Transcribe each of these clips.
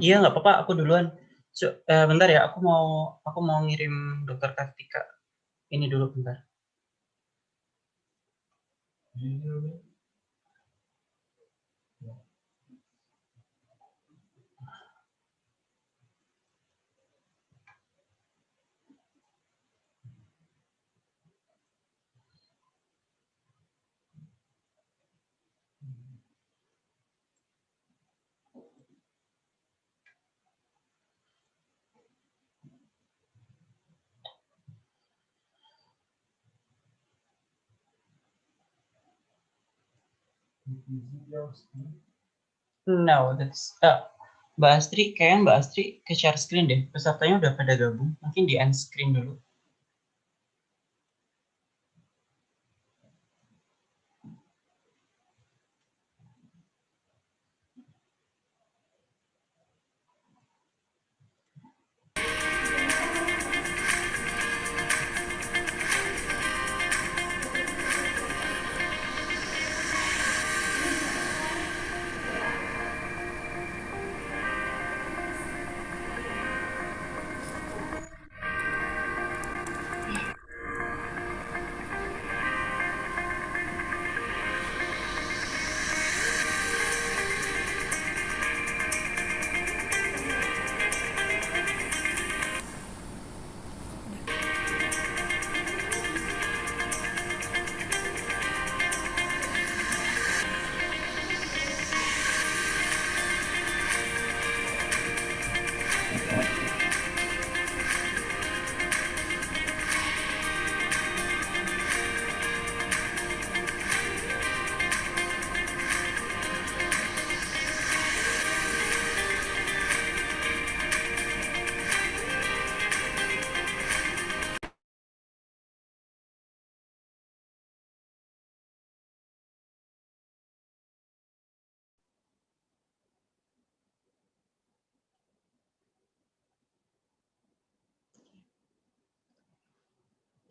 Iya, nggak apa-apa, aku duluan. Bentar ya, aku mau ngirim Dokter Kartika. Ini dulu bentar. No, that's Mbak Astri, kayaknya Mbak Astri ke share screen deh. Pesertanya udah pada gabung. Mungkin di end screen dulu.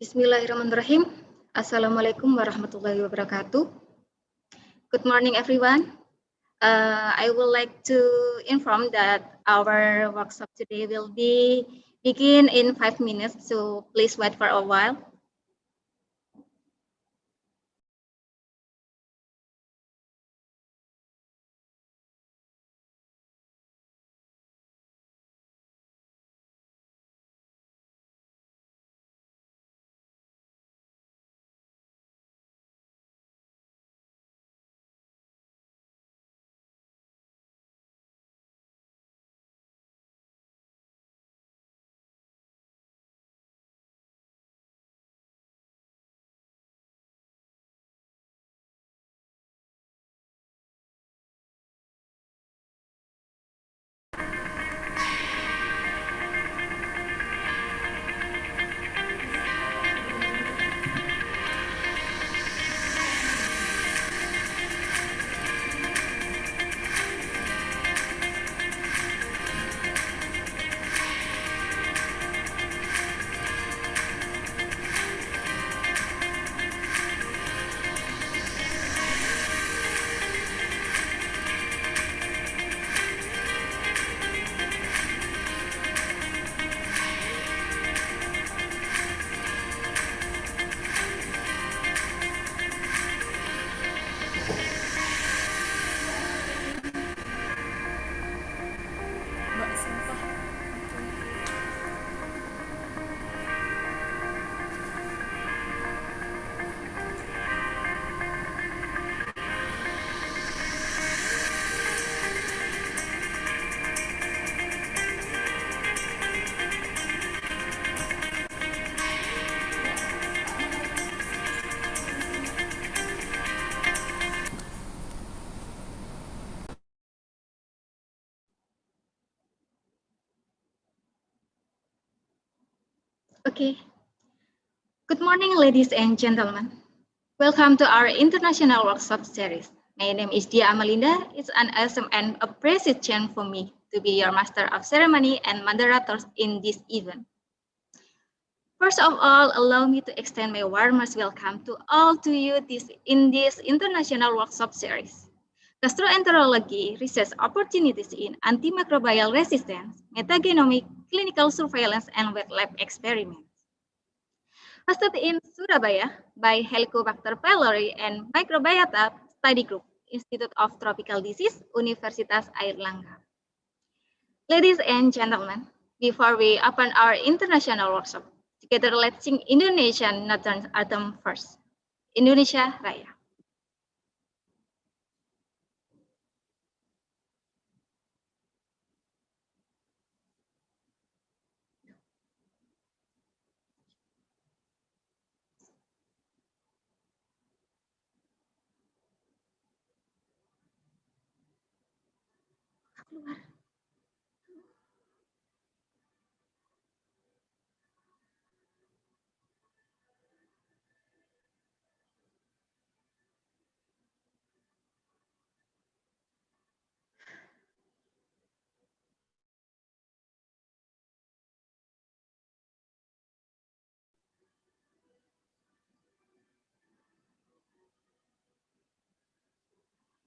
Bismillahirrahmanirrahim. Assalamualaikum warahmatullahi wabarakatuh. Good morning, everyone. I would like to inform that our workshop today will begin in 5 minutes, so please wait for a while. Okay. Good morning, ladies and gentlemen. Welcome to our international workshop series. My name is Dia Amalinda. It's an awesome and a precision for me to be your master of ceremony and moderators in this event. First of all, allow me to extend my warmest welcome to all to you in this international workshop series. Gastroenterology research opportunities in antimicrobial resistance, metagenomic, clinical surveillance, and wet lab experiments. Hosted in Surabaya by Helicobacter pylori and Microbiota Study Group, Institute of Tropical Disease, Universitas Airlangga. Ladies and gentlemen, before we open our international workshop, together let's sing Indonesian Northern Anthem first. Indonesia Raya.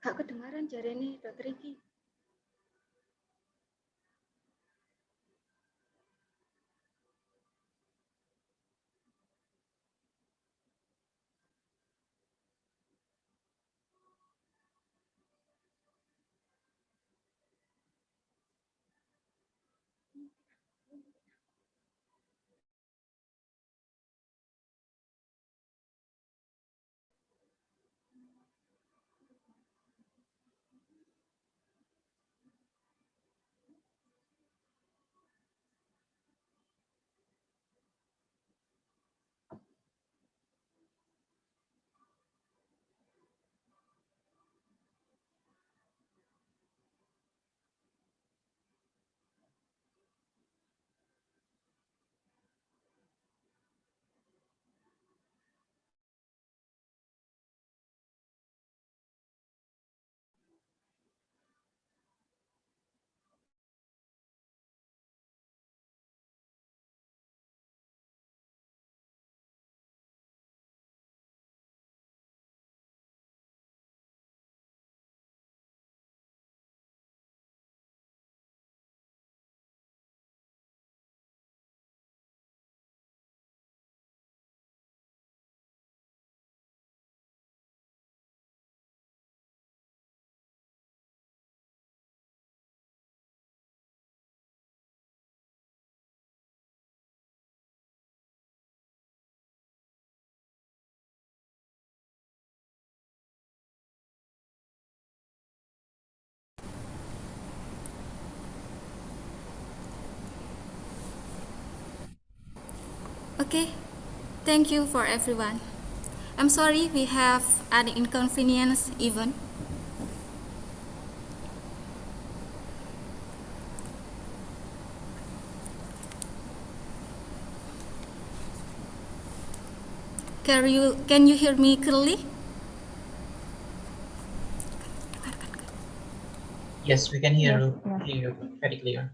Kak kedengaran jarene Dr. Riki. Okay, thank you for everyone. I'm sorry we have an inconvenience even. Can you hear me clearly? Yes, we can hear you very clear.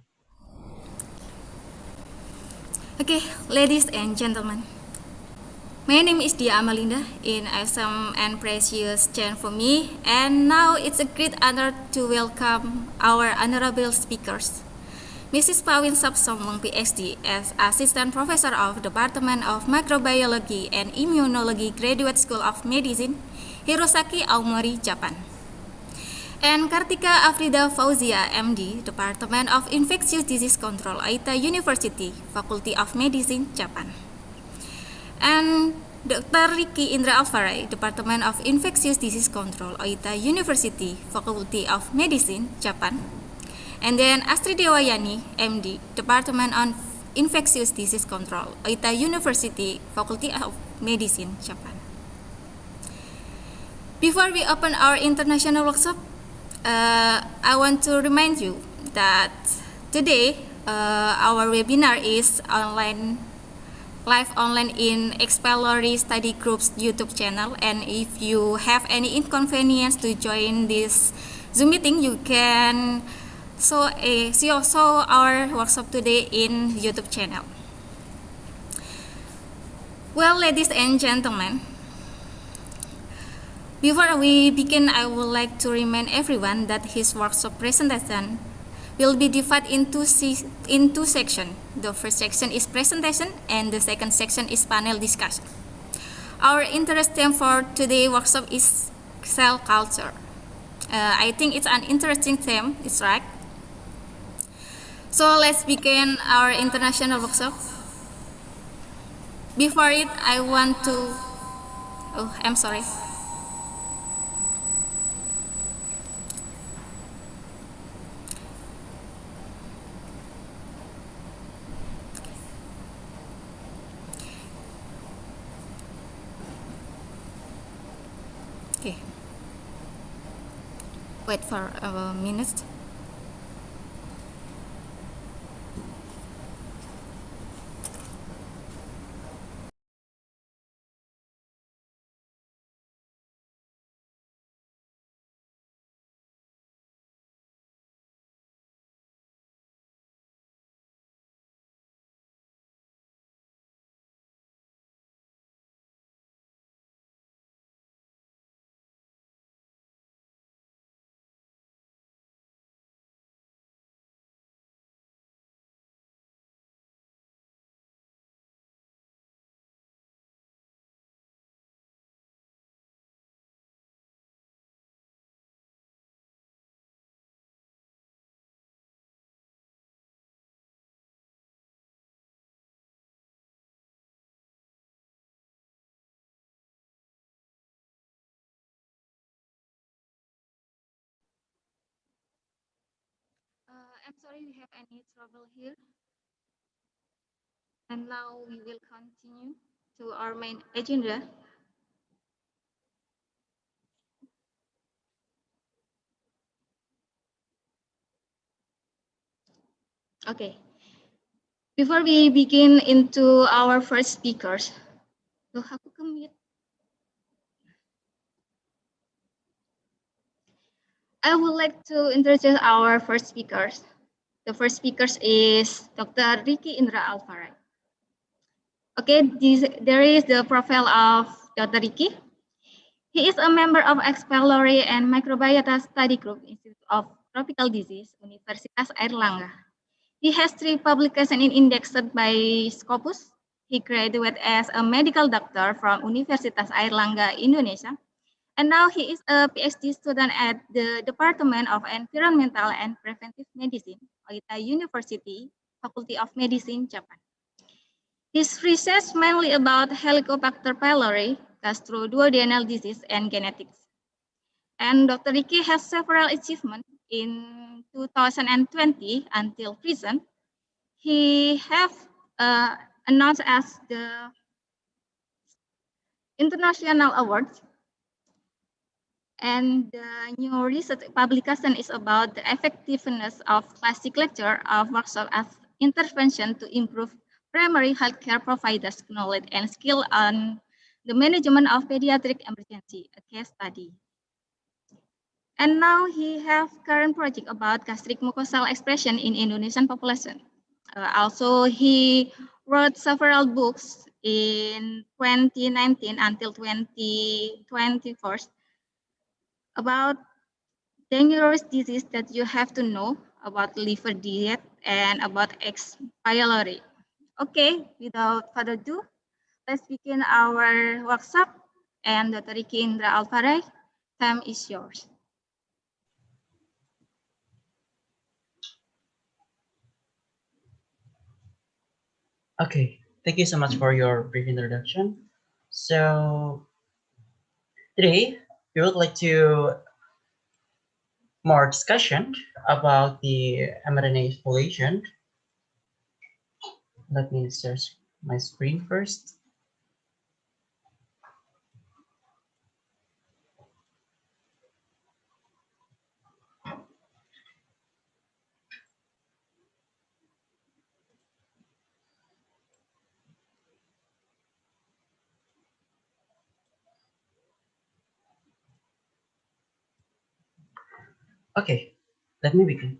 Okay, ladies and gentlemen. My name is Dia Amalinda in awesome and precious chair for me, and now it's a great honor to welcome our honorable speakers. Mrs. Pawin Sapsomong, PhD, as Assistant Professor of Department of Microbiology and Immunology, Graduate School of Medicine, Hirosaki Aomori, Japan. And Kartika Afrida Fauzia, MD, Department of Infectious Disease Control, Aita University, Faculty of Medicine, Japan. And Dr. Riki Indra Alfari, Department of Infectious Disease Control, Aita University, Faculty of Medicine, Japan. And then Astrid Dewayani, MD, Department of Infectious Disease Control, Aita University, Faculty of Medicine, Japan. Before we open our international workshop, I want to remind you that today our webinar is live online in H.pylori Study Group's YouTube channel, and if you have any inconvenience to join this Zoom meeting, you can see also our workshop today in YouTube channel. Well, ladies and gentlemen, Before we begin, I would like to remind everyone that his workshop presentation will be divided in two sections. The first section is presentation and the second section is panel discussion. Our interest theme for today's workshop is cell culture. I think it's an interesting theme, it's right. So let's begin our international workshop. Before it, I want to, oh, I'm sorry. Okay. Wait for a minute. I'm sorry we have any trouble here. And now we will continue to our main agenda. Okay. Before we begin into our first speakers, I would like to introduce our first speakers. The first speaker is Dr. Riki Indra Alfari. Okay, there is the profile of Dr. Riki. He is a member of H.pylori and Microbiota Study Group, Institute of Tropical Disease, Universitas Airlangga. He has 3 publications indexed by Scopus. He graduated as a medical doctor from Universitas Airlangga, Indonesia. And now he is a PhD student at the Department of Environmental and Preventive Medicine, Oita University, Faculty of Medicine, Japan. His research mainly about Helicobacter pylori, gastroduodenal disease, and genetics. And Dr. Riki has several achievements in 2020 until present. He have announced as the international awards, and the new research publication is about the effectiveness of classic lecture of workshop as intervention to improve primary healthcare providers' knowledge and skill on the management of pediatric emergency, a case study. And now he have current project about gastric mucosal expression in Indonesian population. Also, he wrote several books in 2019 until 2024 about dangerous disease that you have to know about liver diet and about H.pylori. Okay, without further ado, let's begin our workshop. And Dr. Riki Indra Alfari, time is yours. Okay, thank you so much for your brief introduction. So today we would like to more discussion about the Mrna exfoliation. Let me search my screen first. Okay, let me begin.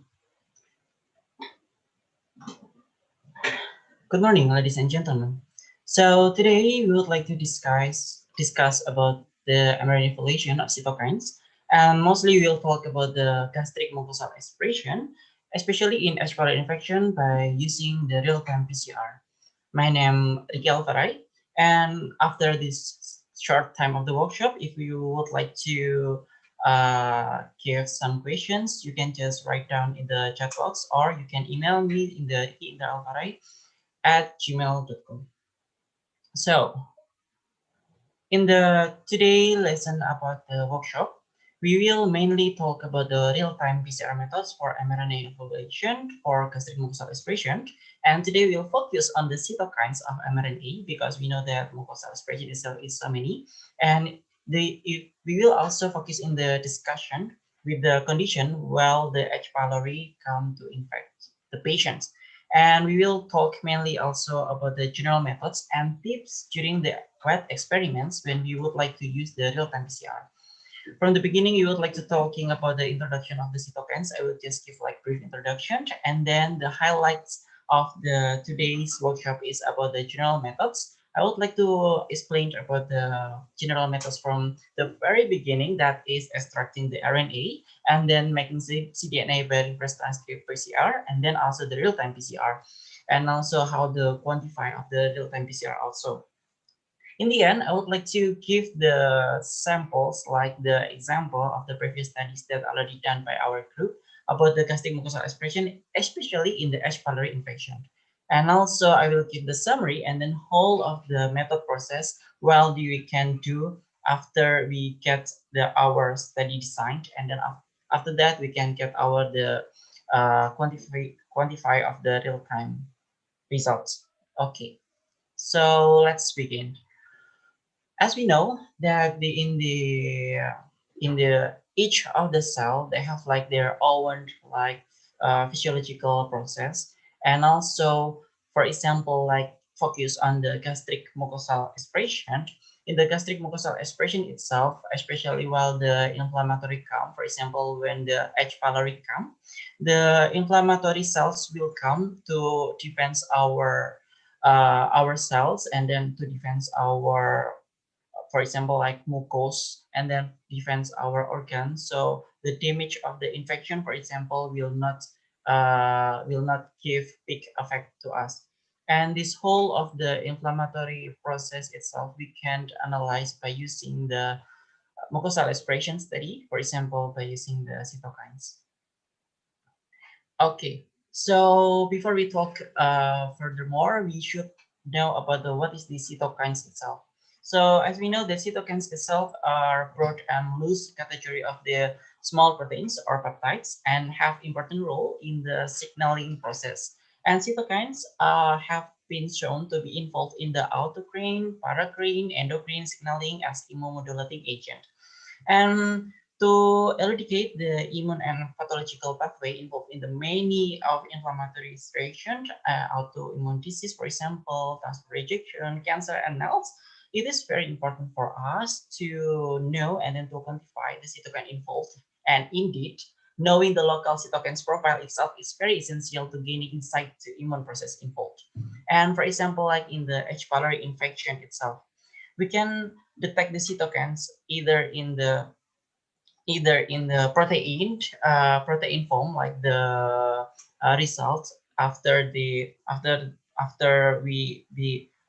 Good morning, ladies and gentlemen. So today we would like to discuss about the mRNA of cytokines. And mostly we'll talk about the gastric mucosal aspiration, especially in H. pylori infection by using the real-time PCR. My name is Alfari, and after this short time of the workshop, if you would like to give some questions, you can just write down in the chat box, or you can email me in the indraalfari@gmail.com. So in the today lesson about the workshop, we will mainly talk about the real-time PCR methods for mRNA evaluation for gastric mucosal aspiration. And today we'll focus on the cytokines of mRNA because we know that mucosal aspiration itself is so many. And we will also focus in the discussion with the condition while the H. pylori come to infect the patients. And we will talk mainly also about the general methods and tips during the wet experiments when we would like to use the real-time PCR. From the beginning, you would like to talking about the introduction of the cytokines. I will just give like brief introduction, and then the highlights of the today's workshop is about the general methods. I would like to explain about the general methods from the very beginning, that is extracting the RNA and then making cDNA by reverse transcript PCR, and then also the real-time PCR, and also how the quantify of the real-time PCR also. In the end, I would like to give the samples like the example of the previous studies that already done by our group about the gastric mucosal aspiration, especially in the H. pylori infection. And also I will give the summary and then whole of the method process while we can do after we get our study designed, and then after that we can get our the quantify of the real-time results. Okay, so let's begin. As we know that in the each of the cell they have like their own like physiological process, and also for example like focus on the gastric mucosal aspiration. In the gastric mucosal aspiration itself, especially while the inflammatory come, for example when the H. pylori come, the inflammatory cells will come to defend our cells, and then to defend our, for example, like mucose, and then defends our organs. So the damage of the infection, for example, will not give big effect to us. And this whole of the inflammatory process itself, we can analyze by using the mucosal aspiration study, for example, by using the cytokines. Okay, so before we talk furthermore, we should know about what is the cytokines itself. So as we know, the cytokines itself are broad and loose category of the small proteins or peptides and have important role in the signaling process. And cytokines have been shown to be involved in the autocrine, paracrine, endocrine signaling as immunomodulating agent. And to eradicate the immune and pathological pathway involved in the many of inflammatory reactions, autoimmune disease, for example, transplant rejection, cancer, and else, it is very important for us to know and then to quantify the cytokine involved. And indeed, knowing the local cytokines profile itself is very essential to gaining insight to immune process involved. And for example, like in the H. pylori infection itself, we can detect the cytokines either in the protein form, like the results after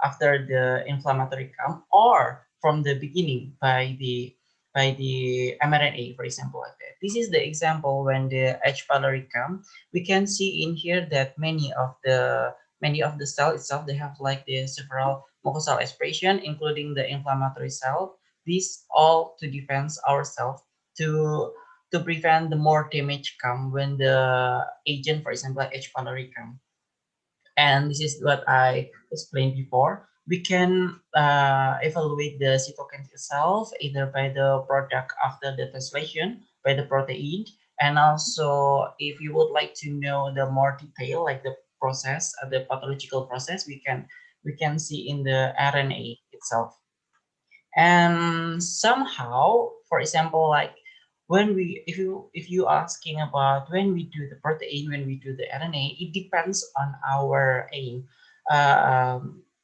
after the inflammatory count, or from the beginning by the mRNA, for example, like that. This is the example when the H. pylori count. We can see in here that many of the cell itself, they have like the several mucosal aspiration, including the inflammatory cell. This all to defend ourselves to prevent the more damage come when the agent, for example, like H. pylori come. And this is what I explained before. We can evaluate the cytokine itself either by the product after the translation by the protein, and also if you would like to know the more detail like the process, the pathological process, we can see in the RNA itself. And somehow, for example, like when we if you asking about when we do the protein, when we do the RNA, it depends on our aim,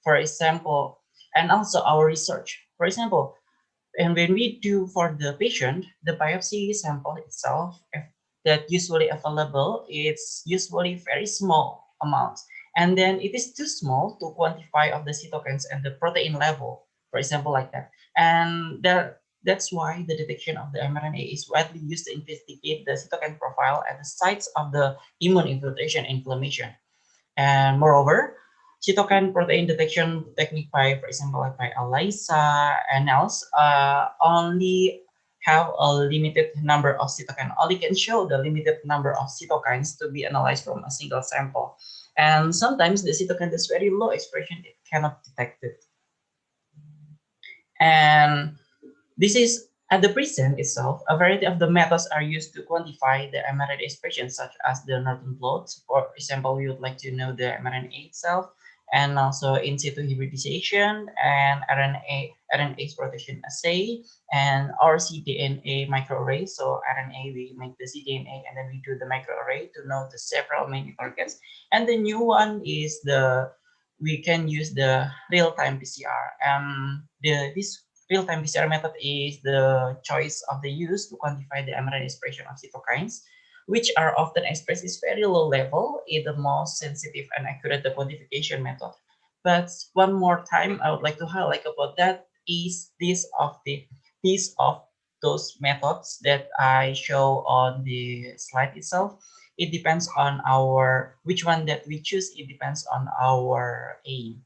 for example, and also our research. For example, And when we do for the patient, the biopsy sample itself that usually available, it's usually very small amounts. And then it is too small to quantify of the cytokines and the protein level, for example, like that. And that's why the detection of the mRNA is widely used to investigate the cytokine profile at the sites of the immune infiltration inflammation. And moreover, cytokine protein detection technique by, for example, like by ELISA and else, only have a limited number of cytokine. Only can show the limited number of cytokines to be analyzed from a single sample. And sometimes the cytokine is very low expression, it cannot detect it. And this is at the present itself, a variety of the methods are used to quantify the mRNA expression, such as the Norton plot. For example, we would like to know the mRNA itself, and also in situ hybridization and RNA exportation assay, and rcDNA microarray. So RNA, we make the cDNA, and then we do the microarray to know the several many targets. And the new one is we can use the real-time PCR. This real-time PCR method is the choice of the use to quantify the mRNA expression of cytokines, which are often expressed at very low level, is the most sensitive and accurate quantification method. But one more time, I would like to highlight about that is these of those methods that I show on the slide itself. It depends on our which one that we choose. It depends on our aim.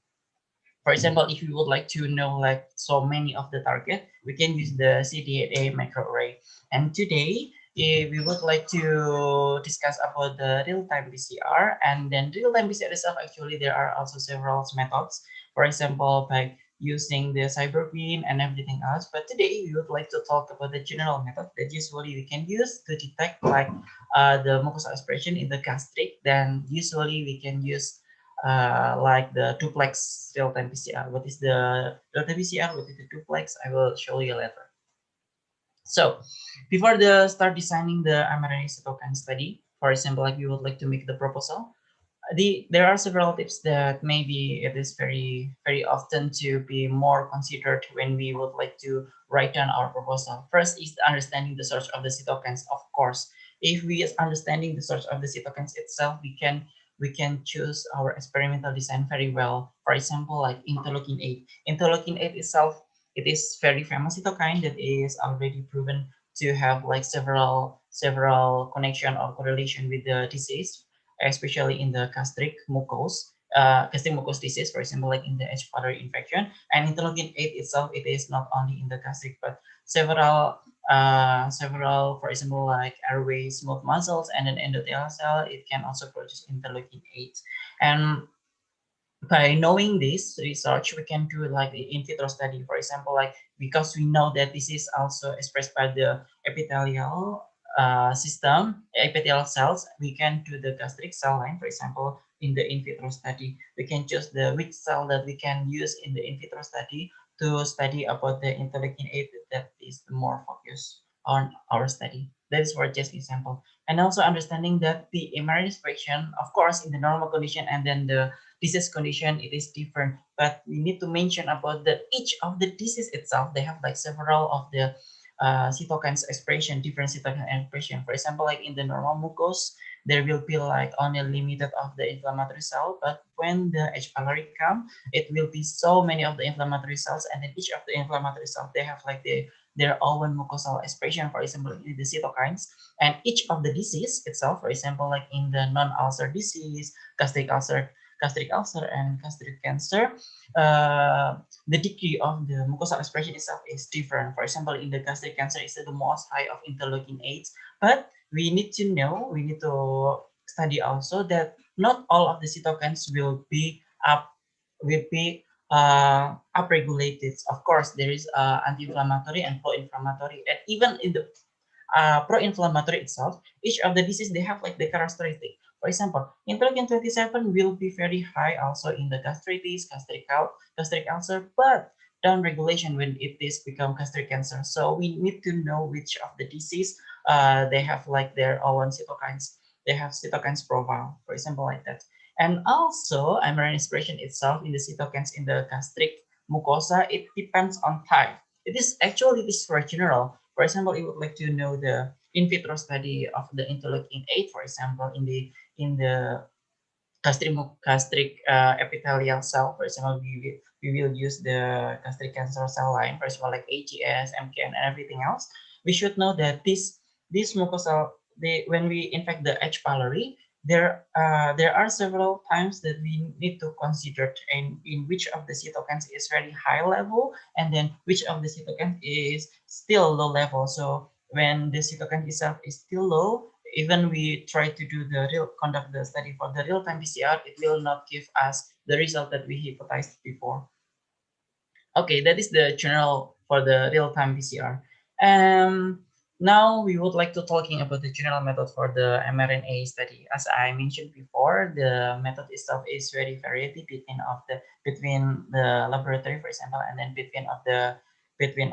For example, if you would like to know like so many of the target, we can use the cDNA microarray. And today, we would like to discuss about the real-time PCR. And then real-time PCR itself, actually, there are also several methods. For example, by using the cyberbeam and everything else. But today, we would like to talk about the general method that usually we can use to detect like the mucosal expression in the gastric. Then usually we can use like the duplex real-time PCR. What is the real-time PCR? What is the duplex? I will show you later. So before the start designing the mRNA cytokine study, for example, like we would like to make the proposal, there are several tips that maybe it is very often to be more considered when we would like to write down our proposal. First is understanding the source of the cytokines. Of course, if we is understanding the source of the cytokines itself, we can choose our experimental design very well. For example, like interleukin 8. Interleukin 8 itself, it is very famous cytokine that is already proven to have like several connection or correlation with the disease, especially in the gastric mucous disease, for example, like in the H.pylori infection. And interleukin 8 itself, it is not only in the gastric, but several, for example, like airway, smooth muscles, and then endothelial cell, it can also produce interleukin 8. And by knowing this research, we can do like the in vitro study, for example, like because we know that this is also expressed by the epithelial epithelial cells, we can do the gastric cell line, for example, in the in vitro study. We can choose the which cell that we can use in the in vitro study to study about the interleukin 8 that is the more focus on our study. That is for just example. And also understanding that the mRNA expression, of course, in the normal condition and then the disease condition, it is different. But we need to mention about that each of the disease itself, they have like several of the cytokines expression, different cytokine expression. For example, like in the normal mucus, there will be like only limited of the inflammatory cell, but when the H. pylori come, it will be so many of the inflammatory cells, and then each of the inflammatory cells, they have like their own mucosal expression, for example, in the cytokines. And each of the disease itself, for example, like in the non-ulcer disease, gastric ulcer and gastric cancer, the degree of the mucosal expression itself is different. For example, in the gastric cancer, it's the most high of interleukin 8, but we need to study also that not all of the cytokines will be upregulated. Of course, there is anti-inflammatory and pro-inflammatory, and even in the pro-inflammatory itself, each of the disease, they have like the characteristic. For example, interleukin 27 will be very high also in the gastritis, gastric ulcer, but down regulation when it is become gastric cancer. So we need to know which of the disease they have like their own cytokines. They have cytokines profile, for example, like that. And also, mRNA expression itself in the cytokines in the gastric mucosa, it depends on type. It is actually this for general. For example, you would like to know the in vitro study of the interleukin 8, for example, in the gastric epithelial cell. For example, we will use the gastric cancer cell line, for example, like AGS, MKN, and everything else. We should know that this mucosal, when we infect the H.pylori, there are several times that we need to consider in which of the cytokines is very high level, and then which of the cytokines is still low level. So when the cytokine itself is still low, even we try to do the conduct the study for the real-time PCR, it will not give us the result that we hypothesized before. Okay, that is the general for the real-time PCR. Now we would like to talking about the general method for the mRNA study. As I mentioned before, the method itself is very variety between the laboratory, for example, and then between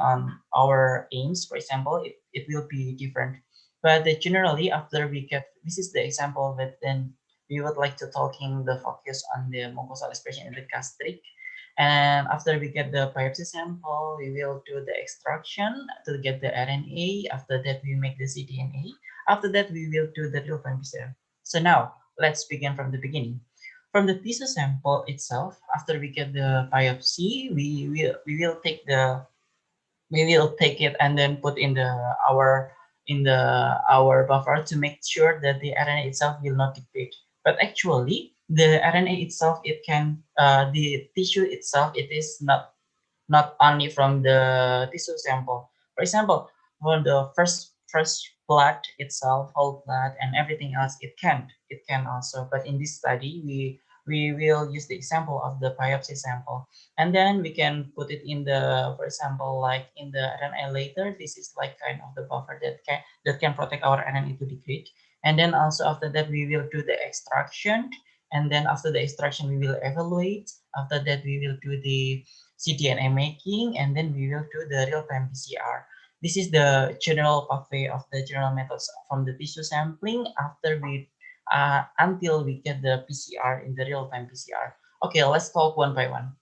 on our aims, for example, it will be different. But generally, after we get this is the example, but then we would like to talking the focus on the mucosal expression in the gastric, and after we get the biopsy sample, we will do the extraction to get the RNA. After that, we make the cDNA. After that, we will do the real-time PCR. So now, let's begin from the beginning. From the tissue sample itself, after we get the biopsy, we will take it and then put in our buffer to make sure that the RNA itself will not degrade. But actually, the RNA itself, the tissue itself, it is not only from the tissue sample. For example, for the first blood itself, whole blood and everything else, it can also. But in this study, we will use the example of the biopsy sample, and then we can put it in the, for example, like in the RNA later. This is like kind of the buffer that can protect our RNA to degrade. And then also after that, we will do the extraction, and then after the extraction, we will evaluate. After that, we will do the cDNA making, and then we will do the real-time PCR. This is the general pathway of the general methods from the tissue sampling after we until we get the PCR in the real-time PCR. Okay, let's talk one by one.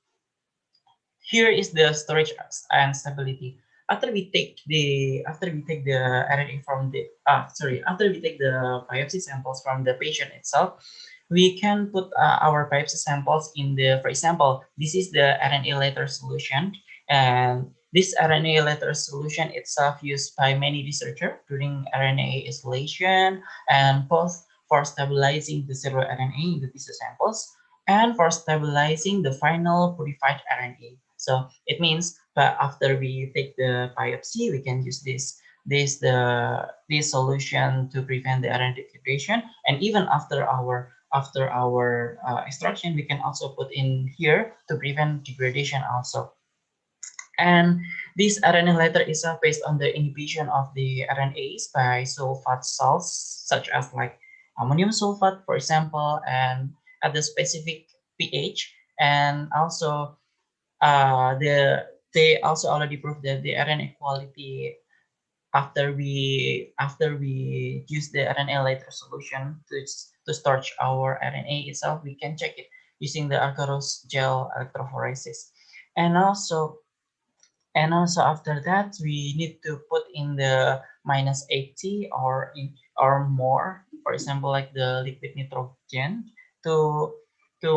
Here is the storage and stability. After we take the RNA from the after we take the biopsy samples from the patient itself, we can put our biopsy samples in the, for example, this is the RNA letter solution, and this RNA letter solution itself used by many researchers during RNA isolation and both for stabilizing the zero RNA in the tissue samples and for stabilizing the final purified RNA. So it means that after we take the biopsy, we can use this solution to prevent the RNA degradation, and even after our extraction, we can also put in here to prevent degradation also. And this RNA letter is based on the inhibition of the RNAs by sulfate salts, such as like ammonium sulfate, for example, and at the specific pH. And also, they also already proved that the RNA quality after we use the RNA letter solution to starch our RNA itself, we can check it using the agarose gel electrophoresis. And also after that, we need to put in the -80 or more, for example, like the liquid nitrogen, to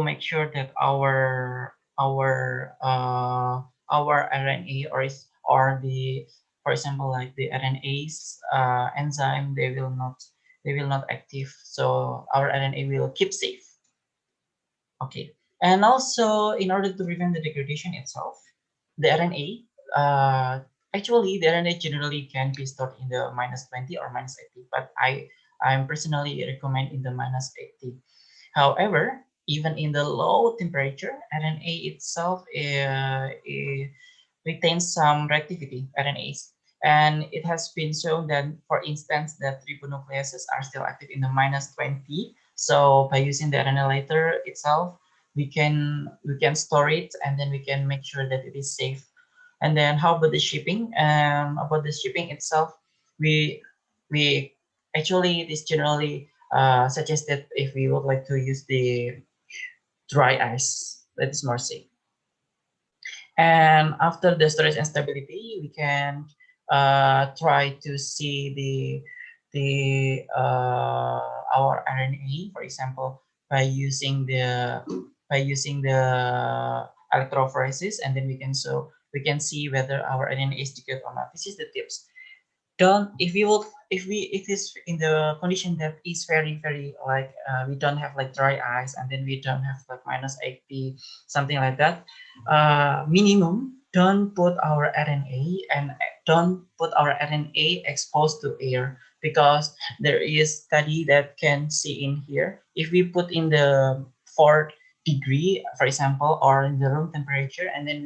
make sure that our RNA or the, for example, like the RNA's enzyme, they will not active, so our RNA will keep safe. Okay, and also in order to prevent the degradation itself, the RNA, actually the RNA generally can be stored in the -20 or -80, but I'm personally recommend in the -80. However, even in the low temperature, RNA itself retains some reactivity, RNAs. And it has been shown that, for instance, that ribonucleases are still active in the -20. So by using the RNA letter itself, we can store it, and then we can make sure that it is safe. And then how about the shipping? About the shipping itself, we we actually, it is generally suggested if we would like to use the dry ice, that is more safe. And after the storage and stability, we can try to see our RNA, for example, by using the electrophoresis, and then we can see whether our RNA is decayed or not. This is the tips. Don't if we will if it's in the condition that is very like we don't have like dry eyes, and then we don't have like minus 80 something like that, minimum don't put our RNA, and don't put our RNA exposed to air, because there is study that can see in here, if we put in the 4 degree, for example, or in the room temperature, and then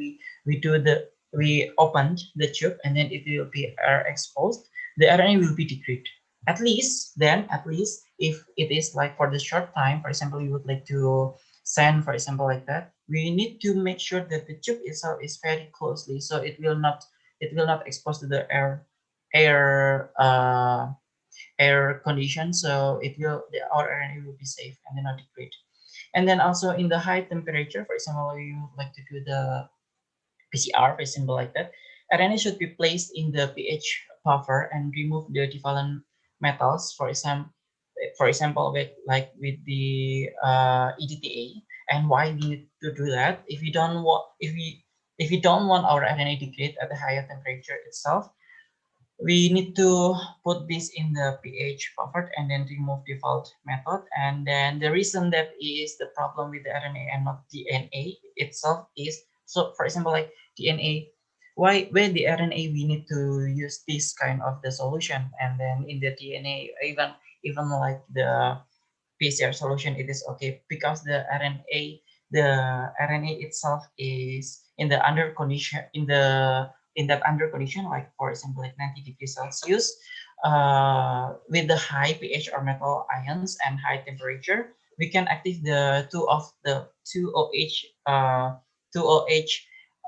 we opened the tube, and then it will be air exposed, the RNA will be degraded. At least if it is like for the short time, for example, we would like to send, for example, like that, we need to make sure that the tube itself is very closely, so it will not expose to the air condition, so our RNA will be safe and then not degrade. And then also in the high temperature, for example, we would like to do the PCR, very simple like that. RNA should be placed in the pH buffer and remove the divalent metals. For example, with the EDTA. And why we need to do that? If we don't want our RNA degrade at the higher temperature itself, we need to put this in the pH buffer and then remove default method. And then the reason that is the problem with the RNA and not DNA itself is, so for example, like DNA, why when the RNA we need to use this kind of the solution, and then in the DNA, even like the PCR solution, it is okay, because the RNA itself is in the under condition, in that under condition, like for example like 90 degrees Celsius, with the high pH or metal ions and high temperature, we can activate the two OH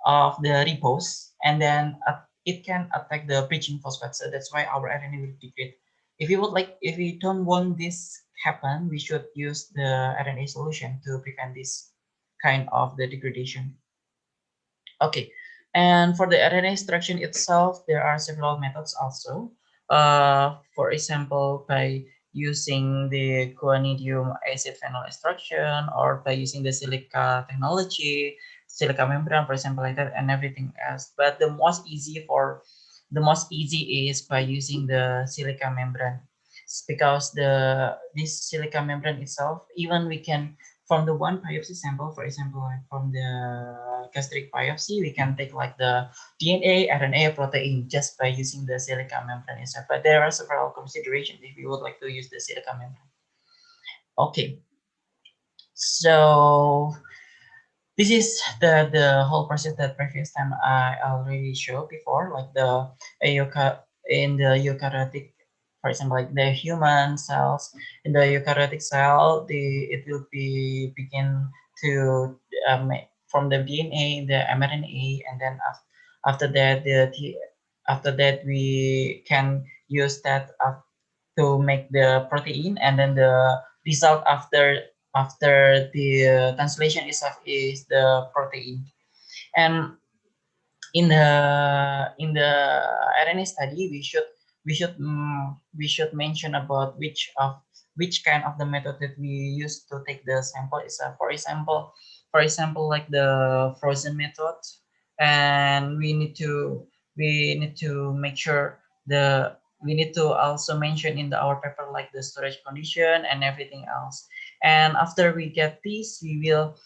of the ribose, and then it can attack the bridging phosphate. So that's why our RNA will degrade. If we don't want this happen, we should use the RNA solution to prevent this kind of the degradation. Okay, and for the RNA extraction itself, there are several methods also. For example, by using the guanidium acid phenol extraction, or by using the silica technology, silica membrane, for example, like that, and everything else. But the most easy is by using the silica membrane, because this silica membrane itself, even we can, from the one biopsy sample, for example, like from the gastric biopsy, we can take like the DNA, RNA, protein just by using the silica membrane itself. But there are several considerations if you would like to use the silica membrane. Okay, so this is the whole process that previous time I already showed before, like the in the eukaryotic, for example, like the human cells. In the eukaryotic cell, it will be begin to from the DNA, the mRNA, and then after that after that we can use that to make the protein, and then the result after the translation itself is the protein. And in the RNA study, we should mention about which kind of the method that we use to take the sample is, for example like the frozen method. And we need to make sure we need to also mention in our paper like the storage condition and everything else. And after we get this, we will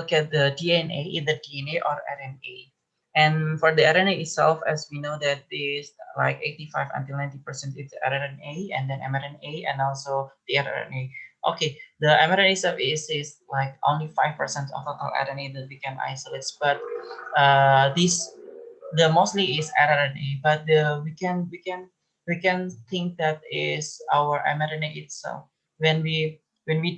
get the DNA, either DNA or RNA. And for the RNA itself, as we know that is like 85 until 90% is RNA, and then mRNA, and also the RNA. Okay, the mRNA itself is like only 5% of total RNA that we can isolate, but this the mostly is RNA, but we can think that is our mRNA itself. When we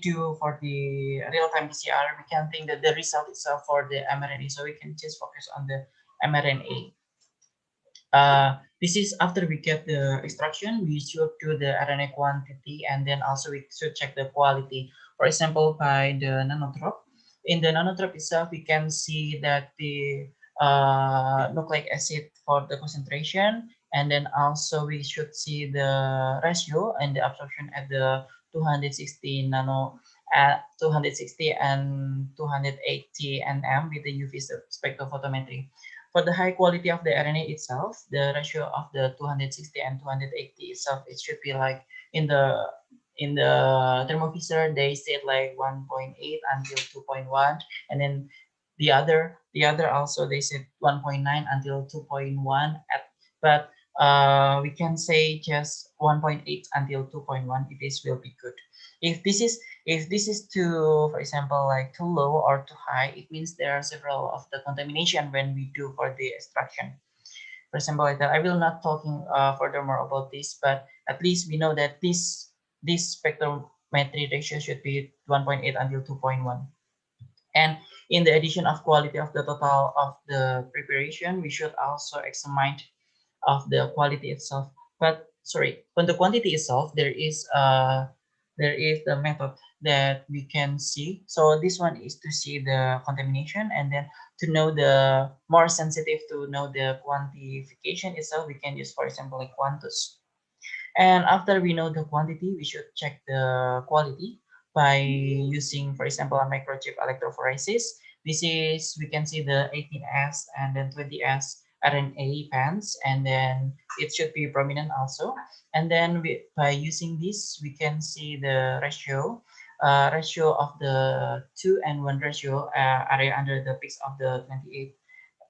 do for the real-time PCR, we can think that the result itself for the mRNA, so we can just focus on the mRNA. This is after we get the extraction, we should do the RNA quantity, and then also we should check the quality. For example, by the nanodrop. In the nanodrop itself, we can see that nucleic acid for the concentration, and then also we should see the ratio and the absorption at the 260 nano at 260 and 280 nm with the UV spectrophotometry. For the high quality of the RNA itself, the ratio of the 260 and 280 itself, it should be like in the thermovisor they said like 1.8 until 2.1, and then the other also they said 1.9 until 2.1 at, but we can say just 1.8 until 2.1 if this will be good. If this is too, for example, like too low or too high, it means there are several of the contamination when we do for the extraction. For example, like that. I will not talking furthermore about this, but at least we know that this spectrometry ratio should be 1.8 until 2.1. And in the addition of quality of the total of the preparation, we should also examine of the quality itself. But sorry, on the quantity itself, there is the method that we can see. So this one is to see the contamination, and then to know the more sensitive to know the quantification itself, we can use, for example, like Quantus. And after we know the quantity, we should check the quality by using, for example, a microchip electrophoresis. This is, we can see the 18S and then 20S RNA bands, and then it should be prominent also. And then by using this, we can see the ratio of the 2 and 1 ratio area under the peaks of the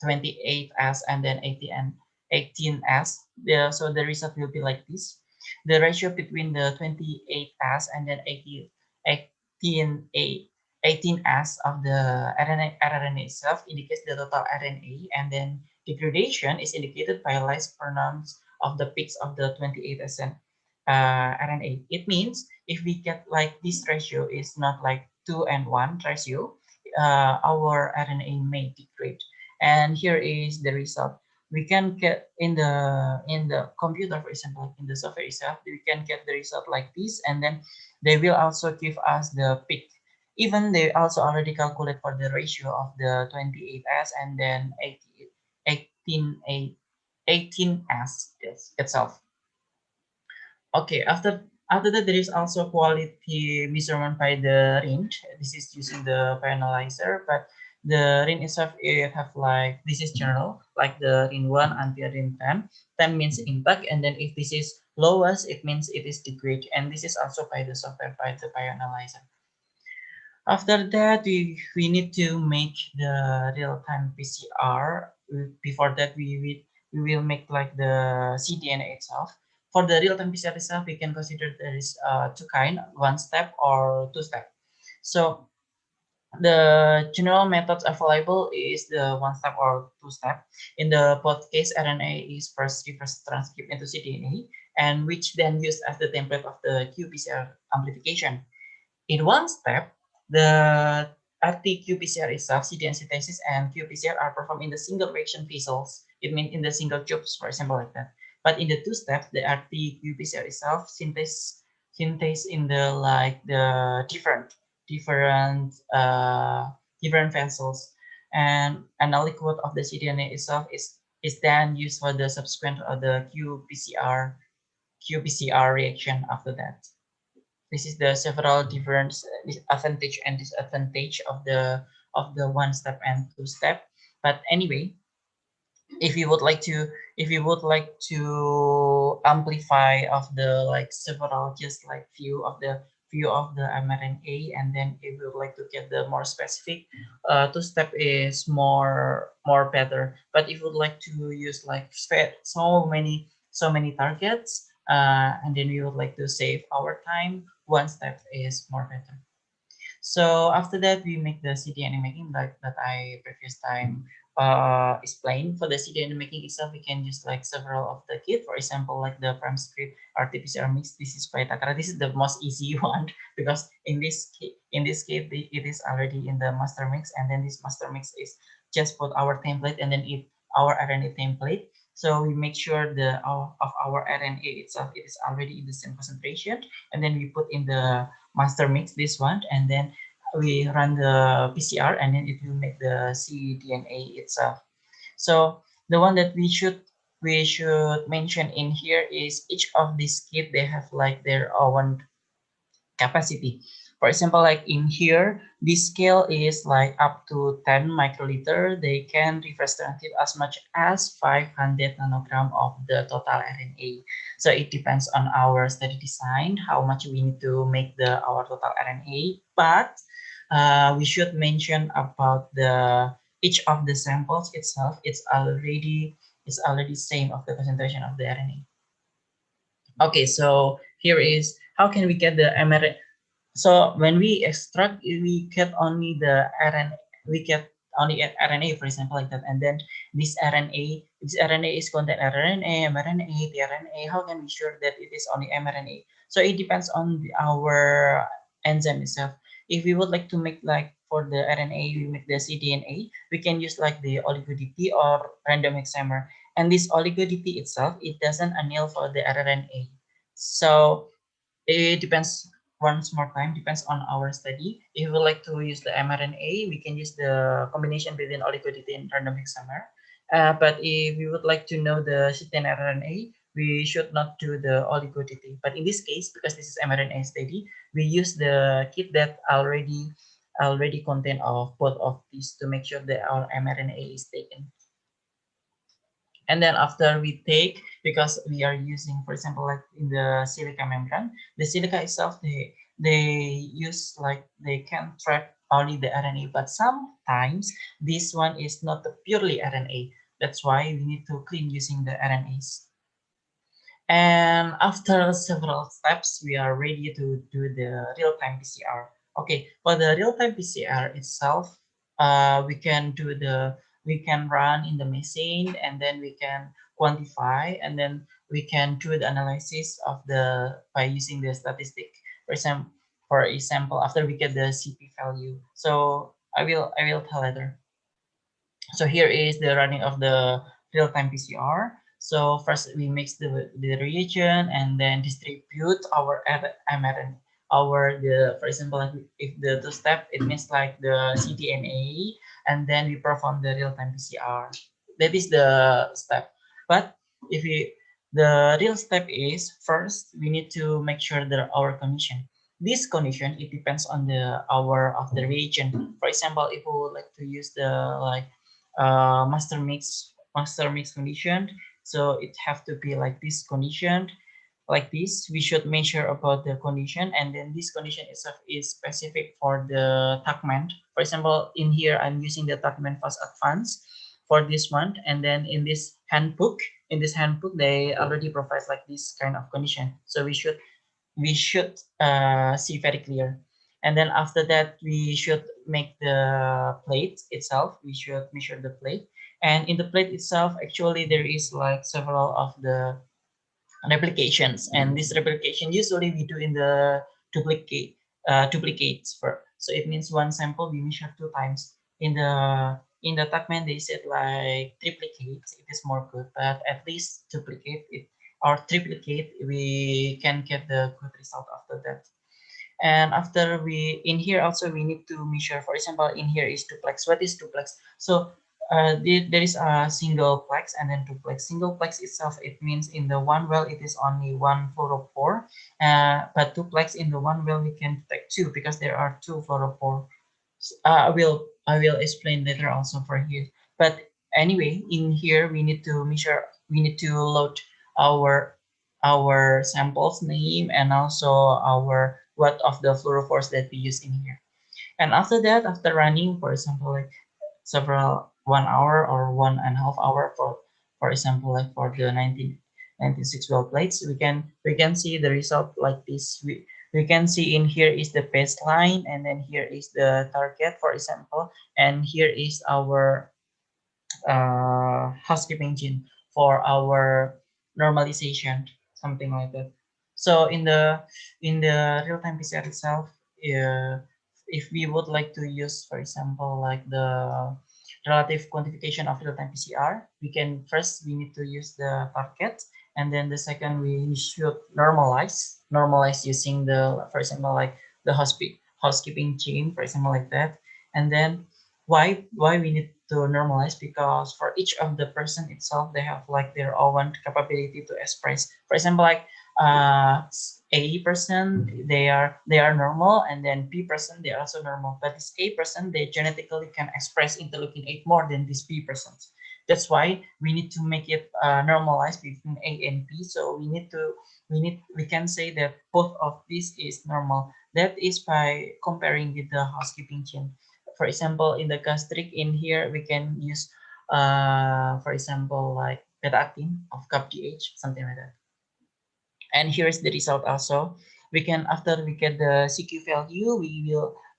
28S and then 80 and 18S. So the result will be like this. The ratio between the 28S and then 18S of the RNA itself indicates the total RNA, and then degradation is indicated by less pronounced of the peaks of the 28S and RNA. It means if we get like this ratio is not like 2 and 1 ratio, our RNA may degrade. And here is the result. We can get in the computer, for example, in the software itself, we can get the result like this, and then they will also give us the peak. Even they also already calculate for the ratio of the 28S and then 18S itself. Okay, after that there is also quality measurement by the range. This is using the analyzer, but the range itself it have like, this is general, like the RIN 1 until RIN 10. 10 means impact, and then if this is lowest, it means it is degrade, and this is also by the software by the bioanalyzer. After that, we need to make the real-time PCR. Before that, we will make like the cDNA itself. For the real-time PCR itself, we can consider there is two kind, one step or two step. So the general methods available is the one step or two step. In the both case, RNA is first reverse transcript into cDNA, and which then used as the template of the qPCR amplification. In one step, the RT-qPCR itself, cDNA synthesis and qPCR are performed in the single reaction vessels. It means in the single tubes, for example, like that. But in the two steps, the RT-qPCR itself synthase in the like the different vessels, and an aliquot of the cDNA itself is then used for the subsequent of the qPCR reaction after that. This is the several different advantage and disadvantage of the one step and two step. But anyway, if you would like to amplify of the like several, just like few of the mRNA, and then if you would like to get the more specific, two step is more better. But if you would like to use like so many targets, and then we would like to save our time, one step is more better. So after that, we make the cDNA making like that I previous time explained. For the cDNA making itself, we can use like several of the kit. For example, like the prime script RT-PCR mix. This is by Takara. This is the most easy one, because in this kit it is already in the master mix, and then this master mix is just put our template, and then our RNA template. So we make sure of our RNA itself, it is already in the same concentration, and then we put in the master mix this one, and then we run the PCR, and then it will make the cDNA itself. So the one that we should mention in here is each of these kit they have like their own capacity. For example, like in here, this scale is like up to 10 microliter. They can representative as much as 500 nanogram of the total RNA. So it depends on our study design, how much we need to make our total RNA. But we should mention about the each of the samples itself. It's already same of the concentration of the RNA. Okay, so here is how can we get the mRNA. So when we extract, we get only the RNA, we get only RNA, for example, like that. And then this RNA is contain RNA, mRNA, tRNA. How can we sure that it is only mRNA? So it depends on our enzyme itself. If we would like to make like for the RNA, we make the cDNA, we can use like the oligo-DP or random hexamer. And this oligo-DP itself, it doesn't anneal for the RNA. So it depends once more time, depends on our study. If we would like to use the mRNA, we can use the combination between oligo-DP and random hexamer. But if we would like to know the ctRNA, we should not do the oligo-DP. But in this case, because this is mRNA study, we use the kit that already contain of both of these to make sure that our mRNA is taken. And then after we take, because we are using, for example, like in the silica membrane, the silica itself, they use like they can trap only the RNA, but sometimes this one is not the purely RNA. That's why we need to clean using the RNAs. And after several steps, we are ready to do the real-time PCR. Okay, for the real-time PCR itself, we can run in the machine, and then we can quantify, and then we can do the analysis of the by using the statistic. For example, after we get the CP value. So I will tell later. So here is the running of the real-time PCR. So first we mix the reagent and then distribute our mRNA. For example, like if the two step, it means like the cDNA, and then we perform the real-time PCR. That is the step. But if we the real step is first we need to make sure that our condition. This condition, it depends on the hour of the reagent. For example, if we would like to use the like master mix condition, so it have to be like this condition. Like this, we should measure about the condition, and then this condition itself is specific for the Tuckman. For example, in here I'm using the Tuckman Fast Advanced for this one, and then in this handbook they already provide like this kind of condition, so we should see very clear. And then after that, we should make the plate itself. We should measure the plate. And in the plate itself, actually, there is like several of the replications. And this replication usually we do in the duplicates for. So it means one sample we measure two times. In the Tuckman, they said like triplicate, it is more good, but at least duplicate it or triplicate, we can get the good result after that. And after we in here also we need to measure. For example, in here is duplex. What is duplex? So there is a single plex and then duplex. Single plex itself, it means in the one well it is only one fluorophore, but duplex, in the one well we can detect two because there are two fluorophore. I will explain later also for here. But anyway, in here we need to measure. We need to load our our samples name and also our what of the fluorophores that we use in here. And after that, after running, for example, like several 1 hour or 1.5 hour for example, like for the 1996 well plates, we can see the result like this. We can see in here is the baseline, and then here is the target, for example, and here is our housekeeping gene for our normalization, something like that. So in the real-time PCR itself, if we would like to use, for example, like the relative quantification of real-time PCR, we need to use the target, and then the second we should normalize using the, for example, like the housekeeping gene, for example, like that. And then why we need to normalize, because for each of the person itself, they have like their own capability to express. For example, like A person, they are normal, and then B person, they are also normal, but this A person, they genetically can express interleukin 8 more than this B persons. That's why we need to make it normalized between A and B. So we can say that both of this is normal. That is by comparing with the housekeeping chain. For example, in the gastric, in here we can use for example, like beta-actin of CAPDH, something like that. And here's the result also. We can, after we get the CQ value,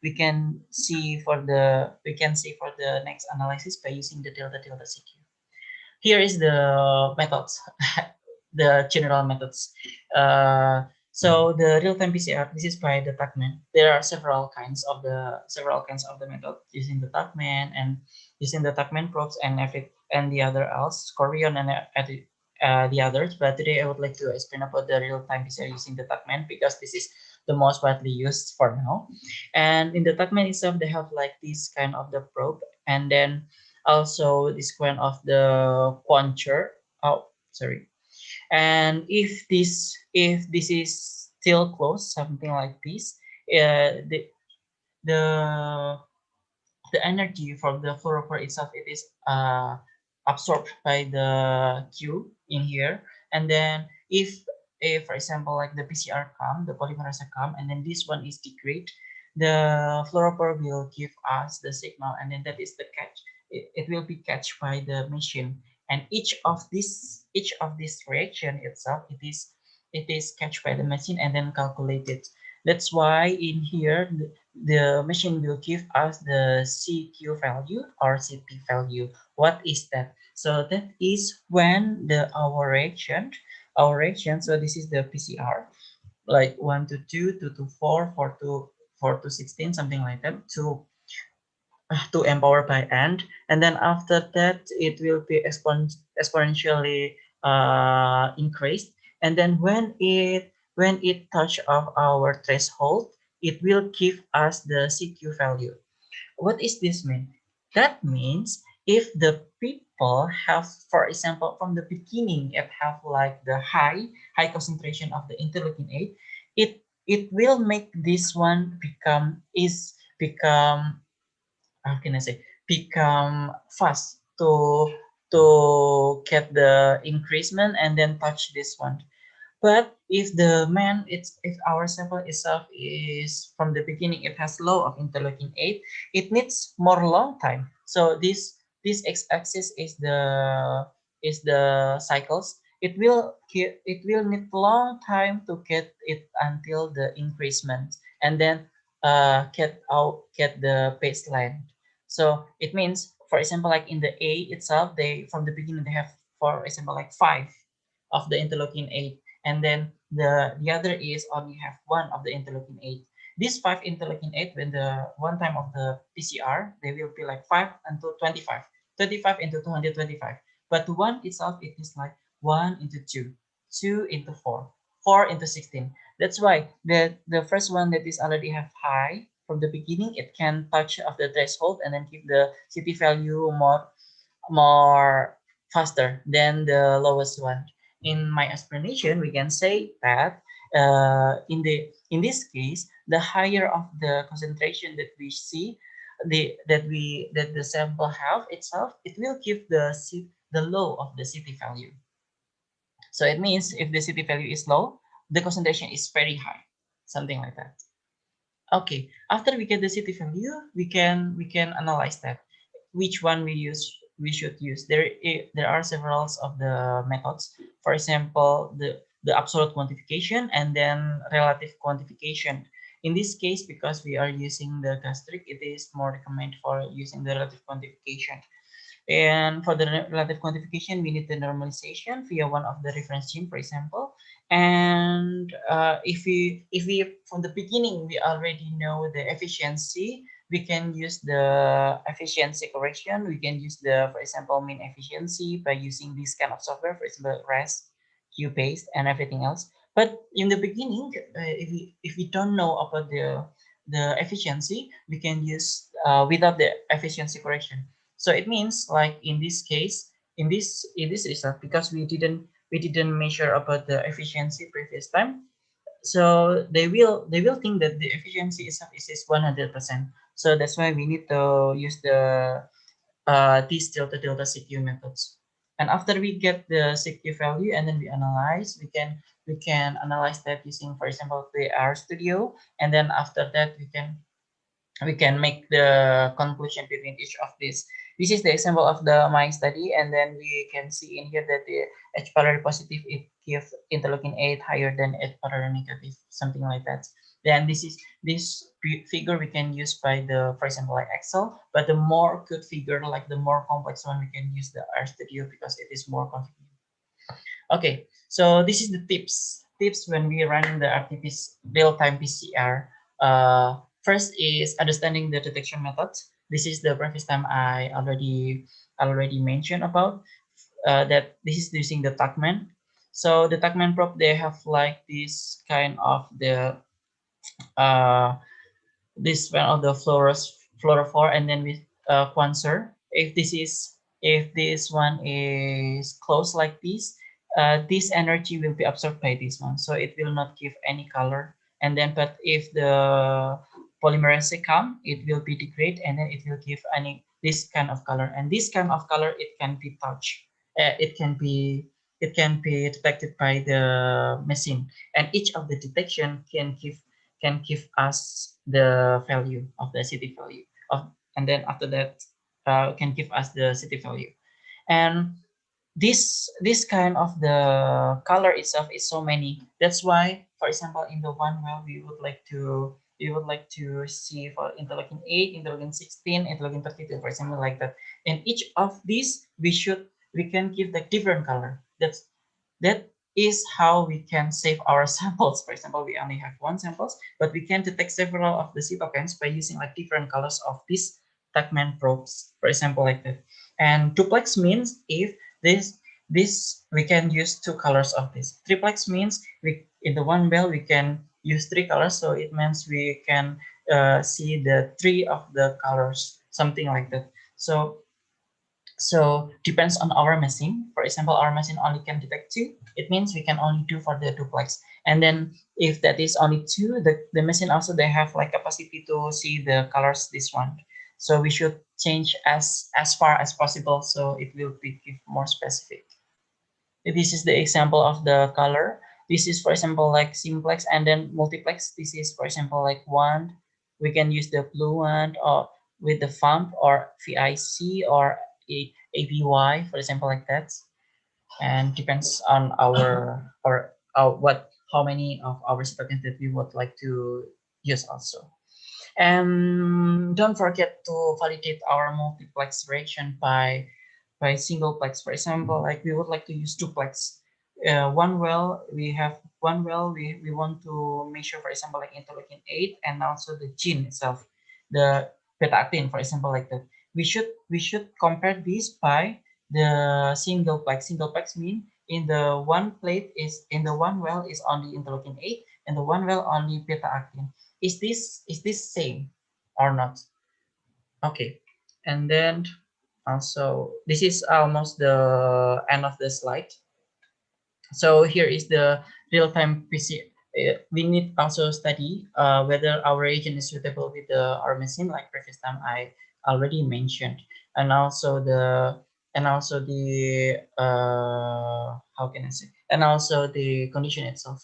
we can see for the next analysis by using the delta delta CQ. Here is the methods, the general methods. So the real-time PCR, this is by the Tuckman. There are several kinds of the method using the Tuckman and using the Tuckman probes and the other else, Corion and the others. But today I would like to explain about the real-time PCR using the Tuckman, because this is the most widely used for now. And in the Tuckman itself, they have like this kind of the probe, and then also this kind of the quanture. Oh, sorry. And if this is still closed, something like this, the the the energy from the fluorophore itself, it is absorbed by the Q in here. And then if for example like the PCR come, the polymerase come, and then this one is degrade, the fluorophore will give us the signal, and then that is the catch. It will be catched by the machine, and each of this reaction itself, it is catched by the machine and then calculated. That's why in here the machine will give us the CQ value or CT value. What is that? So that is when our reaction. So this is the PCR, like 1 to 2, 2 to 4, 4 to 16, something like that, to empower by end. And then after that it will be exponentially increased. And then when it touch of our threshold, it will give us the CQ value. What is this mean? That means if the people have, for example, from the beginning, it have like the high concentration of the interleukin 8, it will make this one become, how can I say, become fast to get the increasement and then touch this one. But if our sample itself is from the beginning, it has low of interleukin 8, it needs more long time. So this x-axis is the cycles. It will need long time to get it until the increasement, and then get the baseline. So it means, for example, like in the A itself, they from the beginning they have, for example, like 5 of the interleukin 8, and then the other is only have one of the interleukin 8. These 5 interleukin 8, when the one time of the PCR, they will be like 5 until 25, 25 into 225. But one itself, it is like 1 into 2, 2 into 4, 4 into 16. That's why the first one that is already have high from the beginning, it can touch of the threshold and then give the CT value more faster than the lowest one. In my explanation, we can say that in this case, the higher of the concentration that we see, that the sample have itself, it will give the low of the CT value. So it means if the CT value is low, the concentration is very high, something like that. Okay, after we get the CT value, we can analyze that. Which one we should use. There are several of the methods. For example, the absolute quantification and then relative quantification. In this case, because we are using the gastric, it is more recommended for using the relative quantification. And for the relative quantification, we need the normalization via one of the reference gene, for example. And if we from the beginning we already know the efficiency, we can use the efficiency correction. We can use the, for example, mean efficiency by using this kind of software, for example, REST, Q-based, and everything else. But in the beginning, if we don't know about the efficiency, we can use without the efficiency correction. So it means like in this case, in this result, because we didn't measure about the efficiency previous time, so they will think that the efficiency is 100%. So that's why we need to use the these delta delta CQ methods. And after we get the CQ value and then we analyze, we can analyze that using, for example, the R Studio, and then after that we can make the conclusion between each of these. This is the example of the my study, and then we can see in here that the H.pylori positive it gives interleukin 8 higher than H.pylori negative, something like that. Then this figure we can use by the, for example, like Excel, but the more good figure, like the more complex one, we can use the R Studio because it is more convenient. Okay, so this is the tips when we run the real-time PCR. First is understanding the detection methods. This is the previous time I already mentioned about that. This is using the Tuckman. So the Tuckman probe, they have like this kind of the uh, this one of the fluorophore, and then with Quanser. If this one is close like this energy will be absorbed by this one, so it will not give any color. And then, but if the polymerase come, it will be degrade, and then it will give any this kind of color. And this kind of color, it can be touched. It can be detected by the machine, and each of the detection can give us the value of the city value of, and then after that can give us the city value. And this kind of the color itself is so many. That's why, for example, in the one well, we would like to see for interleukin 8, interleukin 16, interleukin 32, for example, like that. And each of these we can give the different color. That is how we can save our samples. For example, we only have one samples, but we can detect several of the cytokines by using like different colors of these Tuckman probes, for example, like that. And duplex means if this we can use two colors of this. Triplex means we in the one well we can use three colors, so it means we can see the three of the colors, something like that. So depends on our machine. For example, our machine only can detect two. It means we can only do for the duplex. And then if that is only two, the machine also they have like capacity to see the colors this one. So we should change as far as possible so it will be give more specific. This is the example of the color. This is, for example, like simplex, and then multiplex. This is, for example, like one. We can use the blue one or with the FUMP or VIC or ABY, for example, like that. And depends on how many of our tokens that we would like to use also. And don't forget to validate our multiplex reaction by singleplex. For example, like we would like to use duplex. We want to measure, for example, like interleukin 8 and also the gene itself, the beta actin, for example, like that. We should compare this by the singleplex. Singleplex mean in the one plate is in the one well is only interleukin 8 and the one well only beta actin. Is this same or not? Okay, and then also this is almost the end of the slide. So here is the real-time PC. We need also study whether our agent is suitable with our machine, like previous time I already mentioned, and also the how can I say, and also the condition itself.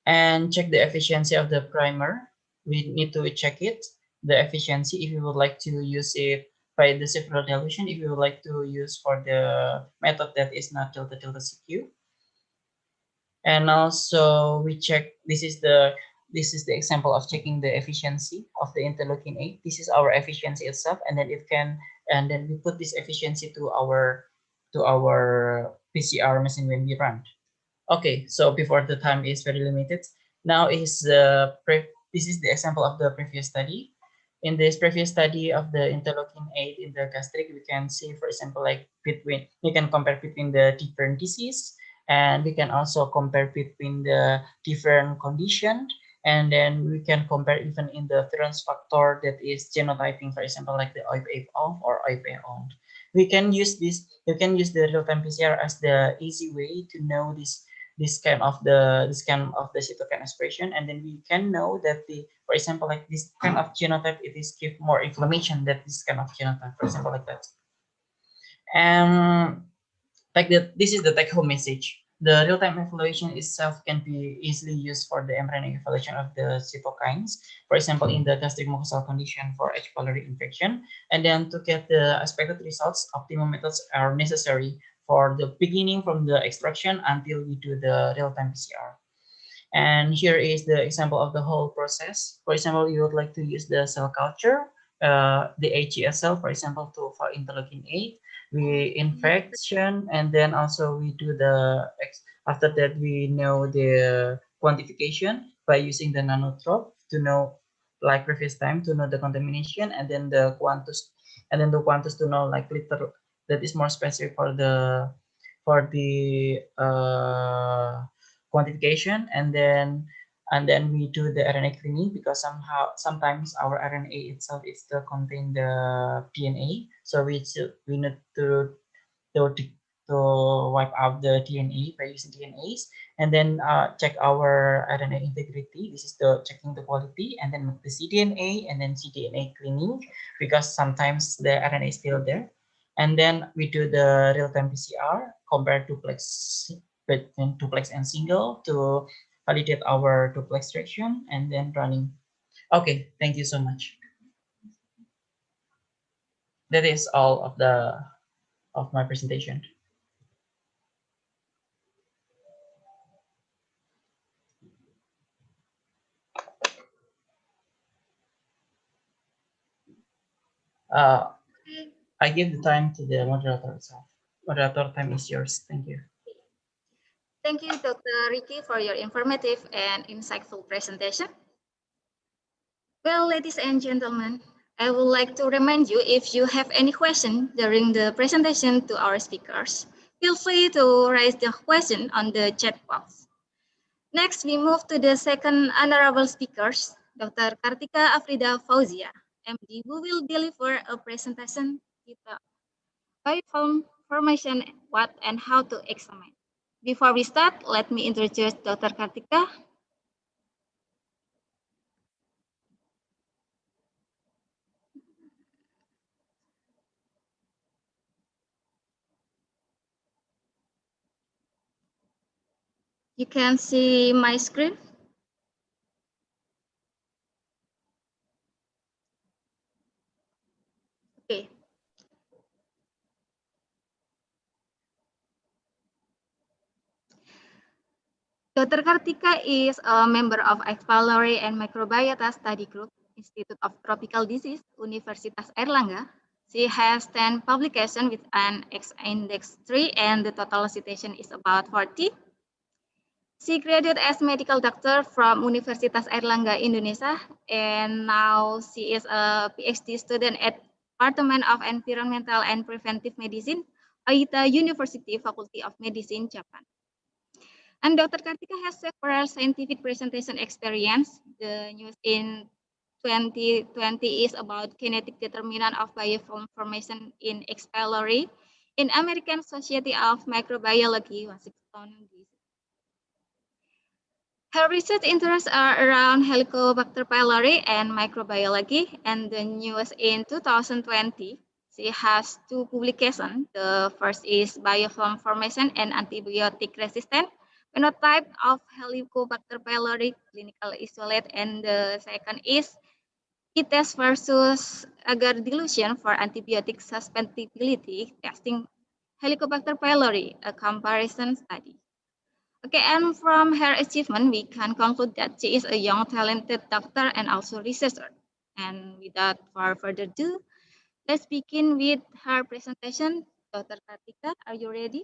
And check the efficiency of the primer. We need to check it, the efficiency, if you would like to use it by the several dilution, if you would like to use for the method that is not delta delta CQ. And also we check, this is the example of checking the efficiency of the interleukin 8. This is our efficiency itself, and then we put this efficiency to our PCR machine when we run. Okay, so before the time is very limited, now this is the example of the previous study. In this previous study of the interleukin 8 in the gastric, we can see, for example, like we can compare between the different disease, and we can also compare between the different condition, And then we can compare even in the virulence factor that is genotyping, for example, like the OIF off or OIF on. We can use this. You can use the real-time PCR as the easy way to know this kind of the cytokine expression, and then we can know that the, for example, like this kind of genotype, it is give more inflammation than this kind of genotype, for example, like that. And like that, this is the take-home message. The real-time evaluation itself can be easily used for the Mrna evaluation of the cytokines, for example, in the gastric mucosal condition for H.pylori infection. And then to get the expected results, optimum methods are necessary for the beginning from the extraction until we do the real-time PCR. And here is the example of the whole process. For example, you would like to use the cell culture, the HES cell, for example, for interleukin 8. We infection, and then also we do the, after that we know the quantification by using the nanotrope to know, like previous time, to know the contamination, and then the quantus to know like liter, that is more specific for the quantification, and then we do the RNA cleaning, because sometimes our RNA itself is still contain the DNA, so we need to to wipe out the DNA by using DNAs, and then check our RNA integrity. This is the checking the quality, and then the cDNA, and then cDNA cleaning, because sometimes the RNA is still there. And then we do the real-time PCR compared duplex between duplex and single to validate our duplex direction, and then running. Okay, thank you so much. That is all of my presentation. Uh, I give the time to the moderator itself. Moderator, time is yours. Thank you. Thank you, Dr. Riki, for your informative and insightful presentation. Well, ladies and gentlemen, I would like to remind you, if you have any question during the presentation to our speakers, feel free to raise the question on the chat box. Next, we move to the second honorable speakers, Dr. Kartika Afrida Fauzia, MD, who will deliver a presentation titled Biofilm Formation, What and How to Examine. Before we start, let me introduce Dr. Kartika. You can see my screen. Okay. Dr. Kartika is a member of H.pylori and Microbiota Study Group, Institute of Tropical Disease, Universitas Airlangga. She has 10 publications with an X-index 3, and the total citation is about 40. She graduated as medical doctor from Universitas Airlangga, Indonesia, and now she is a PhD student at Department of Environmental and Preventive Medicine, Aita University Faculty of Medicine, Japan. And Dr. Kartika has several scientific presentation experience. The news in 2020 is about kinetic determinant of biofilm formation in H.pylori in American Society of Microbiology, Washington, D.C. Her research interests are around Helicobacter pylori and microbiology, and the newest in 2020. She has 2 publications. The first is Biofilm Formation and Antibiotic Resistant Phenotype of Helicobacter pylori Clinical Isolate, and the second is E-test versus agar dilution for antibiotic susceptibility testing Helicobacter pylori, a comparison study. Okay, and from her achievement, we can conclude that she is a young, talented doctor and also researcher. And without further ado, let's begin with her presentation. Dr. Kartika, are you ready?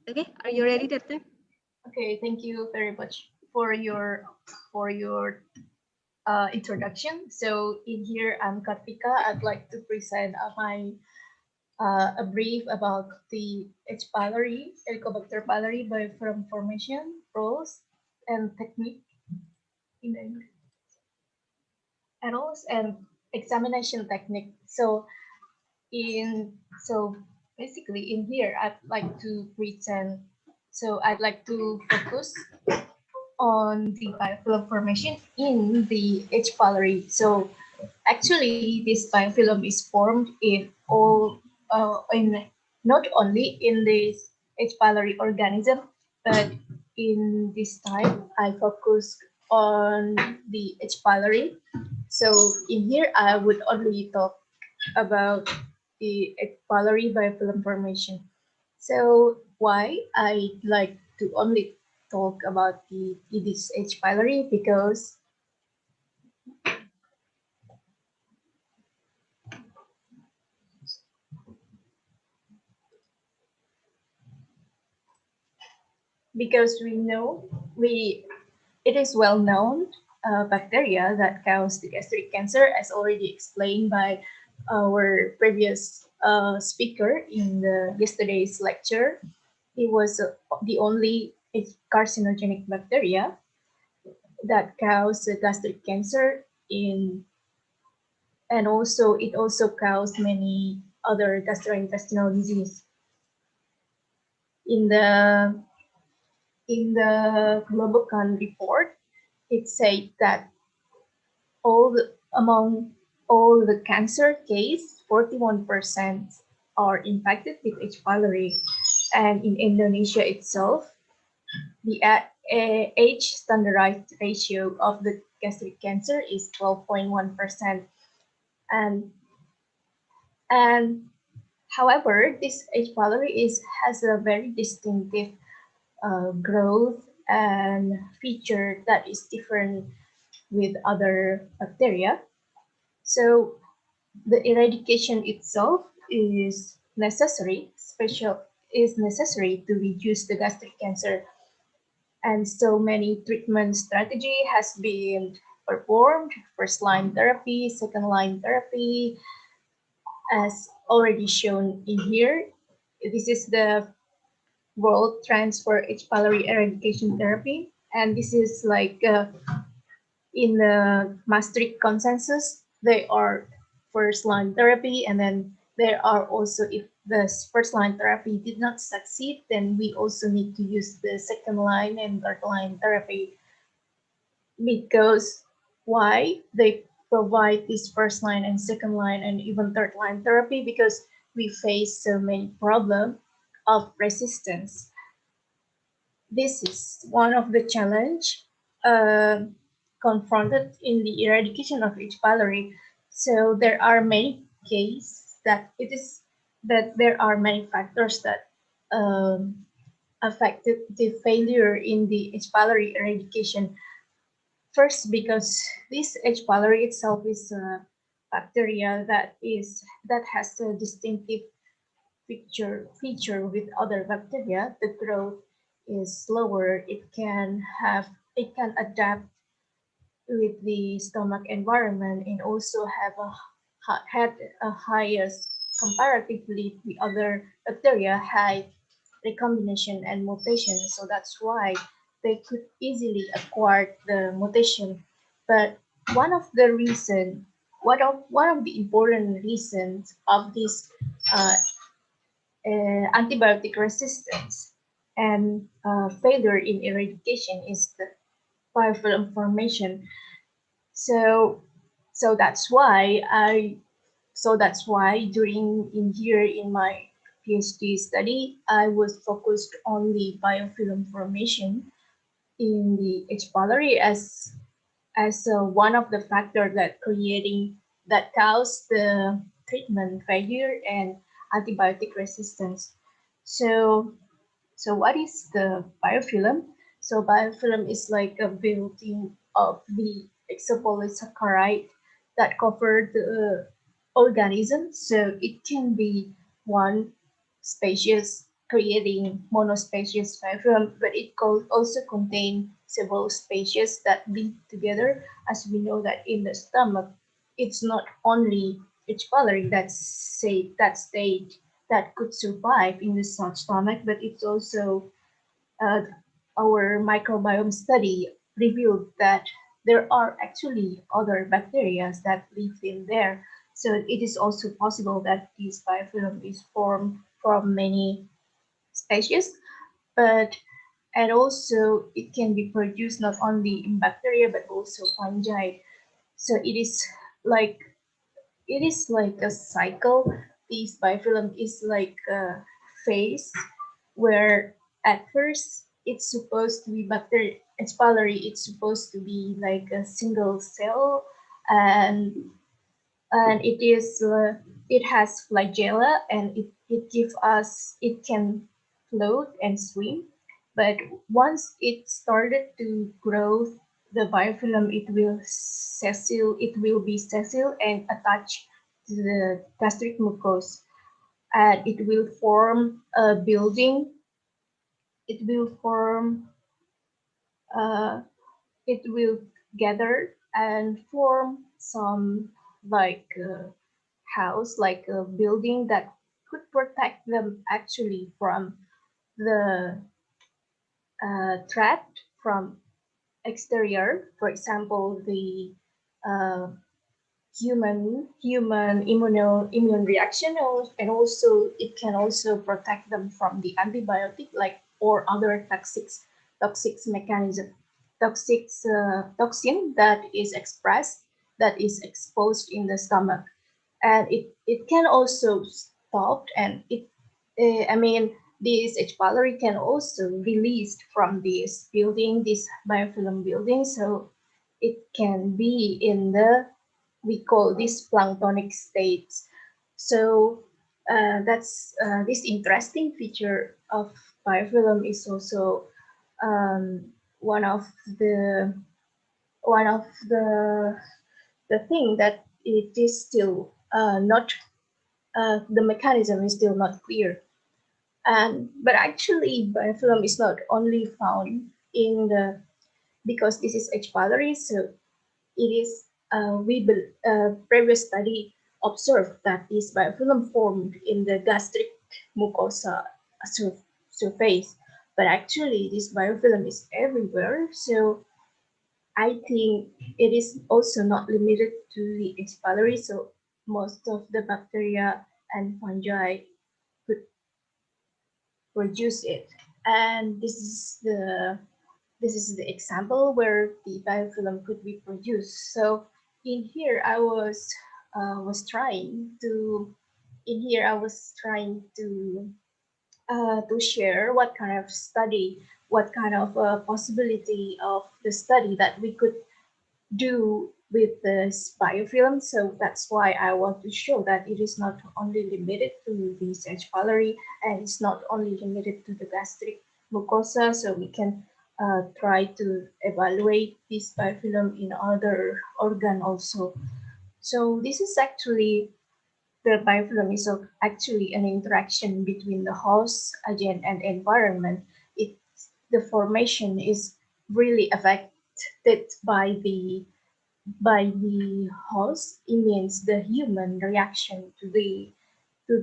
Okay, are you ready, Doctor? Okay, thank you very much for your introduction. So in here, I'm Kartika. I'd like to present my a brief about the H. pylori, Helicobacter pylori biofilm formation, roles, and technique in the adults and examination technique. In so basically in here, I'd like to present. So I'd like to focus on the biofilm formation in the H. pylori. So actually, this biofilm is formed in all in not only in this H. pylori organism, but in this time I focus on the H. pylori. So in here, I would only talk about the H. pylori biofilm formation. So why I like to only talk about the this H. pylori because we it is well known bacteria that cause the gastric cancer, as already explained by our previous speaker in the yesterday's lecture. It was the only carcinogenic bacteria that cause gastric cancer in, and also it also caused many other gastrointestinal disease. In the Globocan report, it said that among all the cancer case, 41% are infected with H. pylori, and in Indonesia itself, the age standardized ratio of the gastric cancer is 12.1%. And and however, this H. pylori has a very distinctive growth and feature that is different with other bacteria. So the eradication itself is necessary to reduce the gastric cancer, and so many treatment strategy has been performed: first line therapy, second line therapy, as already shown in here. This is the world trends for H. pylori eradication therapy, and this is like in the Maastricht consensus, they are first line therapy, and then there are also, if the first line therapy did not succeed, then we also need to use the second line and third line therapy. Because why they provide this first line and second line and even third line therapy? Because we face so many problems of resistance. This is one of the challenge uh, confronted in the eradication of H. pylori. So there are many cases that there are many factors that affected the failure in the H. pylori eradication. First, because this H. pylori itself is a bacteria that has a distinctive feature with other bacteria. The growth is slower. It can adapt with the stomach environment, and also have had a highest, comparatively the other bacteria, high recombination and mutation. So that's why they could easily acquire the mutation. But one of the reason one of the important reasons of this uh, antibiotic resistance and failure in eradication is the biofilm formation. So, so that's why during in here in my PhD study, I was focused on the biofilm formation in the H. pylori as one of the factors that cause the treatment failure and antibiotic resistance. So so what is the biofilm? So biofilm is like a building of the exopolysaccharide that cover the organism. So it can be one species creating monospecies biofilm, but it could also contain several species that live together. As we know that in the stomach, it's not only H. pylori that stayed that could survive in the stomach, but it's also uh, our microbiome study revealed that there are actually other bacteria that live in there. So it is also possible that this biofilm is formed from many species, but and also it can be produced not only in bacteria but also fungi. So like it is like a cycle. This biofilm is like a phase where at first it's supposed to be bacteria H.pylori, it's supposed to be like a single cell, and it has flagella, and it gives us it can float and swim. But once it started to grow the biofilm, it will be sessile and attached to the gastric mucosa, and it will form a building. It will form uh, it will gather and form some like house, like a building that could protect them actually from the threat from exterior. For example, the uh, immune reaction, and also it can also protect them from the antibiotic, like or other toxic mechanism, toxin that is expressed, that is exposed in the stomach. And it can also stop, and I mean, this H. pylori can also released from this building, this biofilm building, so it can be in the, we call this planktonic states. So that's this interesting feature of biofilm is also um, one of the one of the thing that it is still not the mechanism is still not clear. And but actually, biofilm is not only found in the, because this is H. pylori, so it is previous study observed that this biofilm formed in the gastric mucosa surface, but actually this biofilm is everywhere. So I think it is also not limited to the H. pylori. So most of the bacteria and fungi could produce it. And this is the example where the biofilm could be produced. So in here was trying to in here I was trying to share what kind of study, what kind of possibility of the study that we could do with this biofilm. So that's why I want to show that it is not only limited to the H. pylori, and it's not only limited to the gastric mucosa. So we can try to evaluate this biofilm in other organ also. So this is actually, the biofilm is actually an interaction between the host, agent, and environment. It The formation is really affected by the host. It means the human reaction to the to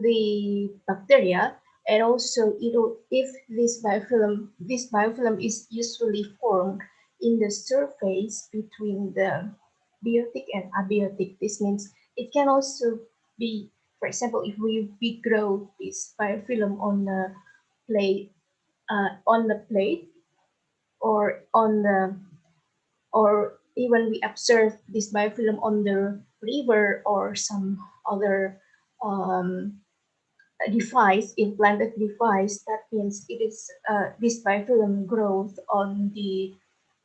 the bacteria. And also if this biofilm is usually formed in the surface between the biotic and abiotic. This means it can also be, for example, if we grow this biofilm on the plate, or on the, or even we observe this biofilm on the river or some other um, device, implanted device. That means it is this biofilm growth on the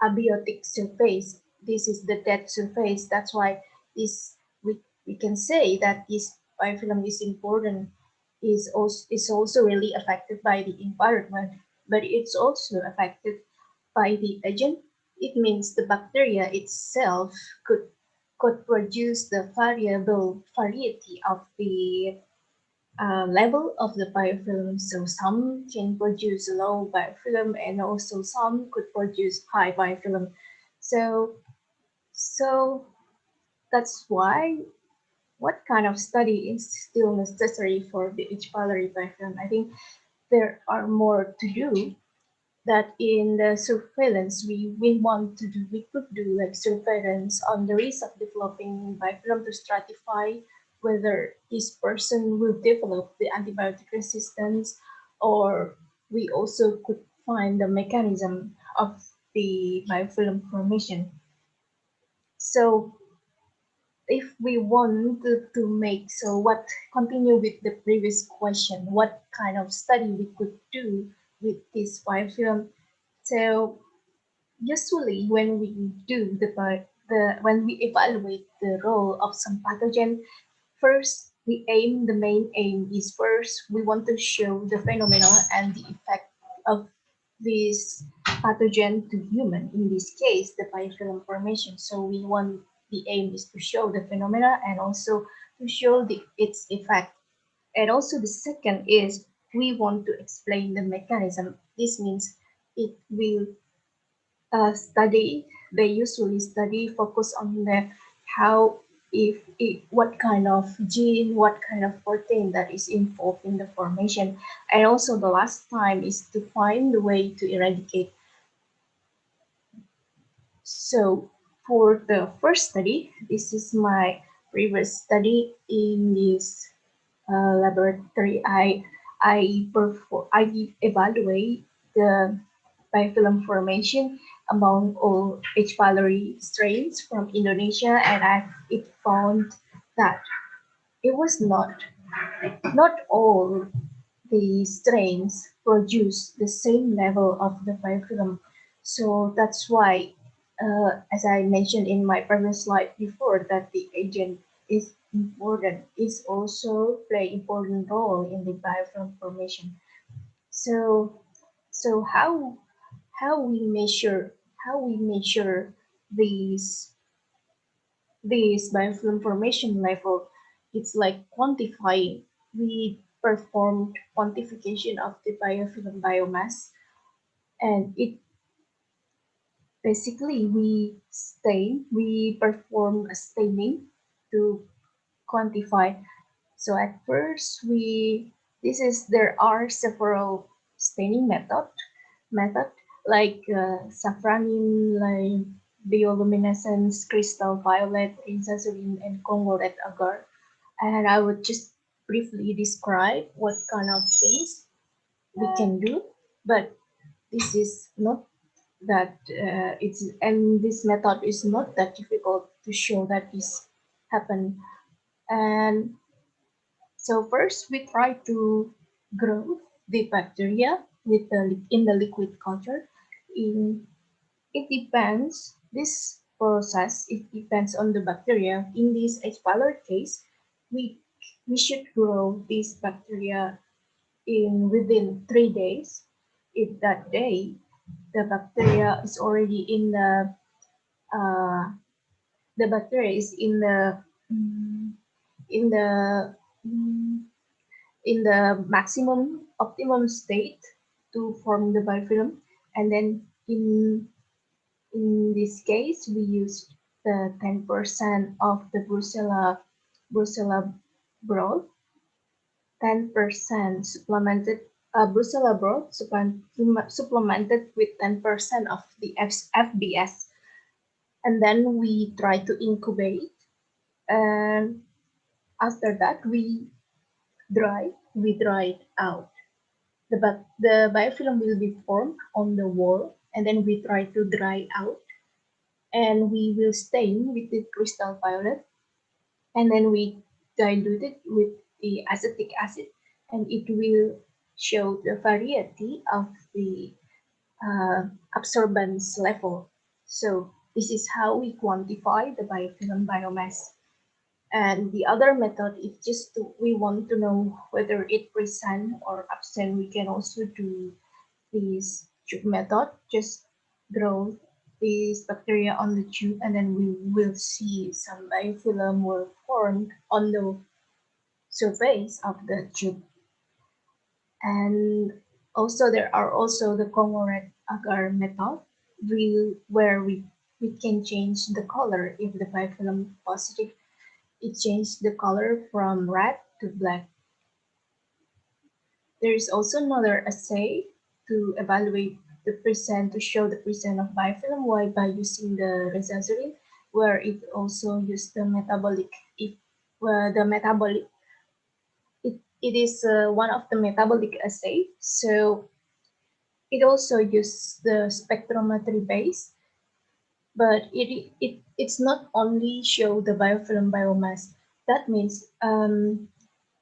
abiotic surface. This is the dead surface. That's why this we can say that this biofilm is important, is also really affected by the environment, but it's also affected by the agent. It means the bacteria itself could produce the variety of the level of the biofilm. So some can produce low biofilm, and also some could produce high biofilm. So so that's why what kind of study is still necessary for the H.pylori biofilm? I think there are more to do that in the surveillance we could do like surveillance on the risk of developing biofilm to stratify whether this person will develop the antibiotic resistance, or we also could find the mechanism of the biofilm formation. So if we want to make, so what, continue with the previous question, what kind of study we could do with this biofilm. So usually when we do when we evaluate the role of some pathogen, first the main aim is, first we want to show the phenomena and the effect of this pathogen to human, in this case the biofilm formation. So the aim is to show the phenomena and also to show its effect. And also the second is we want to explain the mechanism. This means it will study, they usually study focus on the how, if what kind of gene, what kind of protein that is involved in the formation. And also the last time is to find the way to eradicate. So for the first study, this is my previous study in this laboratory. I evaluate the biofilm formation among all H.pylori strains from Indonesia, and it found that it was not all the strains produce the same level of the biofilm. So that's why, as I mentioned in my previous slide before, that the agent is important, is also play important role in the biofilm formation. So, so how we measure these biofilm formation level? It's like quantifying. We performed quantification of the biofilm biomass, and it basically we perform a staining to quantify. So at first there are several staining method like safranin, like bioluminescence, crystal violet, insazurin, and Congo red agar. And I would just briefly describe what kind of things we can do, but this is not that and this method is not that difficult to show that this happen. And so first we try to grow the bacteria in the liquid culture. In It depends, this process, it depends on the bacteria. In this H. pylori case, we we should grow this bacteria in within 3 days. If that day the bacteria is already in uh, the bacteria is mm, in the mm, in the maximum optimum state to form the biofilm, and then in this case we used the 10% of the Brucella broth, 10% supplemented Brucella broth supplemented with 10% of the FBS, and then we try to incubate, and after that we dry it out. The biofilm will be formed on the wall, and then we try to dry out, and we will stain with the crystal violet, and then we dilute it with the acetic acid, and it will show the variety of the absorbance level. So this is how we quantify the biofilm biomass. And the other method is just we want to know whether it present or absent. We can also do this tube method, just grow these bacteria on the tube, and then we will see some biofilm will form on the surface of the tube. And also there are also the Congo red agar method, where we can change the color if the biofilm positive. it changed the color from red to black. There is also another assay to evaluate the percent, to show the percent of biofilm Y by using the resazurin, where it also used the metabolic. If the metabolic, it is one of the metabolic assay. So it also uses the spectrometry base, but it's not only show the biofilm biomass. That means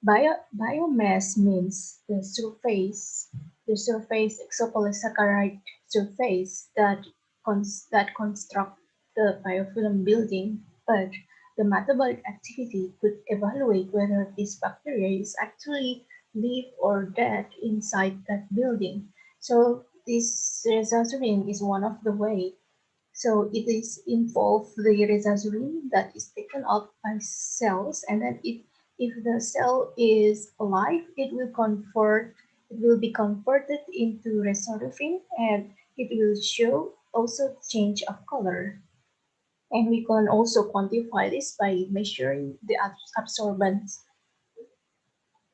biomass means the surface exopolysaccharide surface that construct the biofilm building, but the metabolic activity could evaluate whether this bacteria is actually live or dead inside that building. So this resazurin is one of the way, so it is involved the resazurin that is taken out by cells, and then if the cell is alive, it will be converted into resorphin, and it will show also change of color. And we can also quantify this by measuring the absorbance.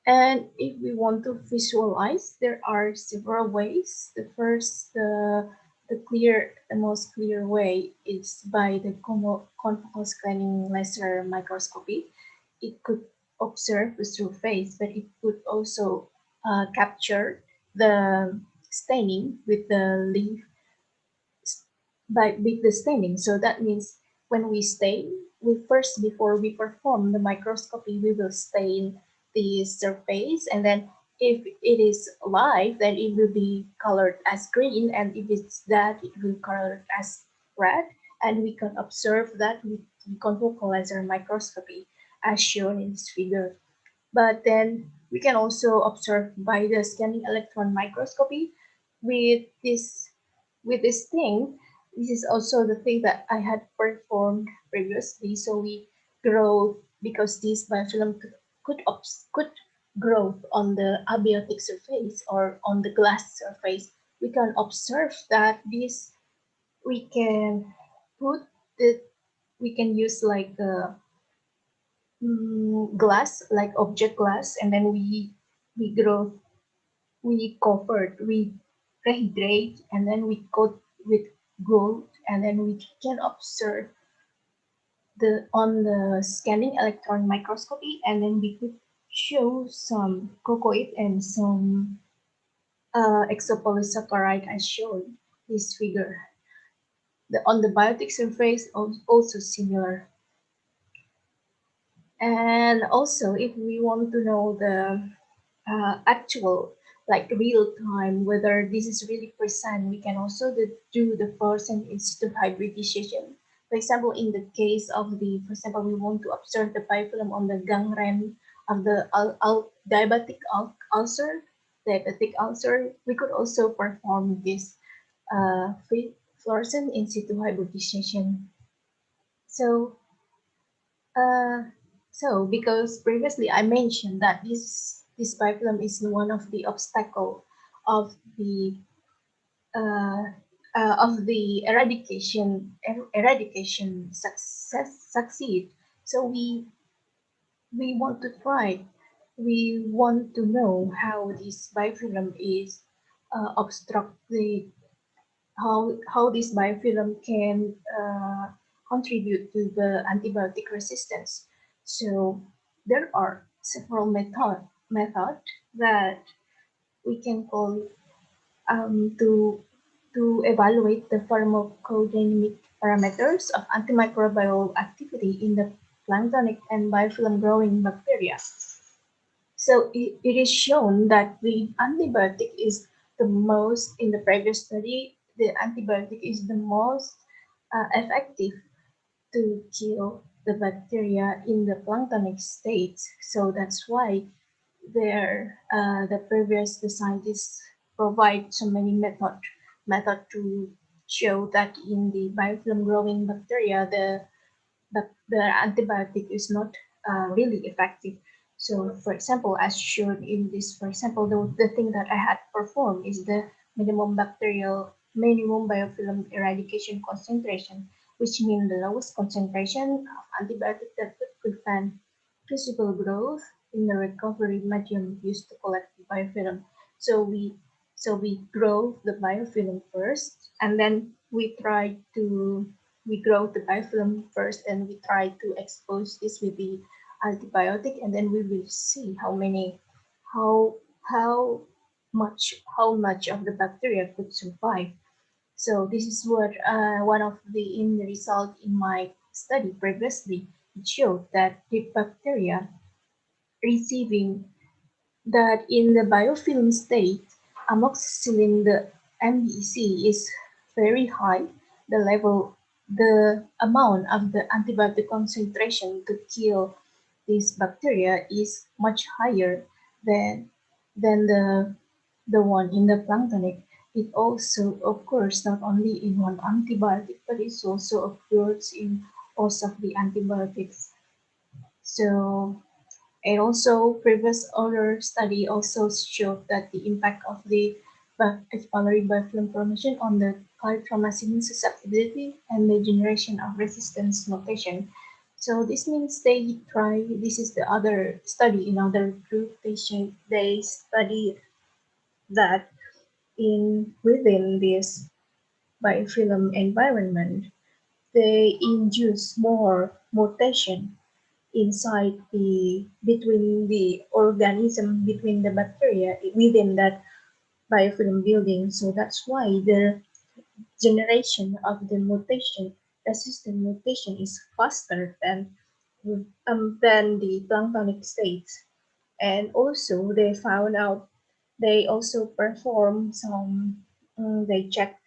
And if we want to visualize, there are several ways. The first, the most clear way is by the confocal scanning laser microscopy. It could observe the surface, but it could also capture the staining with the leaf by with the staining. So that means when we stain, before we perform the microscopy, we will stain the surface, and then if it is live, then it will be colored as green, and if it's that, it will colored as red, and we can observe that with the confocal laser microscopy, as shown in this figure. But then we can also observe by the scanning electron microscopy with this thing. This is also the thing that I had performed previously. So we grow, because this biofilm could grow on the abiotic surface or on the glass surface. We can observe that this we can put the we can use like a glass, like object glass, and then we grow, we covered, we rehydrate, and then we coat with gold, and then we can observe the on the scanning electron microscopy, and then we could show some cocoid and some exopolysaccharide as shown this figure. On the biotic surface also similar. And also, if we want to know the actual, like real time, whether this is really percent, we can also do the percent in situ hybridization. For example, in the case of for example, we want to observe the biofilm on the gangrene of the diabetic ulcer, we could also perform this fluorescent in situ hybridization. So uh, because previously I mentioned that this biofilm is one of the obstacle of the uh, eradication succeed. So we want to try. We want to know how this biofilm is obstruct the how this biofilm can contribute to the antibiotic resistance. So there are several method that we can call to evaluate the pharmacodynamic parameters of antimicrobial activity in the planktonic and biofilm growing bacteria. So it is shown that the antibiotic is the most, in the previous study, the antibiotic is the most effective to kill the bacteria in the planktonic state. So that's why the scientists provide so many method to show that in the biofilm growing bacteria, the antibiotic is not really effective. So, for example, as shown in this, for example, the thing that I had performed is the minimum biofilm eradication concentration. which means the lowest concentration of antibiotic that could prevent physical growth in the recovery medium used to collect the biofilm. So we grow the biofilm first, and then we grow the biofilm first, and we try to expose this with the antibiotic, and then we will see how how how much of the bacteria could survive. So this is what one of the in the result in my study previously. It showed that the bacteria receiving that in the biofilm state, amoxicillin, the MBC, is very high. The level, the amount of the antibiotic concentration to kill this bacteria is much higher than than the one in the planktonic. It also occurs not only in one antibiotic, but it also occurs in most of the antibiotics. So and also, previous other study also showed that the impact of the H.pylori biofilm formation on the clarithromycin susceptibility and the generation of resistance mutation. So this means this is the other study in other group patient, they study that in within this biofilm environment, they induce more mutation inside the between the organism between the bacteria within that biofilm building. So that's why the generation of the mutation, resistant mutation, is faster than the planktonic states. And also they found out, they also perform some they check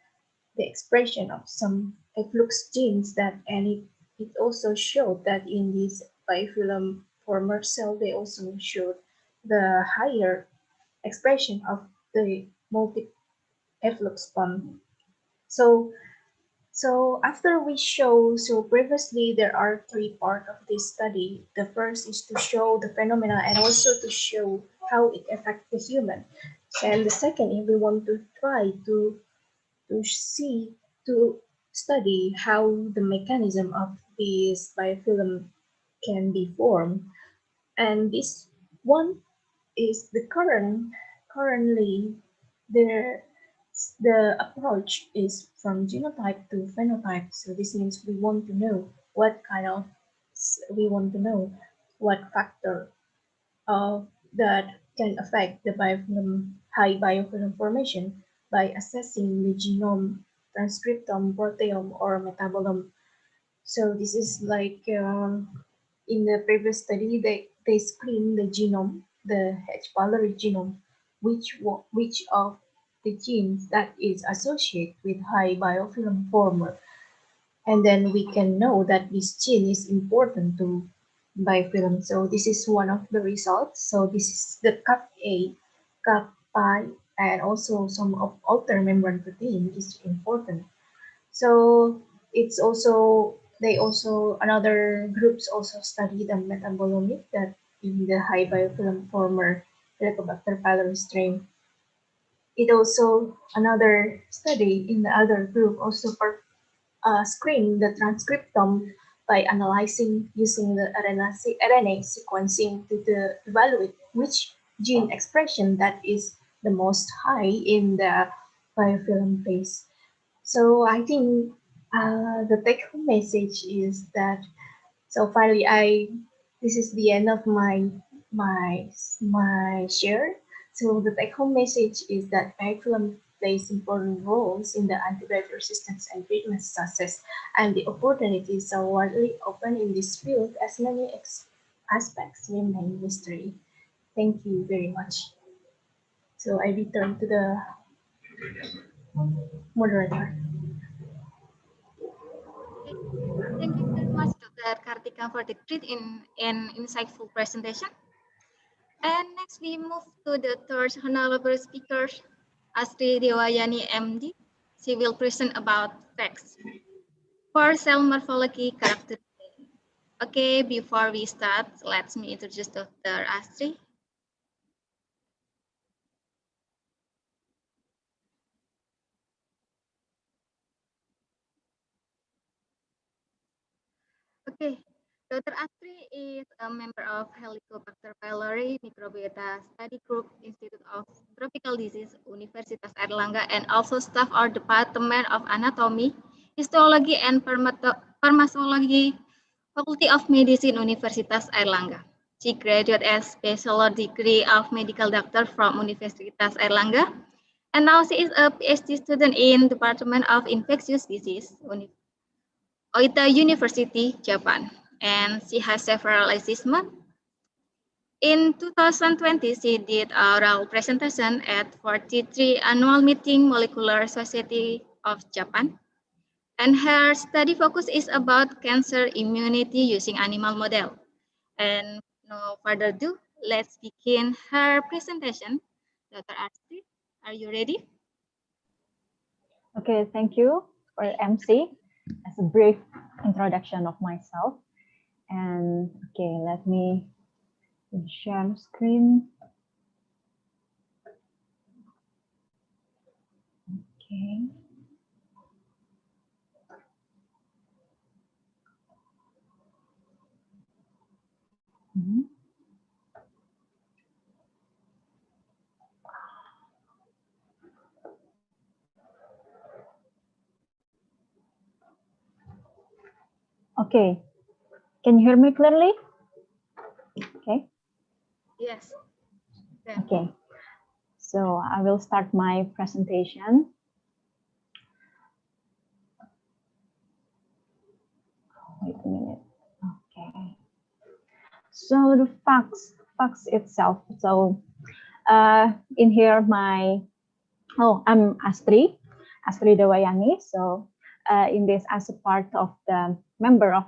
the expression of some efflux genes, that and it also showed that in this biofilm former cell they also showed the higher expression of the multi efflux pump. So after we show, so previously there are three parts of this study. The first is to show the phenomena and also to show how it affects the human. And the second, if we want to try to see to study how the mechanism of this biofilm can be formed. And this one is the currently the the approach is from genotype to phenotype. So this means we want to know what kind of we want to know what factor that can affect the biofilm, high biofilm formation by assessing the genome, transcriptome, proteome, or metabolome. So this is like in the previous study, they screened the genome, the H.pylori genome, which of the genes that is associated with high biofilm former, and then we can know that this gene is important to biofilm. So this is one of the results. So this is the CAP-A, CAP-I, and also some of outer membrane protein is important. So it's also they also another groups also study the metabolomic that in the high biofilm former Helicobacter pylori strain. It also another study in the other group also screen the transcriptome by analyzing using the RNA sequencing to evaluate which gene expression that is the most high in the biofilm phase. So I think the take-home message is that so finally I this is the end of my share. So the take-home message is that biofilm plays important roles in the antibiotic resistance and treatment success, and the opportunities are widely open in this field as many aspects remain mystery. Thank you very much. So I return to the moderator. Okay. Thank you very much, Dr. Kartika, for the great and insightful presentation. And next, we move to the third honorable speaker, Astri Dewayani, MD. She will present about facts for cell morphology characterization. Okay, before we start, let me introduce Dr. Astri. Okay, Dr. Astri is a member of Helicobacter pylori Microbiota Study Group, Institute of Tropical Disease, Universitas Airlangga, and also staff our Department of Anatomy, Histology, and Pharmacology, Faculty of Medicine, Universitas Airlangga. She graduated as Bachelor degree of Medical Doctor from Universitas Airlangga, and now she is a PhD student in Department of Infectious Disease, Oita University, Japan, and she has several achievements. In 2020, she did a oral presentation at 43 Annual Meeting Molecular Society of Japan, and her study focus is about cancer immunity using animal model. And no further ado, let's begin her presentation. Dr. Astrid, are you ready? Okay, thank you for MC as a brief introduction of myself. And okay, let me share screen. Okay. Mhm. Okay, can you hear me clearly? Okay. Yes. Okay, so I will start my presentation. Wait a minute. Okay. So the facts itself. So in here I'm Astri Dewayani. So in this, as a part of the member of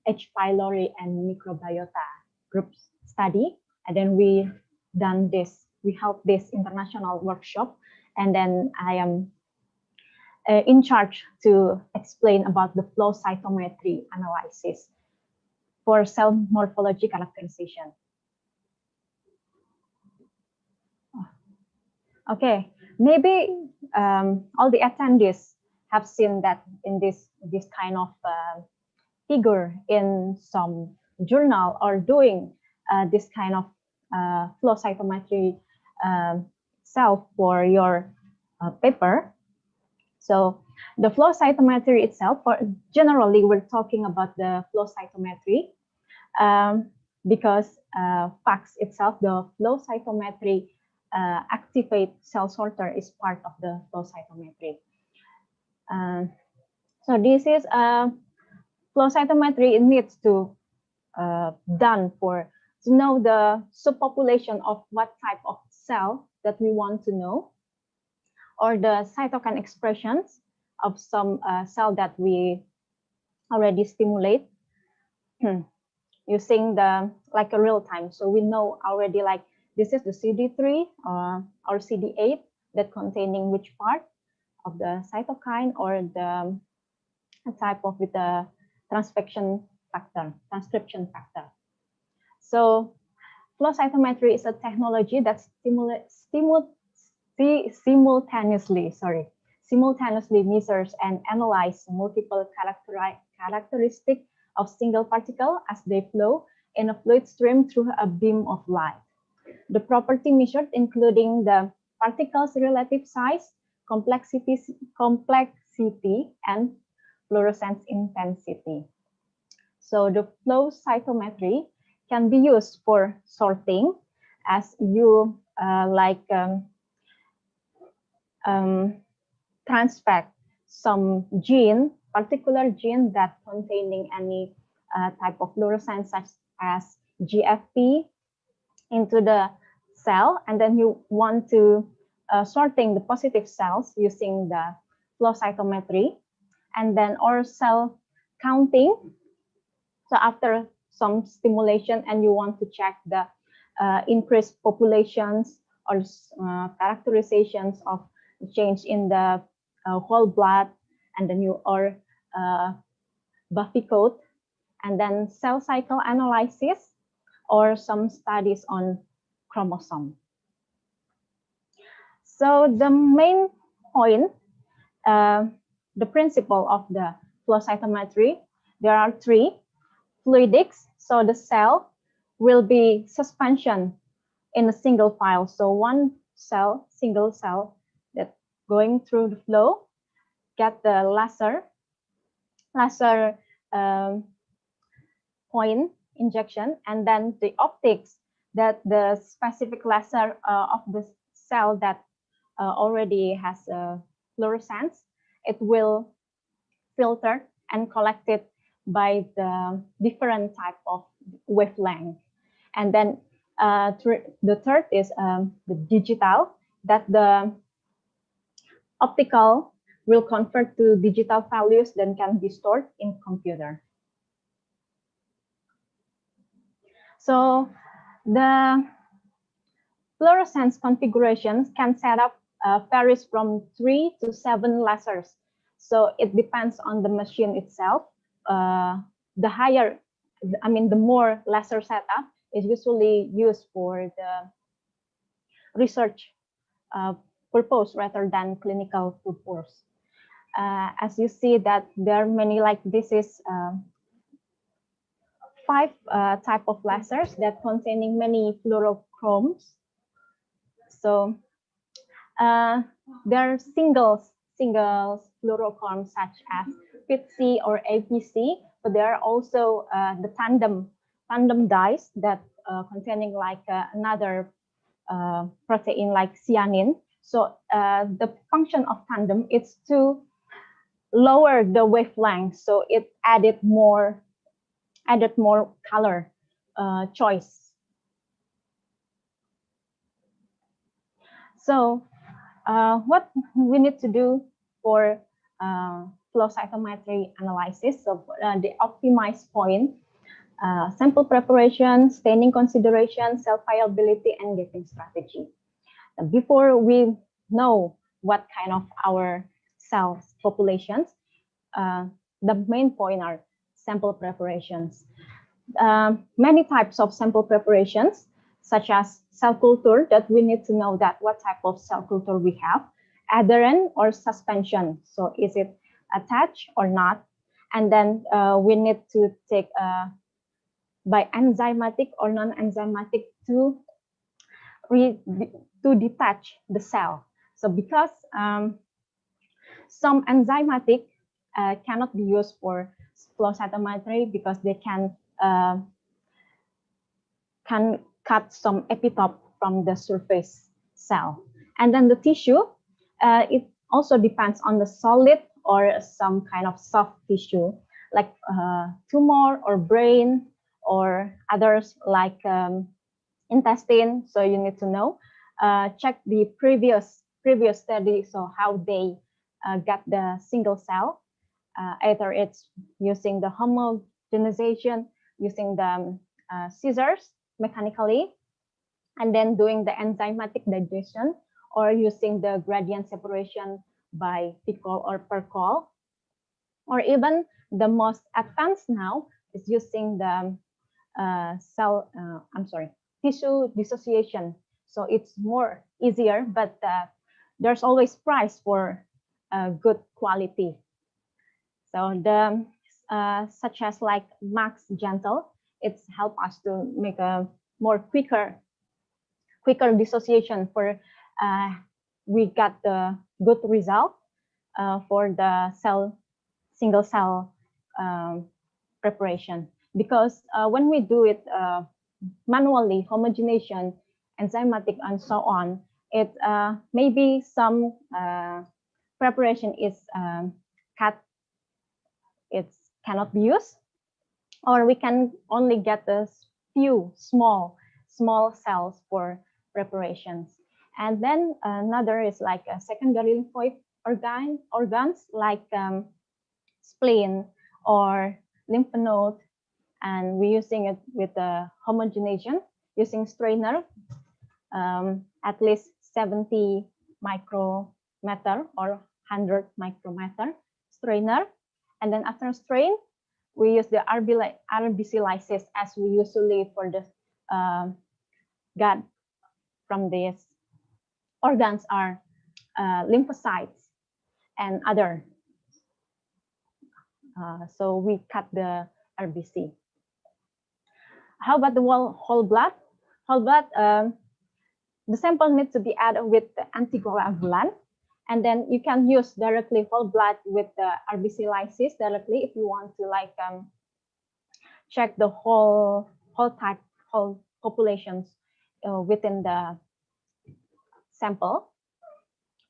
H.pylori and microbiota group study, and then we held this international workshop, and then I am in charge to explain about the flow cytometry analysis for cell morphology characterization. Okay, maybe all the attendees have seen that in this kind of figure in some journal or doing this kind of flow cytometry itself for your paper. So the flow cytometry itself, or generally we're talking about the flow cytometry because FACS itself, the flow cytometry activate cell sorter is part of the flow cytometry. So this is flow cytometry. It needs to done to know the subpopulation of what type of cell that we want to know, or the cytokine expressions of some cell that we already stimulate using like a real time. So we know already, like, this is the CD3 or CD8 that containing which part of the cytokine, or the type of with the transcription factor. So flow cytometry is a technology that simultaneously measures and analyzes multiple characteristics of single particle as they flow in a fluid stream through a beam of light. The property measured including the particle's relative size, complexity, and fluorescence intensity. So the flow cytometry can be used for sorting, as you transfect some particular gene that containing any type of fluorescence, such as GFP, into the cell, and then you want to sorting the positive cells using the flow cytometry, and then or cell counting. So after some stimulation, and you want to check the increased populations or characterizations of change in the whole blood, and then you or Buffy code, and then cell cycle analysis, or some studies on chromosome. So the main point, the principle of the flow cytometry, there are three. fluidics. So the cell will be suspension in a single file. So one cell, single cell that going through the flow, get the laser um, point injection, and then the optics that the specific laser of the cell that already has fluorescence, it will filter and collected by the different type of wavelength. And then the third is the digital, that the optical will convert to digital values then can be stored in computer. So the fluorescence configurations can set up varies from 3 to 7 lasers. So it depends on the machine itself. The higher, the more laser setup is usually used for the research purpose rather than clinical purpose. As you see that there are many, like this is 5 type of lasers that containing many fluorochromes. So there are singles fluorochromes such as PITC or APC, but there are also the tandem dyes that containing like another protein like cyanin. So the function of tandem is to lower the wavelength, so it added more color choice. So what we need to do for flow cytometry analysis, so the optimized point, sample preparation, staining consideration, cell viability, and gating strategy. Before we know what kind of our cells populations, the main point are sample preparations. Many types of sample preparations, such as cell culture, that we need to know that what type of cell culture we have, adherent or suspension. So is it attached or not? And then we need to take by enzymatic or non-enzymatic to detach the cell. So because some enzymatic cannot be used for flow cytometry because they can cut some epitope from the surface cell. And then the tissue, it also depends on the solid or some kind of soft tissue, like tumor or brain or others like intestine. So you need to know, check the previous study, so how they got the single cell, either it's using the homogenization, using the scissors mechanically, and then doing the enzymatic digestion, or using the gradient separation by Picol or Percol, or even the most advanced now is using the tissue dissociation. So it's more easier, but there's always price for good quality. So the such as like Max Gentle, it's help us to make a more quicker dissociation for we got the good result for the single cell preparation, because when we do it manually, homogenization, enzymatic, and so on, it maybe some preparation is cut, it cannot be used, or we can only get a few small cells for preparations. And then another is like a secondary lymphoid organs like spleen or lymph node, and we're using it with the homogenization using strainer, at least 70 micrometer or 100 micrometer strainer. And then after strain, we use the RBC lysis as we usually for the gut from these organs are lymphocytes and other. So we cut the RBC. How about the whole blood? Whole blood, the sample needs to be added with the anticoagulant, and then you can use directly whole blood with the RBC lysis directly if you want to like check the whole populations within the sample.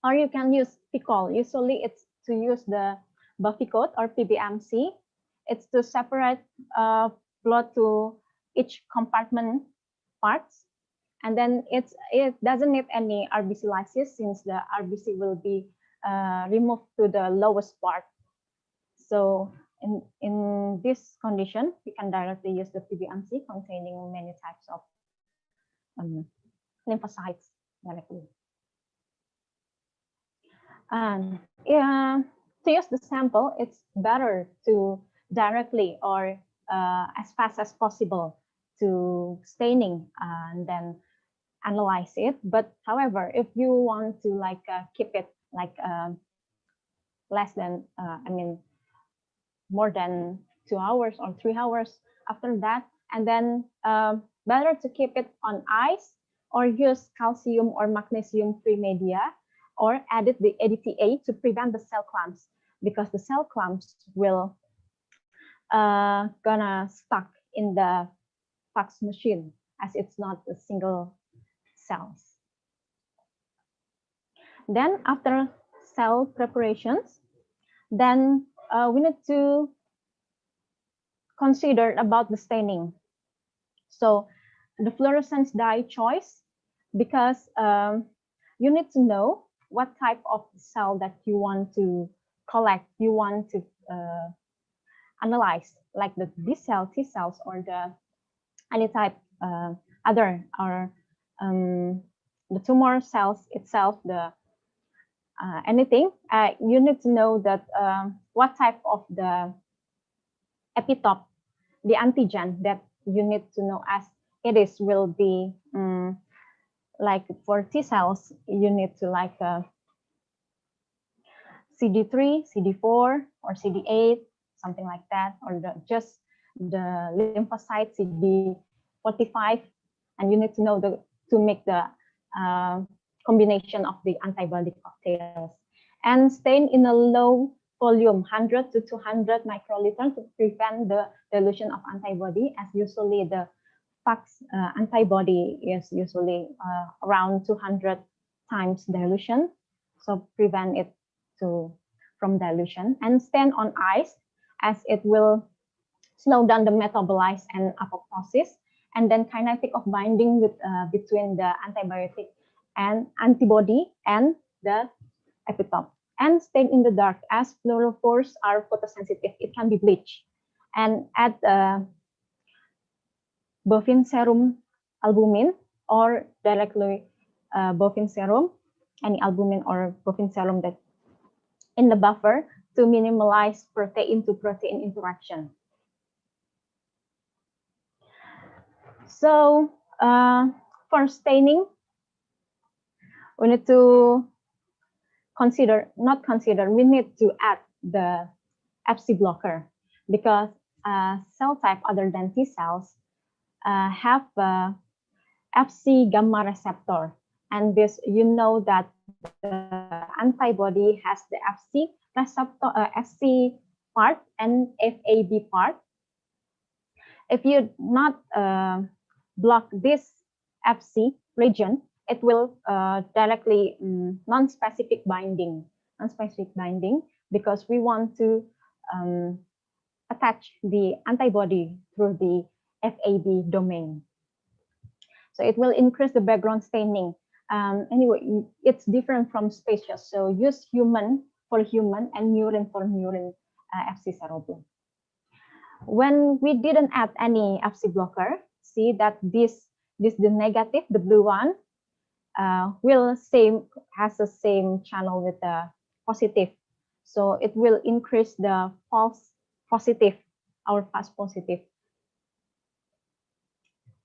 Or you can use Picol. Usually it's to use the Buffy code or PBMC. It's to separate blood to each compartment parts. And then it doesn't need any RBC lysis since the RBC will be removed to the lowest part. So in this condition, we can directly use the PBMC containing many types of lymphocytes directly. And to use the sample, it's better to directly or as fast as possible to staining and then analyze it. But however, if you want to like keep it like less than, more than 2 hours or 3 hours after that, and then better to keep it on ice or use calcium or magnesium-free media, or added the ADTA to prevent the cell clumps, because the cell clumps will gonna stuck in the fax machine as it's not a single cells. Then after cell preparations, then we need to consider about the staining. So the fluorescence dye choice, because you need to know what type of cell that you want to collect, you want to analyze, like the B cell, T cells, or the any type other, or the tumor cells itself, the anything. You need to know that what type of the epitope, the antigen that you need to know as it is will be like for T cells, you need to like CD3, CD4, or CD8, something like that, or just the lymphocyte CD45, and you need to know to make the combination of the antibody cocktails, and stain in a low volume, 100 to 200 microliter, to prevent the dilution of antibody, as usually the fax antibody is usually around 200 times dilution, so prevent it from dilution. And stain on ice, as it will slow down the metabolize and apoptosis, and then kinetic of binding with between the antibiotic and antibody and the epitope. And stain in the dark, as fluorophores are photosensitive, it can be bleached. And add bovine serum albumin, or directly bovine serum, any albumin or bovine serum that in the buffer to minimize protein to protein interaction. So for staining, we need to we need to add the Fc blocker, because cell type other than T cells have Fc gamma receptor, and this, you know that the antibody has the Fc receptor, Fc part and Fab part. If you not block this Fc region, it will directly non-specific binding, because we want to attach the antibody through the Fab domain. So it will increase the background staining. Anyway, it's different from species. So use human for human and murine for murine Fc seroblast. When we didn't add any Fc blocker, see that this the negative, the blue one, has the same channel with the positive. So it will increase the false positive, our false positive.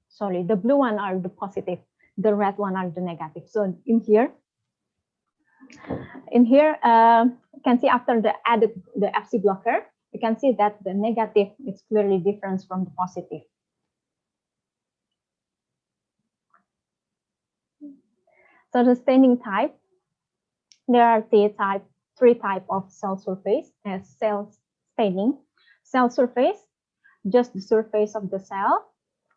Sorry, the blue one are the positive, the red one are the negative. So in here, you can see after the added the Fc blocker, you can see that the negative is clearly different from the positive. So the staining type, there are three type of cell surface as cell staining. Cell surface, just the surface of the cell,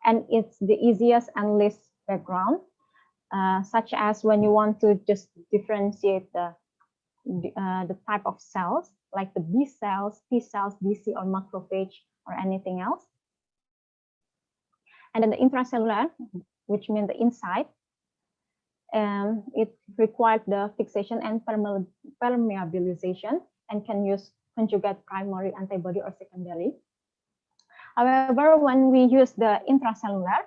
and it's the easiest and least background, such as when you want to just differentiate the type of cells, like the B cells, T cells, BC, or macrophage, or anything else. And then the intracellular, which means the inside, it required the fixation and permeabilization and can use conjugate primary antibody or secondary. However, when we use the intracellular,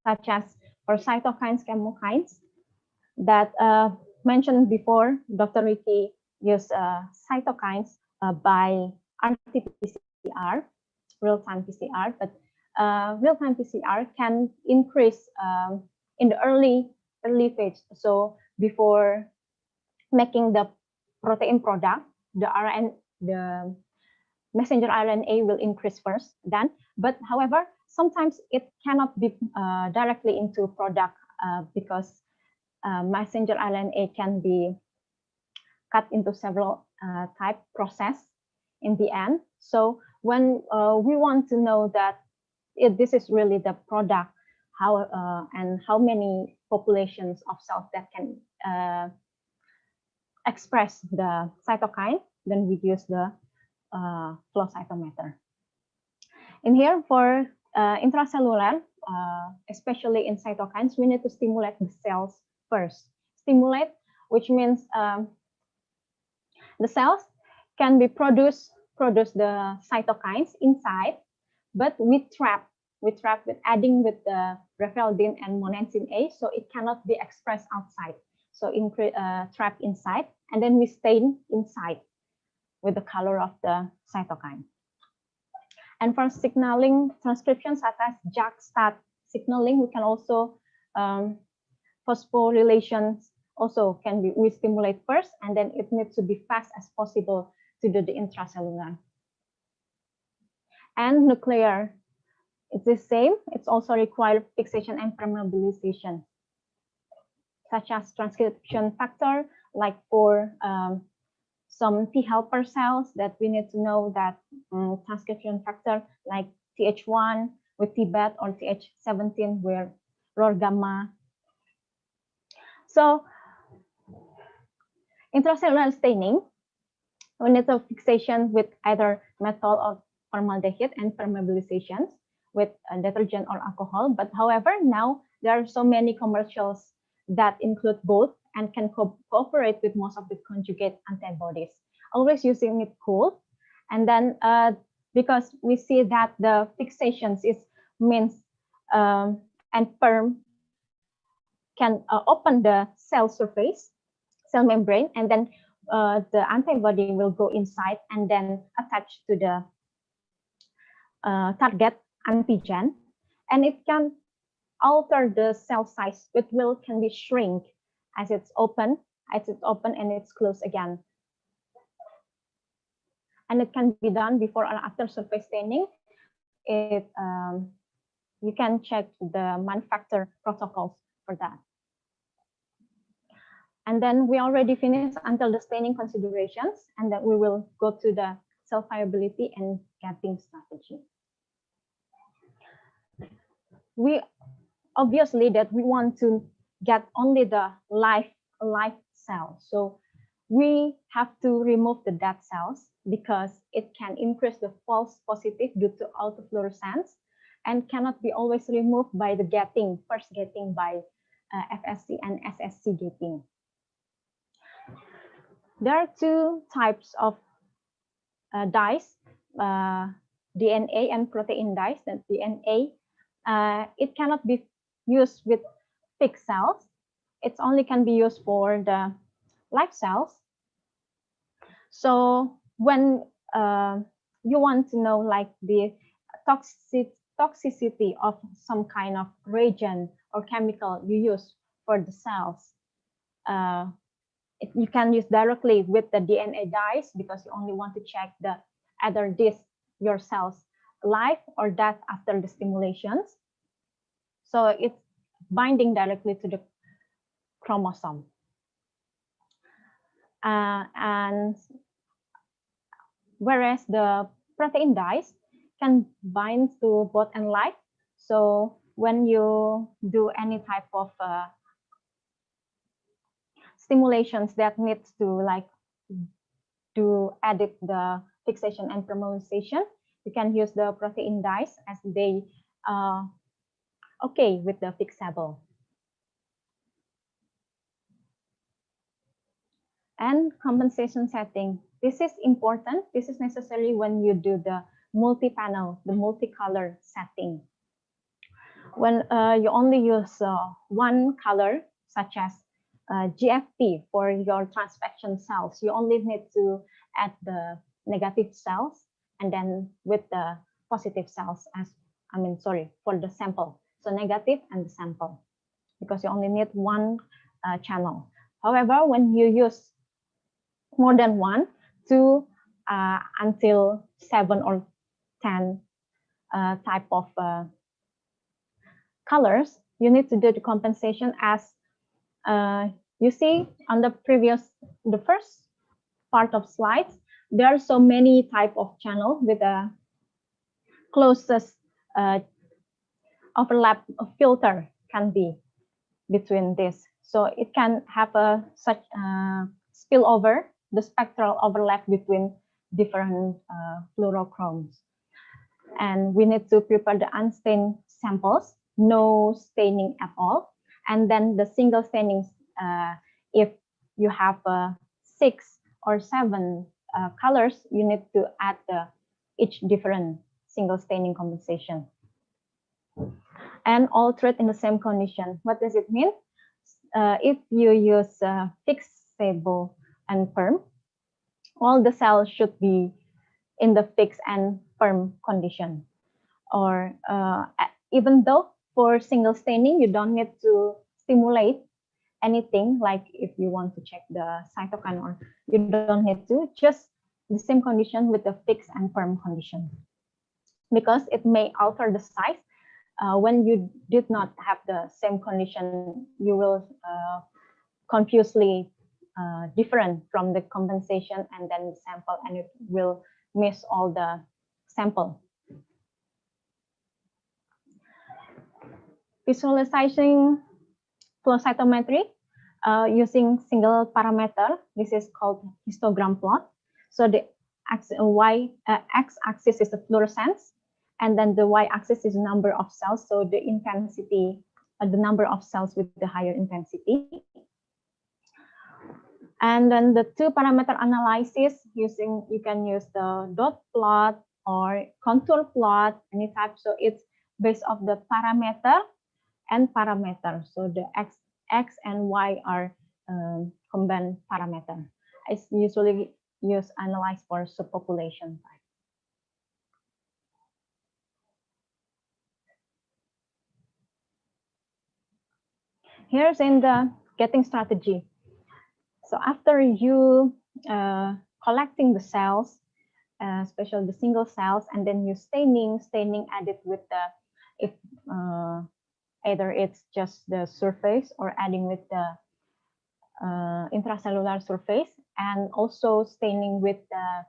such as for cytokines, chemokines, that mentioned before, Dr. Riki used cytokines by RT-PCR, real-time PCR, but real-time PCR can increase in the early phase. So before making the protein product, the messenger RNA will increase first. But however, sometimes it cannot be directly into product because messenger RNA can be cut into several type process in the end. So when we want to know that if this is really the product, and how many populations of cells that can express the cytokine, then we use the flow cytometer. In here for intracellular, especially in cytokines, we need to stimulate the cells first. Stimulate, which means the cells can be produce the cytokines inside, but we trap with adding with the referaldin and monensin A, so it cannot be expressed outside. So trap inside, and then we stain inside with the color of the cytokine. And for signaling transcription, such as JAK-STAT signaling, we can also phosphorylations also can be, we stimulate first, and then it needs to be fast as possible to do the intracellular. And nuclear, it's the same. It's also required fixation and permeabilization, such as transcription factor, like for some T helper cells that we need to know that transcription factor like TH1 with Tbet or TH17 where ROR gamma. So intracellular staining, we need a fixation with either methyl or formaldehyde and permeabilizations with a detergent or alcohol. But however, now there are so many commercials that include both and can cooperate with most of the conjugate antibodies. Always using it cool. And then because we see that the fixations is means and perm can open the cell surface, cell membrane, and then the antibody will go inside and then attach to the target antigen, and it can alter the cell size. It can be shrink as it's open and it's closed again. And it can be done before or after surface staining. You can check the manufacturer protocols for that. And then we already finished until the staining considerations, and then we will go to the cell viability and gapping strategy. We obviously that we want to get only the live cell. So we have to remove the dead cells because it can increase the false positive due to autofluorescence and cannot be always removed by the first gating by FSC and SSC gating. There are two types of dyes, DNA and protein dyes. That DNA, it cannot be used with fixed cells. It only can be used for the live cells. So when you want to know like the toxicity of some kind of reagent or chemical you use for the cells, you can use directly with the DNA dyes because you only want to check either your cells live or dead after the stimulations. So it's binding directly to the chromosome. And whereas the protein dyes can bind to both and light. So when you do any type of stimulations that needs to like to edit the fixation and permeabilization, you can use the protein dyes as they okay with the fixable. And compensation setting. This is important. This is necessary when you do the multi-panel, the multicolor setting. When you only use one color, such as GFP for your transfection cells, you only need to add the negative cells and then with the positive cells for the sample. So negative and the sample, because you only need one channel. However, when you use more than 1, 2, until 7 or 10 type of colors, you need to do the compensation as you see on the first part of slides. There are so many type of channel with a closest overlap of filter can be between this. So it can have a such spillover, the spectral overlap between different fluorochromes. And we need to prepare the unstained samples, no staining at all. And then the single stainings, if you have 6 or 7 colors, you need to add each different single staining compensation. And all treat in the same condition. What does it mean? If you use fixable and firm, all the cells should be in the fixed and firm condition. Or even though for single staining, you don't need to stimulate anything, like if you want to check the cytokine, or you don't need to, just the same condition with the fixed and firm condition. Because it may alter the size. When you did not have the same condition, you will confusedly different from the compensation and then the sample, and it will miss all the sample. Visualizing flow cytometry using single parameter. This is called histogram plot. So the x-axis is the fluorescence, and then the y-axis is number of cells. So the intensity, the number of cells with the higher intensity. And then the 2-parameter analysis you can use the dot plot or contour plot, any type. So it's based off the parameter and parameter. So the x and y are combined parameter. It's usually analyzed for subpopulation type. Here's in the getting strategy. So after you collecting the cells, especially the single cells, and then you staining added with the, if either it's just the surface or adding with the intracellular surface, and also staining with the,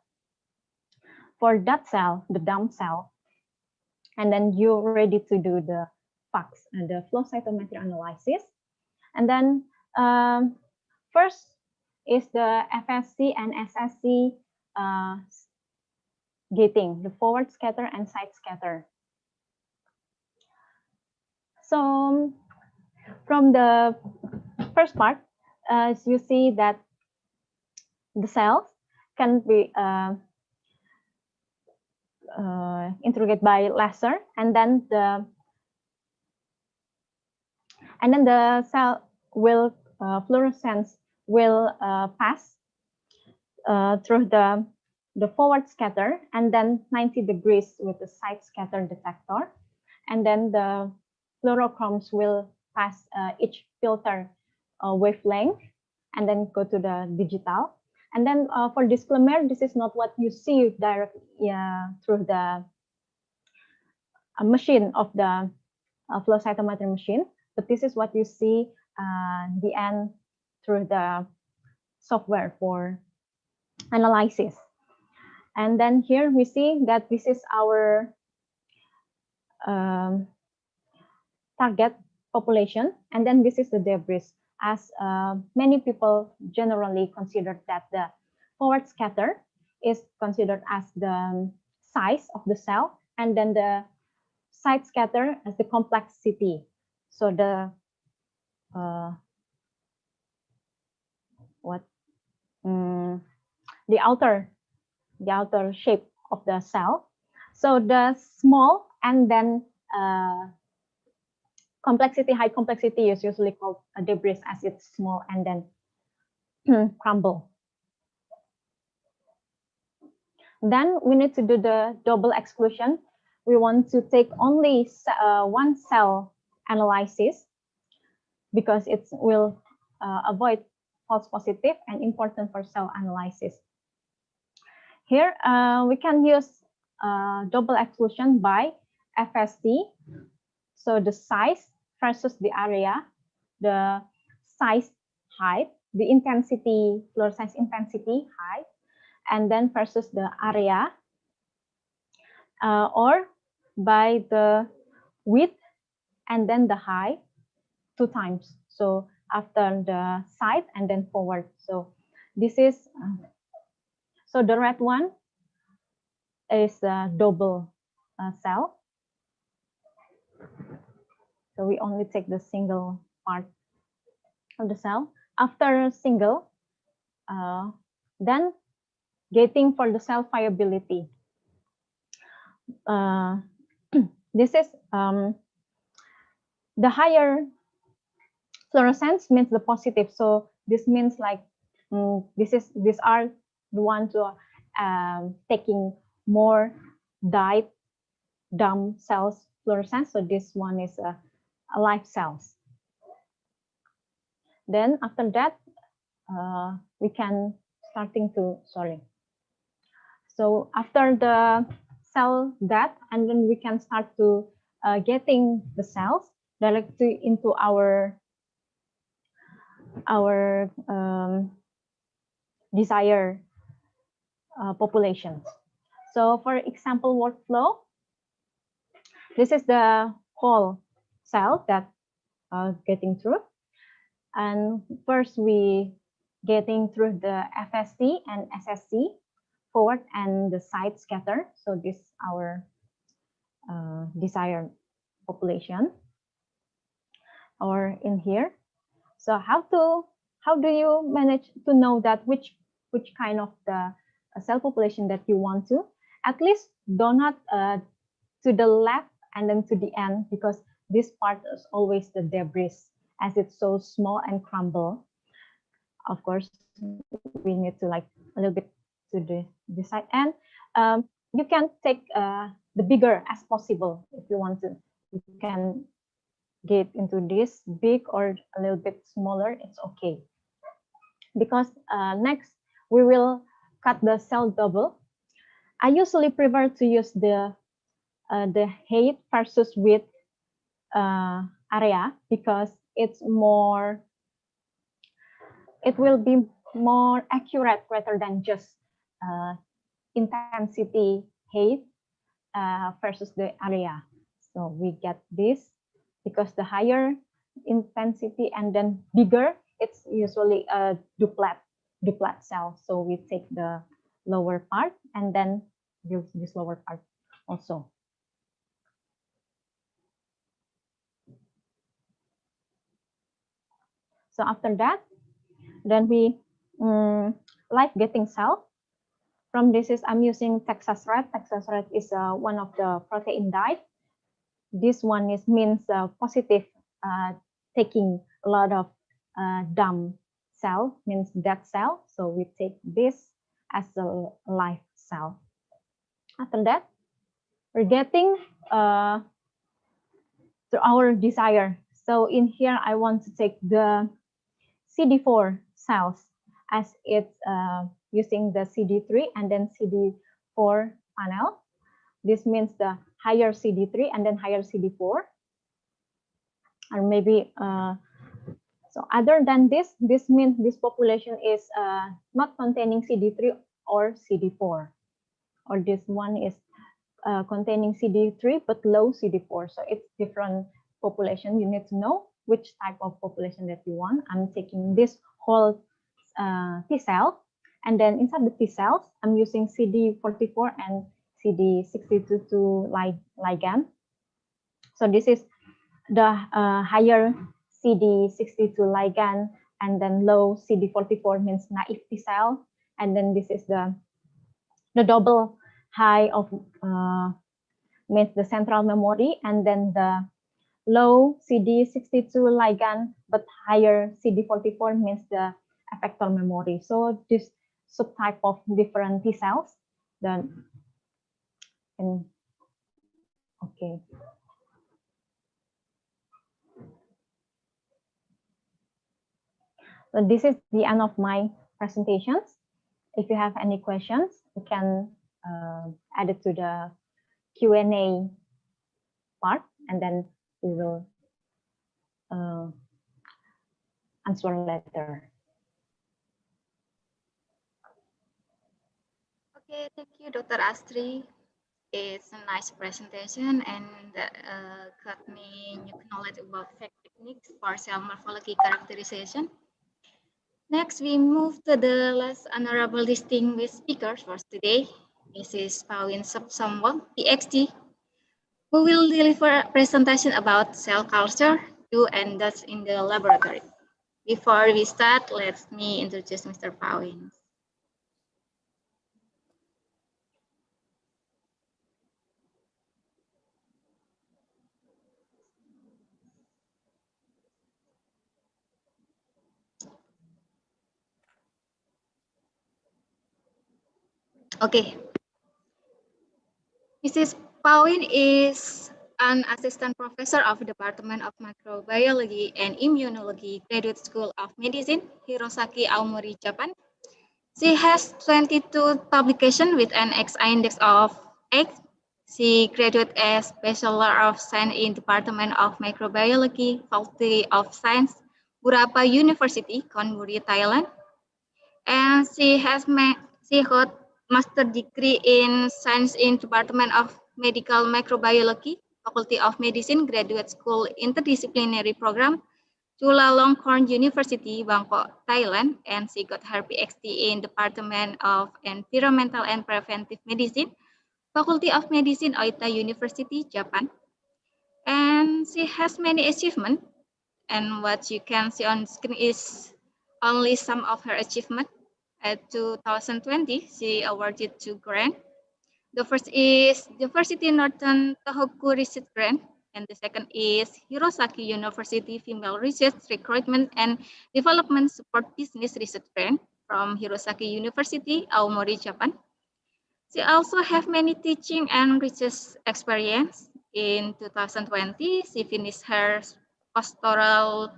for that cell, the dump cell, and then you're ready to do the FACS and the flow cytometry analysis. And then first is the FSC and SSC gating, the forward scatter and side scatter. So from the first part, as you see that the cells can be interrogated by laser, and then the cell will fluorescence will pass through the forward scatter, and then 90 degrees with the side scatter detector, and then the fluorochromes will pass each filter wavelength, and then go to the digital. And then for disclaimer, this is not what you see directly through the machine of the flow cytometry machine, but this is what you see the end through the software for analysis. And then here we see that this is our target population, and then this is the debris, as many people generally consider that the forward scatter is considered as the size of the cell, and then the side scatter as the complexity. So the the outer shape of the cell. So the small and then complexity, high complexity is usually called a debris, as it's small and then crumble. Then we need to do the double exclusion. We want to take only one cell analysis because it will avoid false positive and important for cell analysis. Here we can use double exclusion by FST. So the size versus the area, the size height, the intensity, fluorescence intensity height, and then versus the area, or by the width and then the height 2 times. So after the side and then forward. So this is, so the red one is a double cell. So we only take the single part of the cell. After single, then gating for the cell viability. This is the higher fluorescence means the positive. So this means like these are the ones who are taking more dyed dumb cells fluorescence. So this one is a live cells. Then after that, we can starting to, so after the cell death, and then we can start to getting the cells directly into our desired populations. So for example workflow, this is the whole cell that getting through. And first we getting through the FST and SSC, forward and the side scatter. So this is our desired population, or in here. So how do you manage to know that which kind of the cell population that you want to? At least do not to the left and then to the end, because this part is always the debris, as it's so small and crumble. Of course, we need to like a little bit to the side, and you can take the bigger as possible if you want to. You can get into this big or a little bit smaller, it's okay. Because next we will cut the cell double. I usually prefer to use the height versus width area, because it will be more accurate rather than just intensity height versus the area. So we get this because the higher intensity and then bigger, it's usually a duplet cell. So we take the lower part and then use this lower part also. So after that, then we live getting cell. From this is I'm using Texas red. Texas red is one of the protein dye. This one is means positive, taking a lot of dumb cell, means dead cell. So we take this as a live cell. After that, we're getting to our desire. So in here, I want to take the CD4 cells, as it's using the CD3 and then CD4 panel. This means the higher CD3 and then higher CD4, or maybe So other than this means this population is not containing CD3 or CD4, or this one is containing CD3 but low CD4. So it's different population. You need to know which type of population that you want. I'm taking this whole T cell, and then inside the T cells, I'm using CD44 and CD62 ligand. So this is the higher CD62 ligand, and then low CD44 means naive T cell, and then this is the double high of means the central memory, and then the low CD62 ligand but higher CD44 means the effector memory. So this subtype of different T cells, then okay. So this is the end of my presentations. If you have any questions, you can add it to the Q&A part, and then we will answer later. Okay, thank you, Dr. Astri. It's a nice presentation and got me new knowledge about FACT techniques for cell morphology characterization. Next, we move to the last honorable distinguished speakers for today, Mrs. Pauline Subsamwang, PhD, who will deliver a presentation about cell culture, do and does in the laboratory. Before we start, let me introduce Mr. Pauline. Okay. Mrs. Pauline is an assistant professor of the Department of Microbiology and Immunology, Graduate School of Medicine, Hirosaki, Aomori, Japan. She has 22 publications with an XI index of 8. She graduated as Bachelor of Science in Department of Microbiology, Faculty of Science, Burapa University, Konburi, Thailand. And she got master degree in Science in Department of Medical Microbiology, Faculty of Medicine, Graduate School Interdisciplinary Program, Chulalongkorn University, Bangkok, Thailand, and she got her PhD in Department of Environmental and Preventive Medicine, Faculty of Medicine, Oita University, Japan. And she has many achievements, and what you can see on screen is only some of her achievements. At 2020, she awarded 2 grants. The first is University Northern Tohoku Research Grant, and the second is Hirosaki University Female Research Recruitment and Development Support Business Research Grant from Hirosaki University, Aomori, Japan. She also have many teaching and research experience. In 2020, she finished her postdoctoral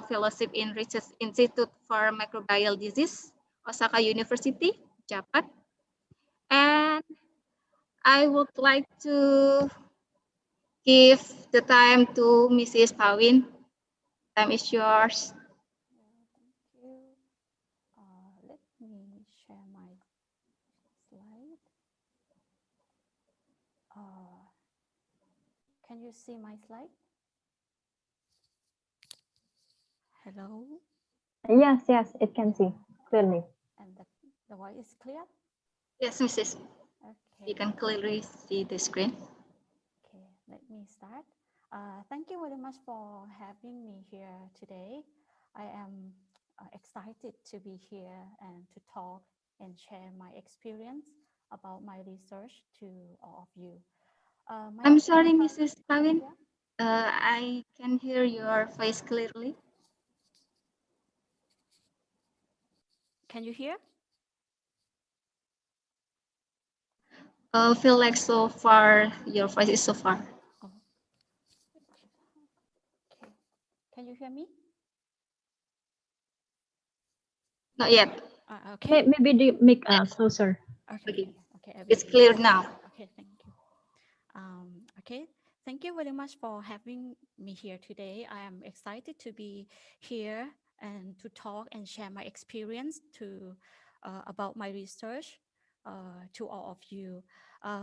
fellowship in Research Institute for Microbial Disease, Osaka University, Japan. And I would like to give the time to Mrs. Pauline. Time is yours. Thank you. Let me share my slide. Can you see my slide? Hello? Yes, it can see clearly. And the voice is clear? Yes, Mrs. Okay. You can clearly see the screen. Okay, let me start. Thank you very much for having me here today. I am excited to be here and to talk and share my experience about my research to all of you. I'm sorry, Mrs. Pauline. I can hear your voice clearly. Can you hear? Feel like so far, your voice is so far. Oh. Okay. Can you hear me? Not yet. Okay. Maybe the mic closer. Okay. It's clear now. Okay, thank you. Okay, Thank you very much for having me here today. I am excited to be here and to talk and share my experience about my research to all of you.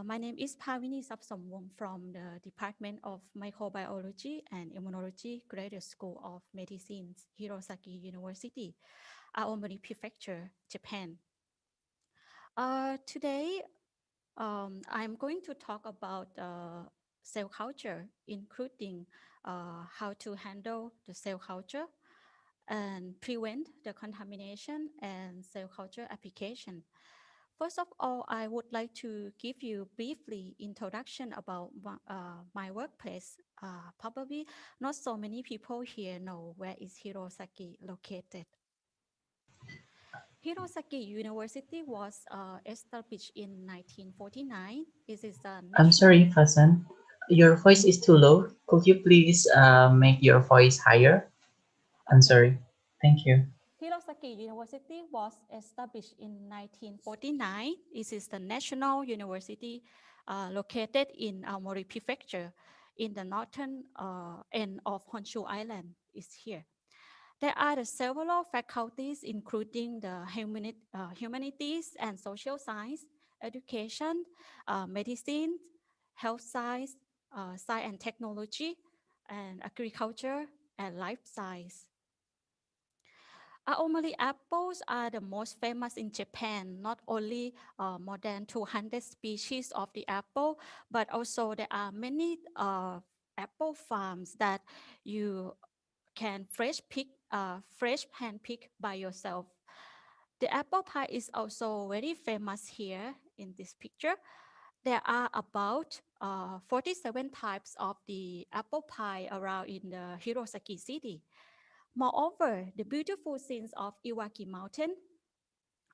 My name is Pavini Sapsomwong from the Department of Microbiology and Immunology, Graduate School of Medicine, Hirosaki University, Aomori Prefecture, Japan. Today, I'm going to talk about cell culture, including how to handle the cell culture and prevent the contamination and cell culture application. First of all, I would like to give you briefly introduction about my workplace. Probably not so many people here know where is Hirosaki located. Hirosaki University was established in 1949. This is a I'm sorry, national. Fasan. Your voice is too low. Could you please make your voice higher? I'm Okay. sorry. Thank you. Hirosaki University was established in 1949. This is the national university located in Aomori Prefecture in the northern end of Honshu Island. Is here. There are several faculties, including the humanities and social science, education, medicine, health science, science and technology, and agriculture and life science. Aomori apples are the most famous in Japan. Not only more than 200 species of the apple, but also there are many apple farms that you can fresh hand pick by yourself. The apple pie is also very famous here in this picture. There are about 47 types of the apple pie around in the Hirosaki city. Moreover, the beautiful scenes of Iwaki Mountain,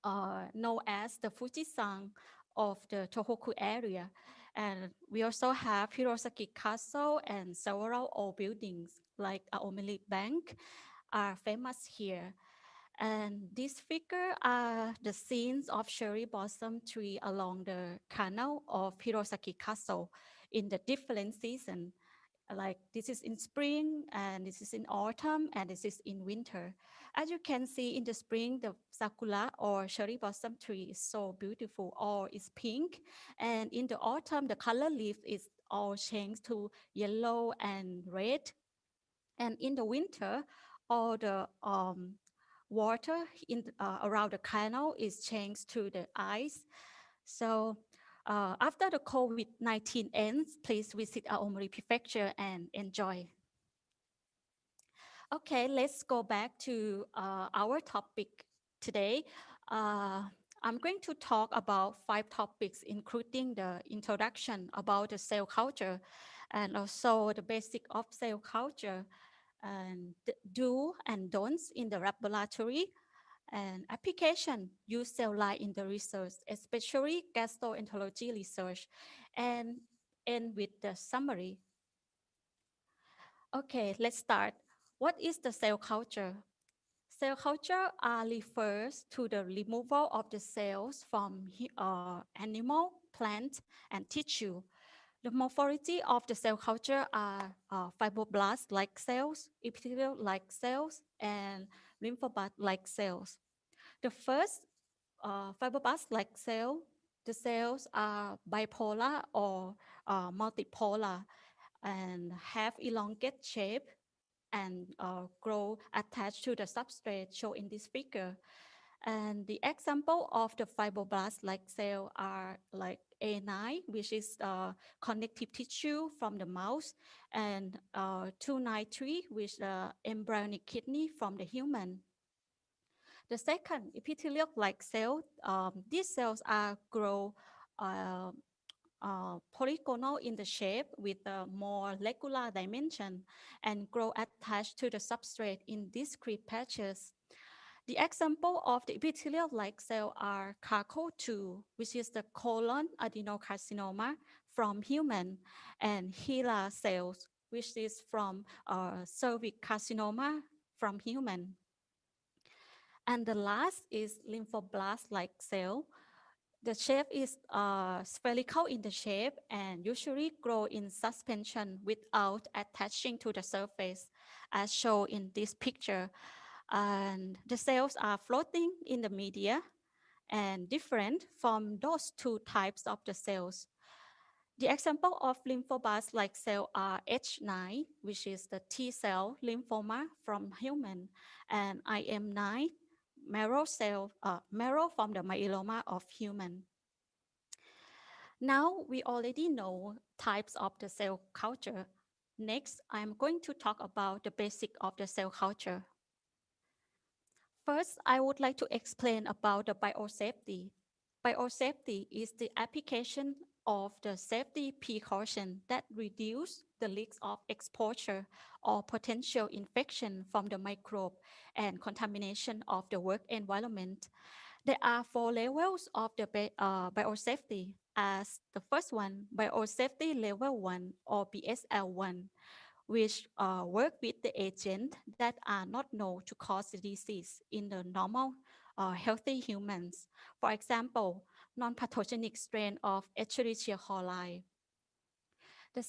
known as the Fujisan of the Tohoku area. And we also have Hirosaki Castle and several old buildings like Aomori Bank are famous here. And these figures are the scenes of cherry blossom tree along the canal of Hirosaki Castle in the different seasons. Like this is in spring, and this is in autumn, and this is in winter. As you can see in the spring, the sakura or cherry blossom tree is so beautiful, or it's pink. And in the autumn, the color leaf is all changed to yellow and red. And in the winter, all the water around the canal is changed to the ice. So after the COVID-19 ends, please visit Aomori Prefecture and enjoy. Okay, let's go back to our topic today. Uh, I'm going to talk about 5 topics, including the introduction about the cell culture and also the basic of cell culture and the do and don'ts in the laboratory and application use cell line in the research, especially gastroenterology research, and end with the summary. Okay, let's start. What is the cell culture? Cell culture refers to the removal of the cells from animal, plant, and tissue. The morphology of the cell culture are fibroblast-like cells, epithelial-like cells, and lymphoblast-like cells. The first fibroblast-like cell, the cells are bipolar or multipolar and have elongate shape and grow attached to the substrate shown in this figure. And the example of the fibroblast-like cell are like A9, which is connective tissue from the mouse, and 293, which is embryonic kidney from the human. The second, epithelial-like cell, these cells are grow uh, polygonal in the shape with a more regular dimension and grow attached to the substrate in discrete patches. The example of the epithelial-like cell are CARCO2, which is the colon adenocarcinoma from human, and HeLa cells, which is from cervix carcinoma from human. And the last is lymphoblast-like cell. The shape is spherical in the shape and usually grow in suspension without attaching to the surface, as shown in this picture. And the cells are floating in the media and different from those two types of the cells. The example of lymphoblast-like cell are H9, which is the T cell lymphoma from human, and IM9, marrow from the myeloma of human. Now we already know types of the cell culture. Next, I'm going to talk about the basic of the cell culture. First, I would like to explain about the biosafety. Biosafety is the application of the safety precaution that reduce the risk of exposure or potential infection from the microbe and contamination of the work environment. There are four levels of the biosafety. As the first one, biosafety level 1 or BSL1, which work with the agent that are not known to cause the disease in the normal healthy humans. For example, non-pathogenic strain of Escherichia coli. The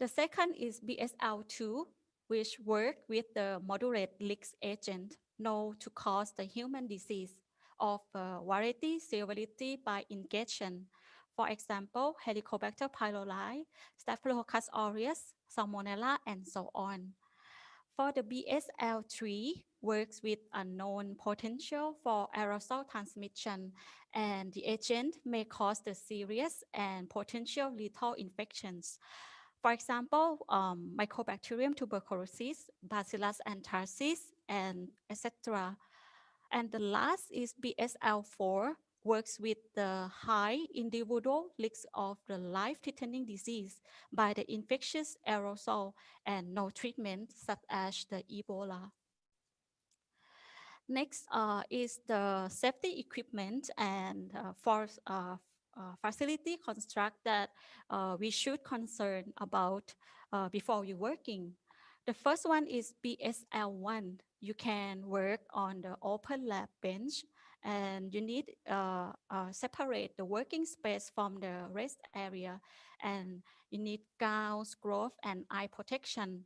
second is BSL2, which work with the moderate risk agent known to cause the human disease of variety severity by ingestion. For example, Helicobacter pylori, Staphylococcus aureus, Salmonella, and so on. For the BSL3, works with unknown potential for aerosol transmission, and the agent may cause the serious and potential lethal infections. For example, Mycobacterium tuberculosis, Bacillus anthracis, and etc. And the last is BSL4, works with the high individual risk of the life-threatening disease by the infectious aerosol and no treatment, such as the Ebola. Next is the safety equipment and facility construct that we should concern about before you working. The first one is BSL1. You can work on the open lab bench and you need separate the working space from the rest area, and you need gowns, glove, and eye protection.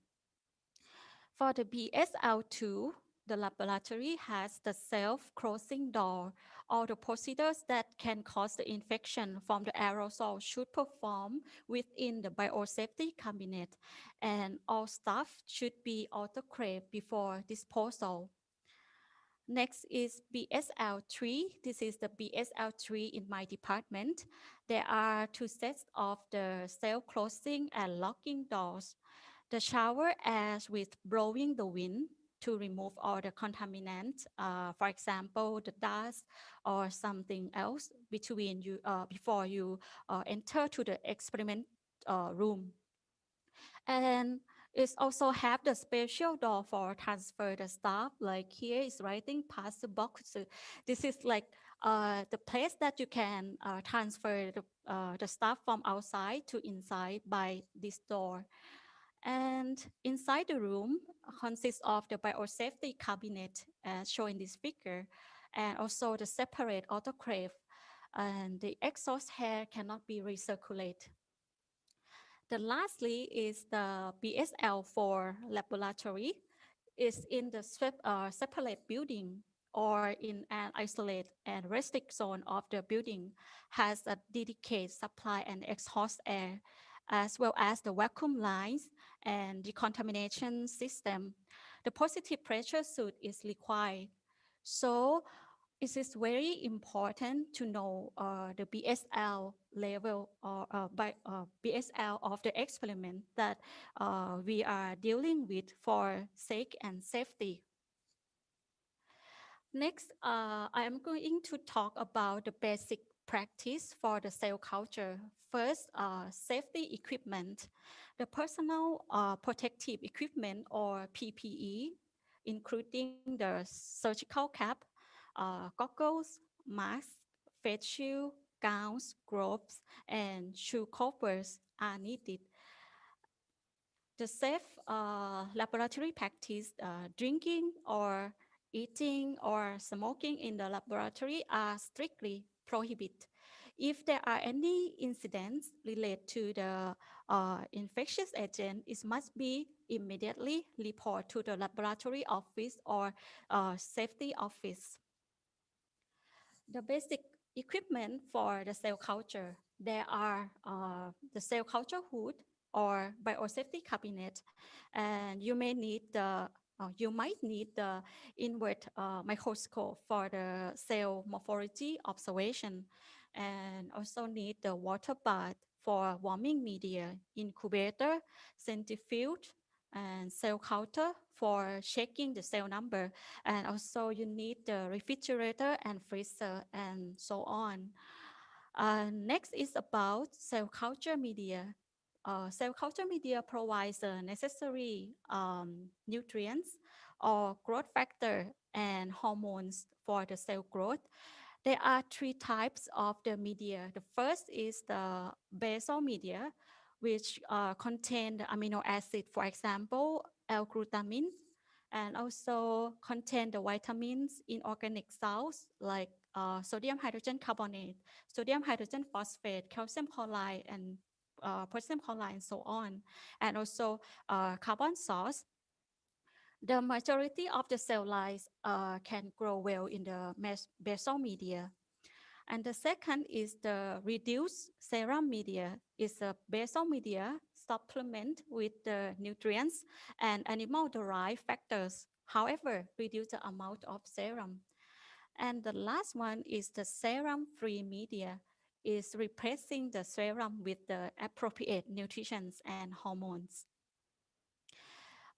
For the BSL2, the laboratory has the self-closing door. All the procedures that can cause the infection from the aerosol should perform within the biosafety cabinet, and all staff should be autoclaved before disposal. Next is BSL3. This is the BSL3 in my department. There are two sets of the self-closing and locking doors. The shower as with blowing the wind to remove all the contaminants, for example, the dust or something else between you before you enter to the experiment room. And it also have the special door for transfer the stuff. Like here is writing past the box. So this is like the place that you can transfer the stuff from outside to inside by this door. And inside the room consists of the biosafety cabinet as shown in this figure, and also the separate autoclave. And the exhaust air cannot be recirculated. The lastly is the BSL4 laboratory. Is in the separate building or in an isolated and restricted zone of the building, has a dedicated supply and exhaust air, as well as the vacuum lines and the contamination system. The positive pressure suit is required. So it is very important to know the BSL level or BSL of the experiment that we are dealing with for sake and safety. Next, I am going to talk about the basic practice for the cell culture. First, safety equipment. The personal protective equipment or PPE, including the surgical cap, goggles, masks, face shield, gowns, gloves, and shoe covers are needed. The safe laboratory practice, drinking or eating or smoking in the laboratory are strictly prohibit. If there are any incidents related to the infectious agent, it must be immediately report to the laboratory office or safety office. The basic equipment for the cell culture, there are the cell culture hood or biosafety cabinet, and you might need the inward microscope for the cell morphology observation, and also need the water bath for warming media, incubator, centrifuge, and cell counter for checking the cell number, and also you need the refrigerator and freezer and so on. Next is about cell culture media. Cell culture media provides the necessary nutrients or growth factor and hormones for the cell growth. There are three types of the media. The first is the basal media, which contain the amino acid, for example, L-glutamine, and also contain the vitamins in organic salts like sodium hydrogen carbonate, sodium hydrogen phosphate, calcium chloride, and potassium chloride, and so on. And also carbon salts. The majority of the cell lines can grow well in the basal media. And the second is the reduced serum media. It's a basal media supplement with the nutrients and animal-derived factors. However, reduce the amount of serum. And the last one is the serum-free media. Is replacing the serum with the appropriate nutrition and hormones.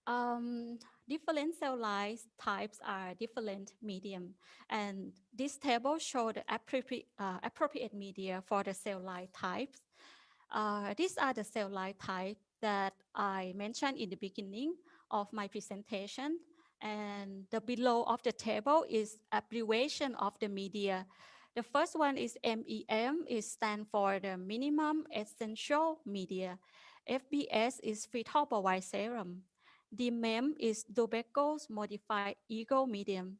Um, Different cell lines types are different medium, and this table shows the appropriate media for the cell line types. These are the cell line types that I mentioned in the beginning of my presentation, and the below of the table is abbreviation of the media. The first one is MEM, it stands for the minimum essential media. FBS is fetal bovine serum. DMEM is Dobeco's modified ego medium.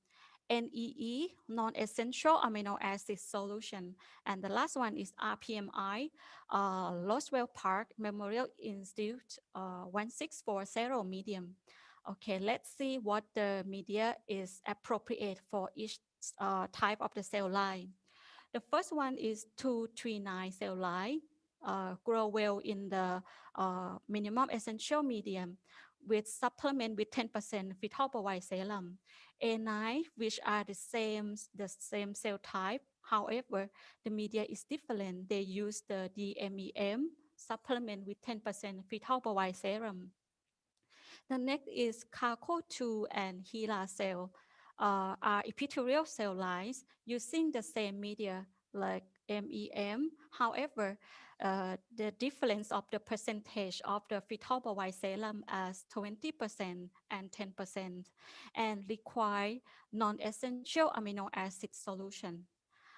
NEE, non-essential amino acid solution. And the last one is RPMI, Roswell Park Memorial Institute 1640 medium. Okay, let's see what the media is appropriate for each type of the cell line. The first one is 239 cell line, grow well in the minimum essential medium with supplement with 10% fetal bovine serum. A9, which are the same cell type. However, the media is different. They use the DMEM supplement with 10% fetal bovine serum. The next is Carco2 and HeLa cell are epithelial cell lines using the same media like MEM. However, the difference of the percentage of the fetal bovine serum as 20% and 10% and require non-essential amino acid solution.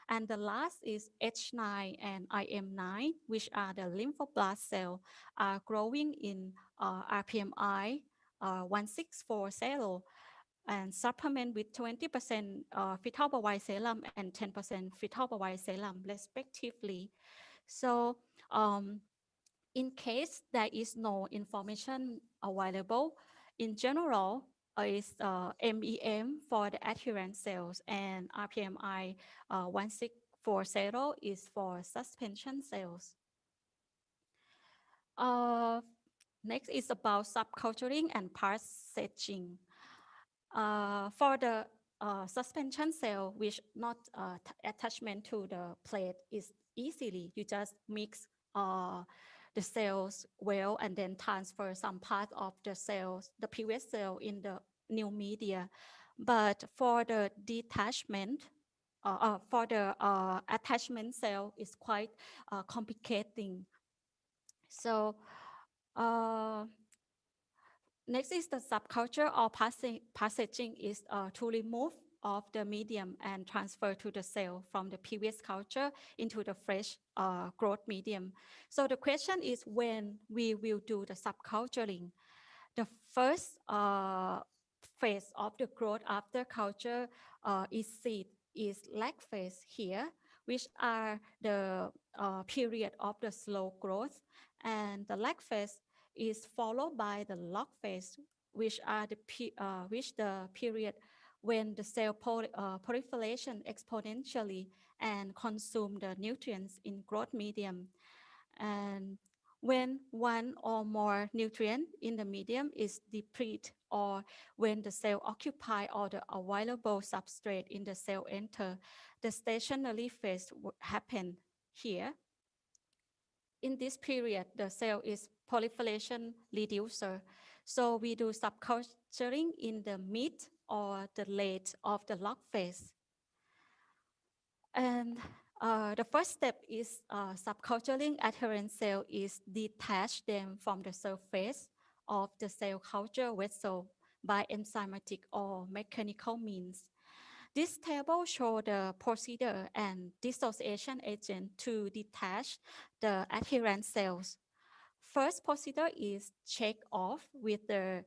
And the last is H9 and IM9, which are the lymphoblast cell, are growing in RPMI 1640 and supplement with 20% fetal bovine serum and 10% fetal bovine serum respectively. So in case there is no information available, in general, is MEM for the adherent cells and RPMI 1640 is for suspension cells. Next is about subculturing and passaging. For the suspension cell, which not attachment to the plate is easily, you just mix the cells well and then transfer some part of the cells, the previous cell in the new media. But for the detachment, for the attachment cell is quite complicating. So next is the subculture or passaging is to remove of the medium and transfer to the cell from the previous culture into the fresh growth medium. So the question is when we will do the subculturing. The first phase of the growth after culture is seed, is lag phase here, which are the period of the slow growth, and the lag phase is followed by the log phase, which are the period when the cell proliferation exponentially and consume the nutrients in growth medium. And when one or more nutrient in the medium is depleted, or when the cell occupy all the available substrate in the cell enter, the stationary phase would happen here. In this period, the cell is proliferation reducer. So we do subculturing in the mid or the late of the log phase. And the first step is subculturing adherent cell is detach them from the surface of the cell culture vessel by enzymatic or mechanical means. This table shows the procedure and dissociation agent to detach the adherent cells. First procedure is shake off with the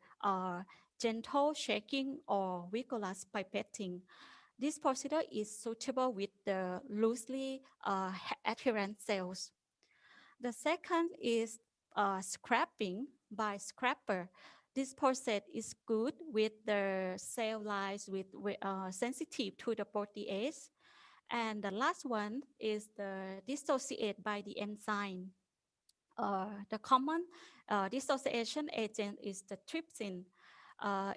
gentle shaking or vigorous pipetting. This procedure is suitable with the loosely adherent cells. The second is scrapping by scraper. This process is good with the cell lines sensitive to the protease. And the last one is the dissociate by the enzyme. The common dissociation agent is the trypsin.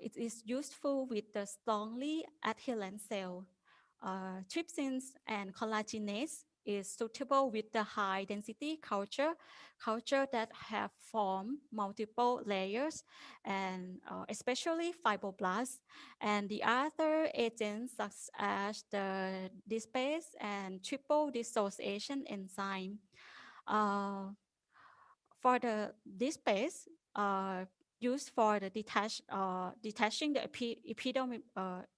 It is useful with the strongly adherent cell. Trypsins and collagenase is suitable with the high density culture that have formed multiple layers, and especially fibroblasts. And the other agents such as the dispase and triple dissociation enzyme. Uh, for the dispase, used for the detaching the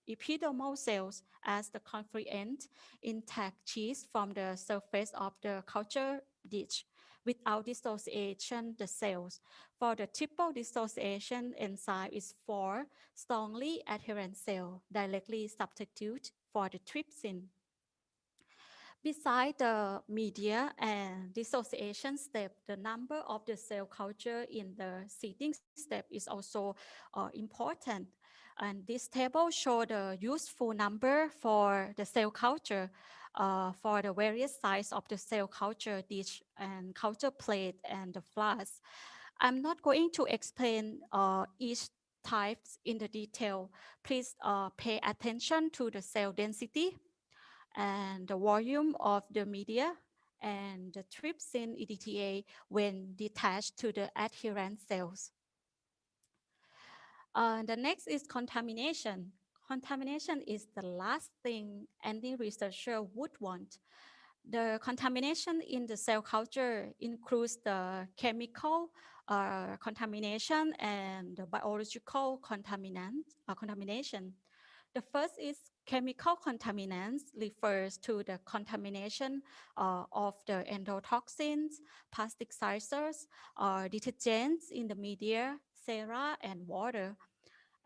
epidermal cells as the confluent intact cheese from the surface of the culture dish without dissociation the cells. For the triple dissociation enzyme is for strongly adherent cell directly substitute for the trypsin. Beside the media and dissociation step, the number of the cell culture in the seeding step is also important. And this table shows the useful number for the cell culture for the various size of the cell culture dish and culture plate and the flask. I'm not going to explain each types in the detail. Please pay attention to the cell density and the volume of the media and the trypsin EDTA when detached to the adherent cells. The next is contamination. Contamination is the last thing any researcher would want. The contamination in the cell culture includes the chemical contamination and the biological contamination. The first is chemical contaminants, refers to the contamination of the endotoxins, plasticizers, or detergents in the media, sera, and water.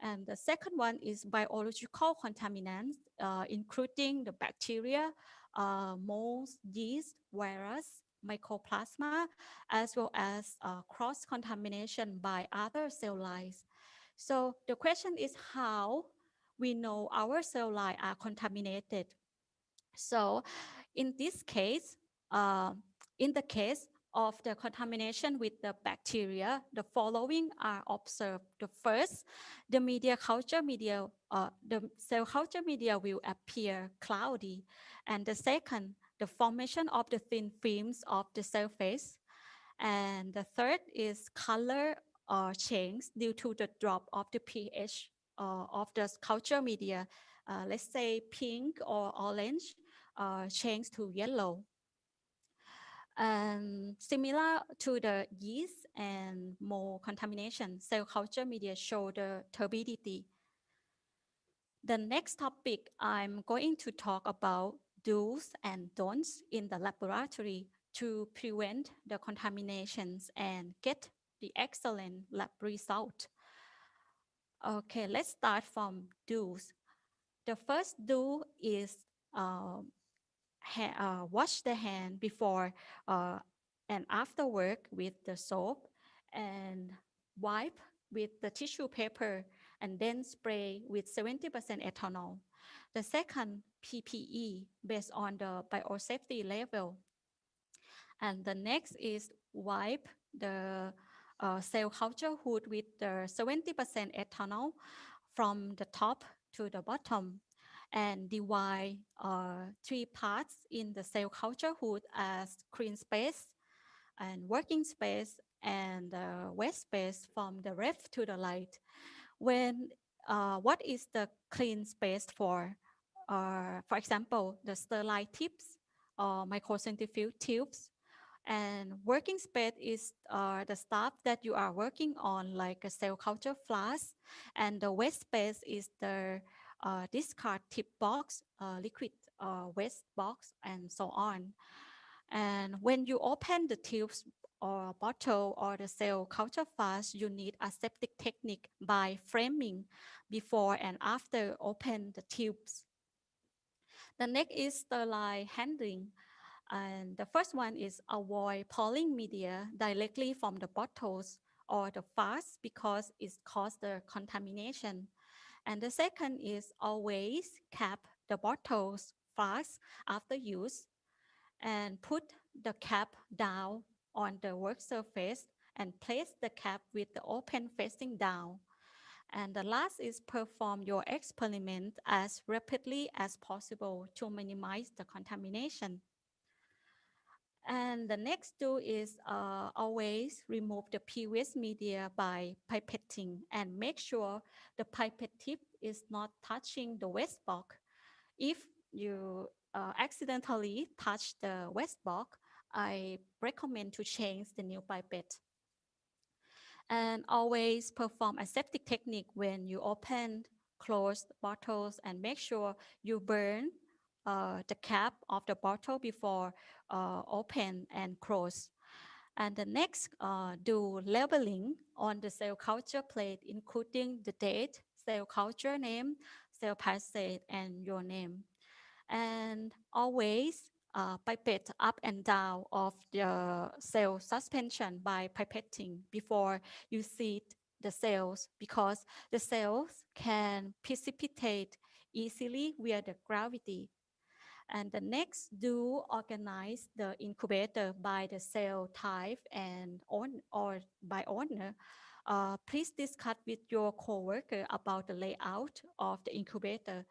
And the second one is biological contaminants, including the bacteria, molds, yeast, virus, mycoplasma, as well as cross-contamination by other cell lines. So the question is how we know our cell lines are contaminated. So in this case, uh, in the case of the contamination with the bacteria, the following are observed. The first, the cell culture media will appear cloudy. And the second, the formation of the thin films of the surface. And the third is color change due to the drop of the pH of the culture media. Let's say pink or orange change to yellow. Similar to the yeast and mold contamination, cell culture media show the turbidity. The next topic I'm going to talk about do's and don'ts in the laboratory to prevent the contaminations and get the excellent lab result. Okay, let's start from do's. The first do is wash the hand before uh, and after work with the soap and wipe with the tissue paper and then spray with 70% ethanol. The second PPE based on the biosafety level. And the next is wipe the cell culture hood with the 70% ethanol from the top to the bottom and divide three parts in the cell culture hood as clean space and working space and waste space from the left to the right. When what is the clean space for? For example, the sterile tips or microcentrifuge tubes and working space is the stuff that you are working on, like a cell culture flask. And the waste space is the discard tip box, liquid waste box, and so on. And when you open the tubes or bottle or the cell culture flask, you need a aseptic technique by framing before and after open the tubes. The next is sterile handling. And the first one is avoid pouring media directly from the bottles or the flask because it causes the contamination. And the second is always cap the bottles, flasks after use and put the cap down on the work surface and place the cap with the open facing down. And the last is perform your experiment as rapidly as possible to minimize the contamination. And the next two is always remove the previous media by pipetting and make sure the pipette tip is not touching the waste box. If you accidentally touch the waste box, I recommend to change the new pipette. And always perform aseptic technique when you open closed bottles and make sure you burn the cap of the bottle before open and close. And the next, do labeling on the cell culture plate, including the date, cell culture name, cell passage, and your name. And always pipette up and down of the cell suspension by pipetting before you seed the cells because the cells can precipitate easily via the gravity. And the next, do organize the incubator by the cell type and on or by owner. Please discuss with your coworker about the layout of the incubator.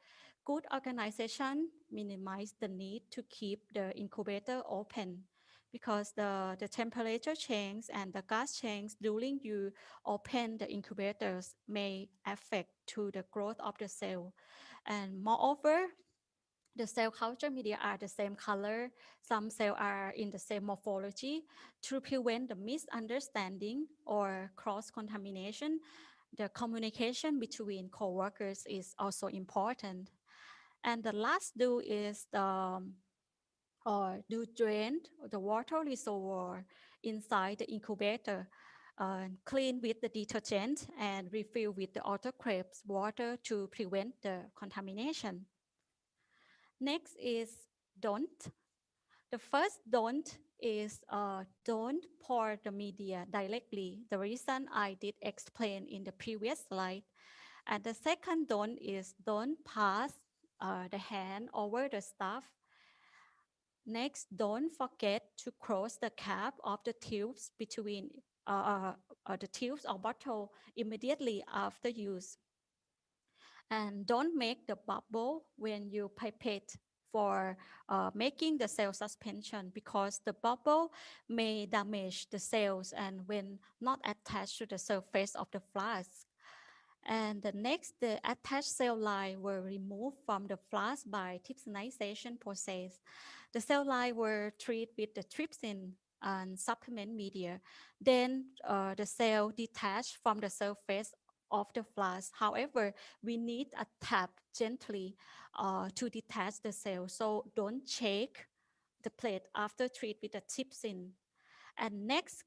Good organization minimize the need to keep the incubator open because the temperature change and the gas change during you open the incubators may affect to the growth of the cell. And moreover, the cell culture media are the same color. Some cells are in the same morphology to prevent the misunderstanding or cross-contamination. The communication between co-workers is also important. And the last do is do drain the water reservoir inside the incubator, clean with the detergent and refill with the autoclaves water to prevent the contamination. Next is don't. The first don't is don't pour the media directly. The reason I did explain in the previous slide. And the second don't is don't pass the hand over the stuff. Next, don't forget to close the cap of the tubes between the tubes or bottle immediately after use. And don't make the bubble when you pipette for making the cell suspension because the bubble may damage the cells and when not attached to the surface of the flask. And the next, the attached cell line were removed from the flask by trypsinization process. The cell line were treated with the trypsin and supplement media. Then the cell detached from the surface of the flask. However, we need a tap gently to detach the cell. So don't shake the plate after treat with the trypsin. And next,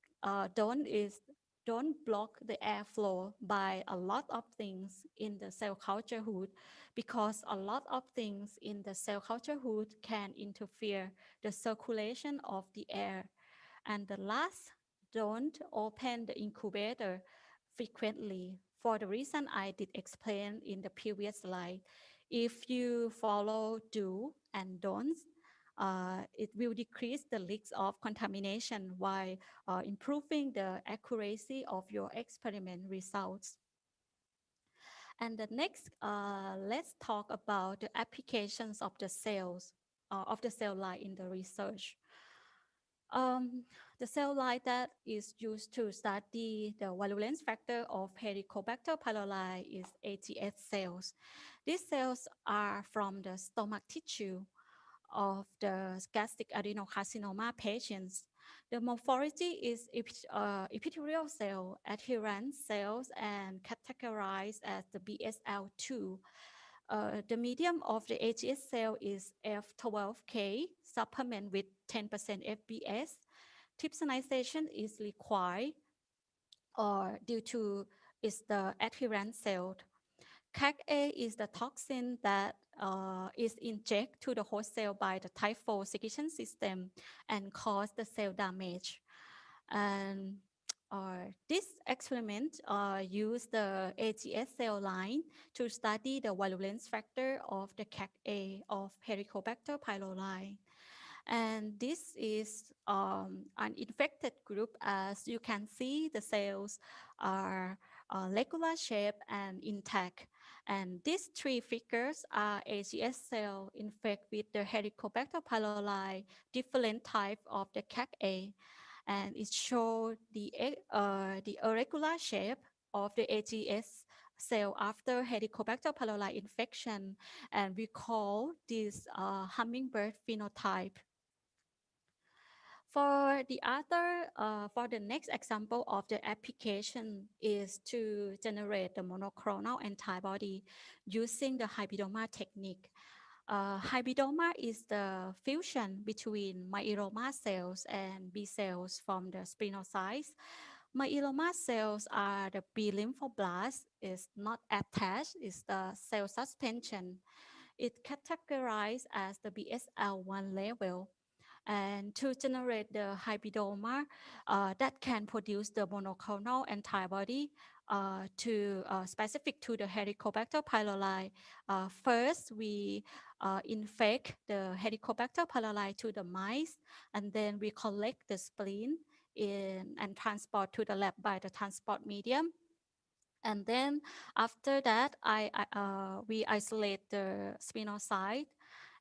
don't is don't block the airflow by a lot of things in the cell culture hood, because a lot of things in the cell culture hood can interfere the circulation of the air. And the last, don't open the incubator frequently for the reason I did explain in the previous slide. If you follow do and don'ts, it will decrease the risks of contamination while improving the accuracy of your experiment results. And the next, let's talk about the applications of the cells, of the cell line in the research. Um, the cell line that is used to study the virulence factor of Helicobacter pylori is ATS cells. These cells are from the stomach tissue of the gastric adenocarcinoma patients. The morphology is epithelial cell, adherent cells, and categorized as the BSL2. The medium of the AGS cell is F12K, supplement with 10% FBS. Trypsinization is required or due to is the adherent cell. CAC-A is the toxin that is injected to the host cell by the type 4 secretion system and cause the cell damage. And this experiment used the AGS cell line to study the virulence factor of the CAC-A of Helicobacter pylori. And this is an infected group. As you can see, the cells are regular shape and intact. And these three figures are AGS cell infected with the Helicobacter pylori, different type of the CAC-A. And it shows the irregular shape of the AGS cell after Helicobacter pylori infection. And we call this hummingbird phenotype. For the next example of the application is to generate the monoclonal antibody using the hybridoma technique. Hybridoma is the fusion between myeloma cells and B cells from the splenocytes. Myeloma cells are the B lymphoblasts, is not attached, is the cell suspension. It categorized as the BSL1 level, and to generate the hybridoma that can produce the monoclonal antibody specific to the Helicobacter pylori. First, we infect the Helicobacter pylori to the mice, and then we collect the spleen and transport to the lab by the transport medium. And then after that, we isolate the sphenocyte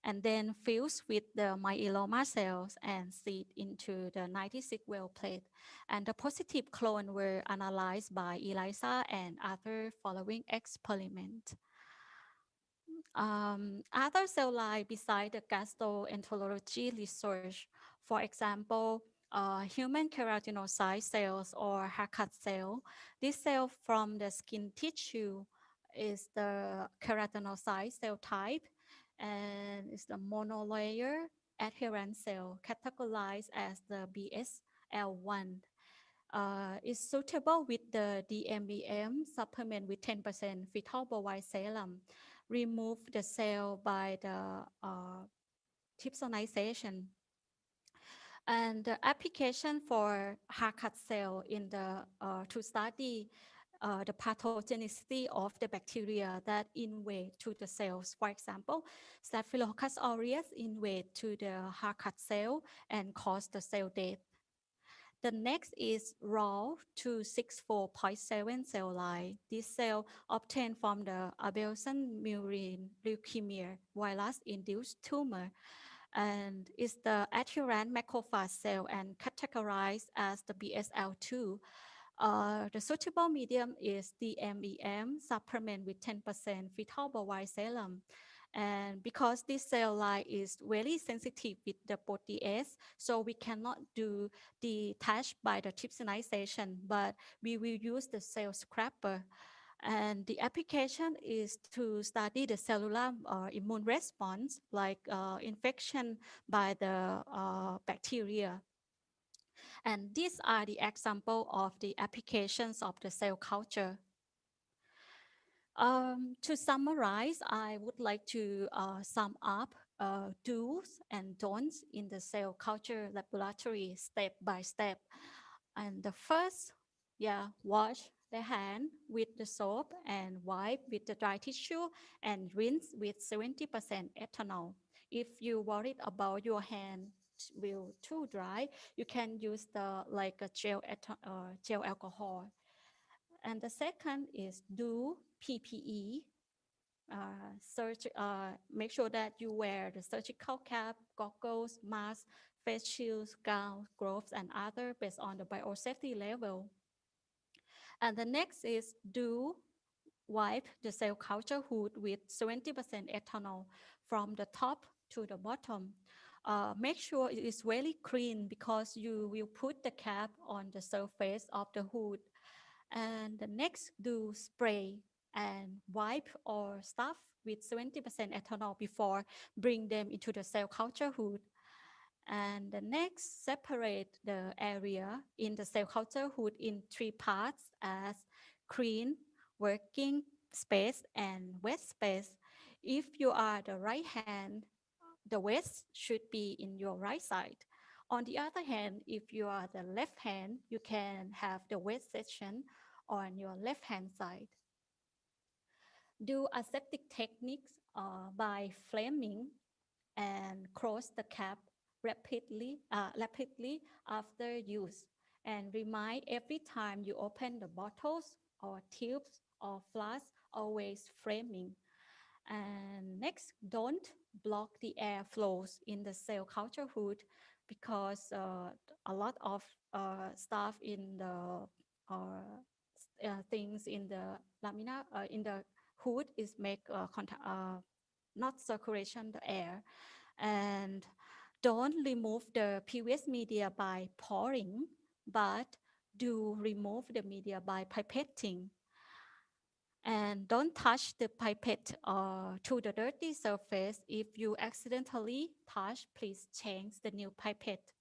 and then fuse with the myeloma cells and seed into the 96 well plate. And the positive clone were analyzed by ELISA and other following experiment. Other cell line beside the gastroenterology research, for example, human keratinocyte cells or Harkat cell. This cell from the skin tissue is the keratinocyte cell type and is the monolayer adherent cell categorized as the BSL1. Is suitable with the DMBM supplement with 10% fetal bovine serum. Remove the cell by the trypsinization. And the application for Harkat cell in the to study the pathogenicity of the bacteria that invade to the cells. For example, Staphylococcus aureus invade to the Harkat cell and cause the cell death. The next is raw 264.7 cell line. This cell obtained from the Abelson murine leukemia virus-induced tumor and is the adherent macrophage cell and categorized as the BSL2. The suitable medium is the MEM supplement with 10% fetal bovine serum. And because this cell line is very sensitive with the protease, so we cannot do the test by the trypsinization, but we will use the cell scrapper. And the application is to study the cellular immune response, like infection by the bacteria. And these are the example of the applications of the cell culture. To summarize, I would like to sum up do's and don'ts in the cell culture laboratory step by step. And the first, wash the hand with the soap and wipe with the dry tissue and rinse with 70% ethanol. If you worried about your hand will too dry, you can use the like a gel alcohol. And the second is do PPE. Make sure that you wear the surgical cap, goggles, mask, face shields, gowns, gloves, and other based on the biosafety level. And the next is do wipe the cell culture hood with 70% ethanol from the top to the bottom. Make sure it is very clean because you will put the cap on the surface of the hood. And the next, do spray and wipe or stuff with 70% ethanol before bring them into the cell culture hood. And the next, separate the area in the cell culture hood in three parts as clean, working space, and wet space. If you are the right hand, the wet should be in your right side. On the other hand, if you are the left hand, you can have the wet section on your left hand side. Do aseptic techniques by flaming and close the cap rapidly after use, and remind every time you open the bottles or tubes or flasks, always framing. And next, don't block the air flows in the cell culture hood because a lot of stuff in the things in the lamina in the hood is make not circulation the air. And don't remove the previous media by pouring, but do remove the media by pipetting. And don't touch the pipette to the dirty surface. If you accidentally touch, please change the new pipette.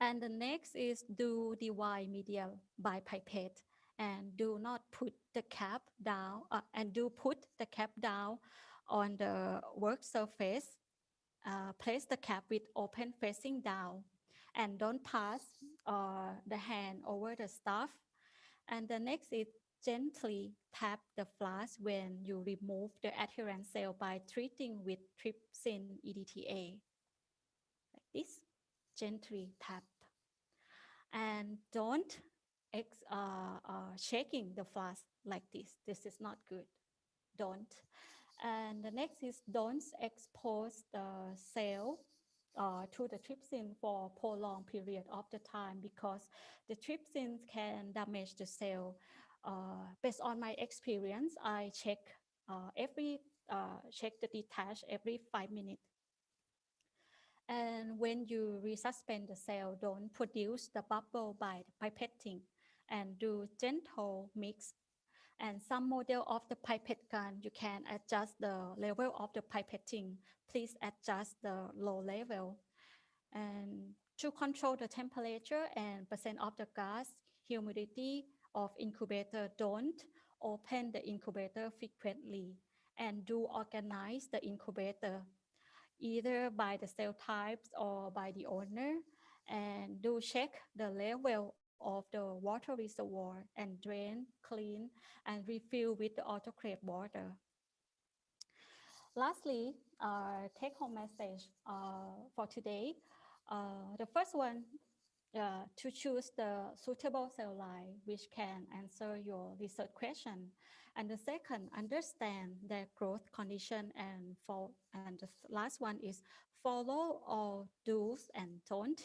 And the next is do DY media by pipette, and do not put the cap down and do put the cap down on the work surface. Place the cap with open facing down, and don't pass the hand over the stuff. And the next is gently tap the flask when you remove the adherent cell by treating with trypsin EDTA. Like this, gently tap. And don't shaking the flask like this. This is not good. Don't. And the next is don't expose the cell to the trypsin for prolonged period of the time because the trypsin can damage the cell. Based on my experience, I check the detach every 5 minutes. And when you resuspend the cell, don't produce the bubble by pipetting, and do gentle mix. And some model of the pipette gun, you can adjust the level of the pipetting. Please adjust the low level. And to control the temperature and percent of the gas, humidity of incubator, don't open the incubator frequently, and do organize the incubator either by the cell types or by the owner, and do check the level of the water reservoir and drain, clean, and refill with the autoclave water. Lastly, take home message for today. The first one, to choose the suitable cell line which can answer your research question. And the second, understand their growth condition. And the last one is follow all do's and don't.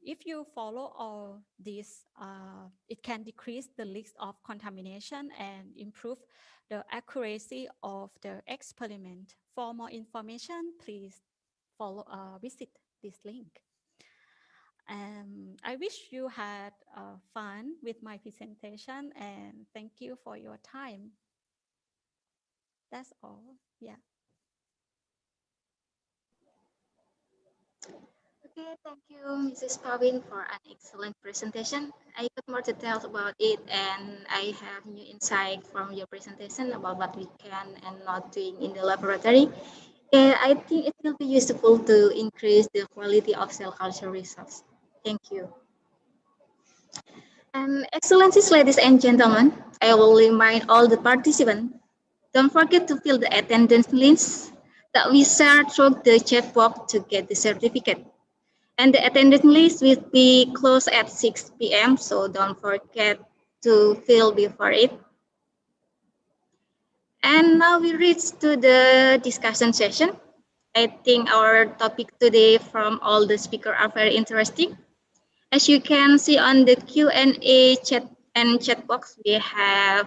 If you follow all these, it can decrease the risk of contamination and improve the accuracy of the experiment. For more information, please visit this link. I wish you had fun with my presentation, and thank you for your time. That's all. Yeah. Okay, thank you, Mrs. Pawin, for an excellent presentation. I got more details about it, and I have new insight from your presentation about what we can and not doing in the laboratory. I think it will be useful to increase the quality of cell culture results. Thank you. And excellencies, ladies and gentlemen, I will remind all the participants, don't forget to fill the attendance list that we share through the chat box to get the certificate. And the attendance list will be closed at 6 p.m., so don't forget to fill before it. And now we reach to the discussion session. I think our topic today from all the speakers are very interesting. As you can see on the Q&A chat box, we have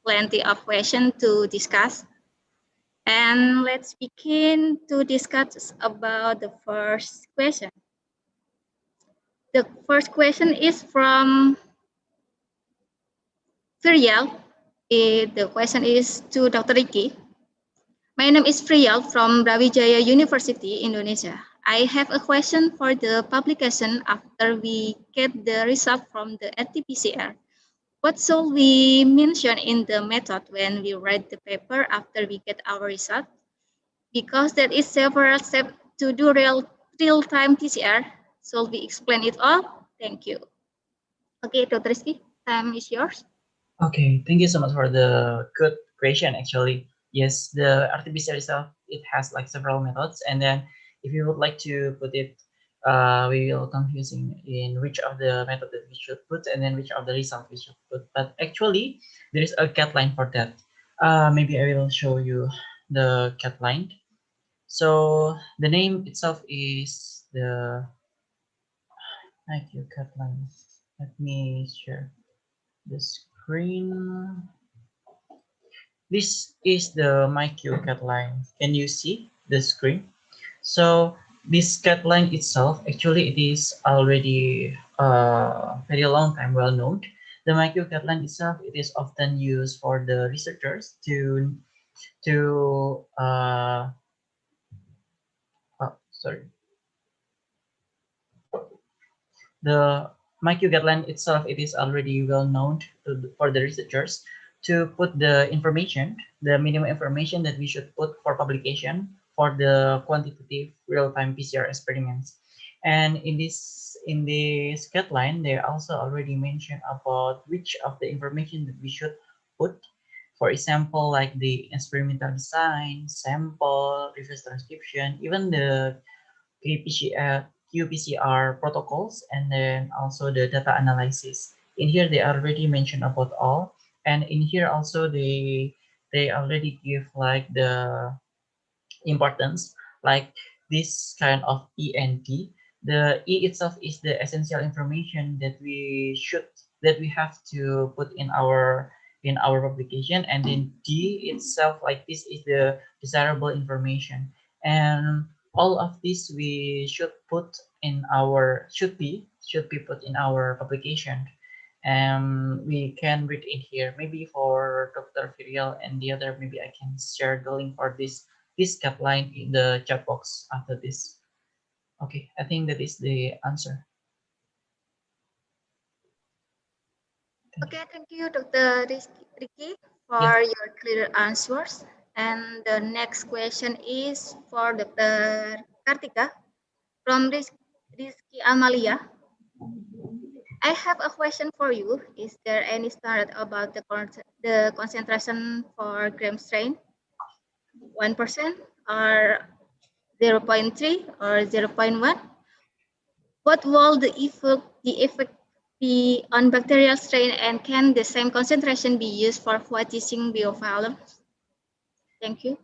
plenty of questions to discuss. And let's begin to discuss about the first question. The first question is from Ferial. The question is to Dr. Riki. My name is Priyal from Brawijaya University, Indonesia. I have a question for the publication after we get the result from the RT-PCR. What should we mention in the method when we write the paper after we get our result? Because there is several steps to do real-time PCR. Shall we explain it all? Thank you. Okay, Dr. Rizky, time is yours. Okay, thank you so much for the good question. Actually, yes, the RT-PCR itself, it has like several methods, and then if you would like to put it, we will confusing in which of the method that we should put, and then which of the result we should put. But actually, there is a guideline for that. Maybe I will show you the guideline. So the name itself is the IQ guideline. Let me share the screen. This is the MyQ guideline. Can you see the screen? So this guideline itself, actually it is already very long time well known. The MyQ guideline itself, it is often used for the researchers to sorry. The MyQ guideline itself, it is already well known for the researchers to put the information, the minimum information that we should put for publication for the quantitative real-time PCR experiments. And in this guideline, they also already mentioned about which of the information that we should put. For example, like the experimental design, sample, reverse transcription, even the qPCR protocols, and then also the data analysis. In here, they already mentioned about all, and in here also they already give like the importance, like this kind of ENT. The E itself is the essential information that we have to put in our publication, and then D itself, like this is the desirable information, and all of this we should put in our should be put in our publication. We can read in here. Maybe for Dr. Firial and the other, maybe I can share the link for this guideline in the chat box after this. Okay, I think that is the answer. Okay, thank you, Dr. Riki, Yes. for your clear answers. And the next question is for Dr. Kartika from Rizky Amalia. I have a question for you. Is there any standard about the concentration for gram strain? 1% or 0.3 or 0.1? What will the effect be on bacterial strain, and can the same concentration be used for teaching biofilms? Thank you.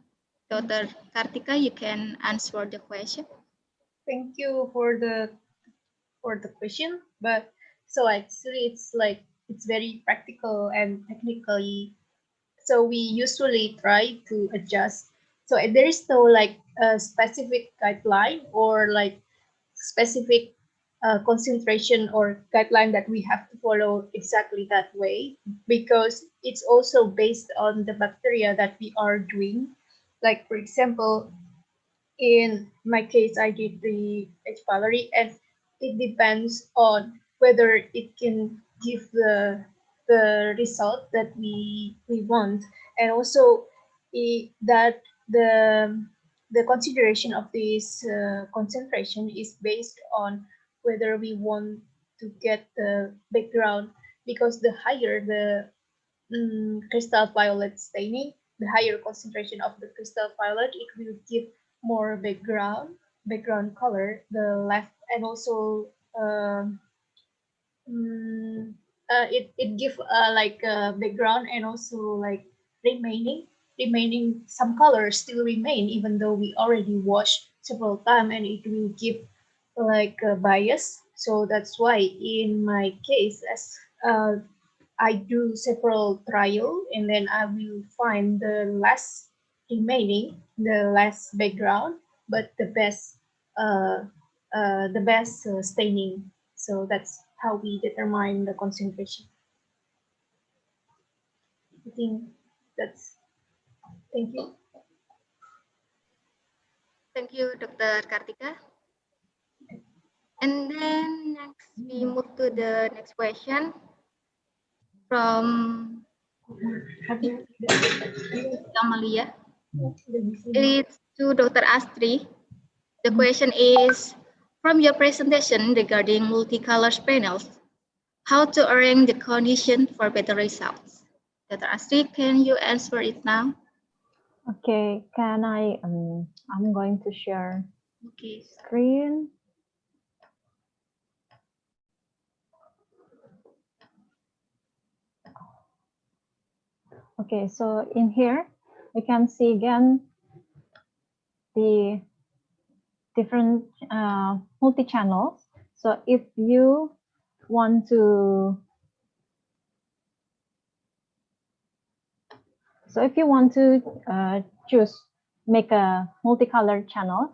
Dr. Kartika, you can answer the question. Thank you for the question, but so actually it's very practical and technically. So we usually try to adjust. So there is no like a specific guideline or like specific concentration or guideline that we have to follow exactly that way, because it's also based on the bacteria that we are doing. Like for example, in my case, I did the H.pylori, and it depends on whether it can give the result that we want, and also that the consideration of this concentration is based on whether we want to get the background, because the higher the crystal violet staining, the higher concentration of the crystal violet, it will give more background color. The left, and also it give like background, and also like remaining some colors still remain even though we already wash several times, and it will give like a bias. So that's why in my case, as I do several trial, and then I will find the less remaining, the less background, but the best staining. So that's how we determine the concentration. I think that's. Thank you. Thank you, Dr. Kartika. And then next, we move to the next question from Amalia. It's to Dr. Astri. The question is, from your presentation regarding multicolor panels, how to arrange the condition for better results? Dr. Astri, can you answer it now? Okay, can I, I'm going to share Okay. screen. Okay, so in here, you can see again the different multi-channels. So if you want to, choose, make a multicolor channel,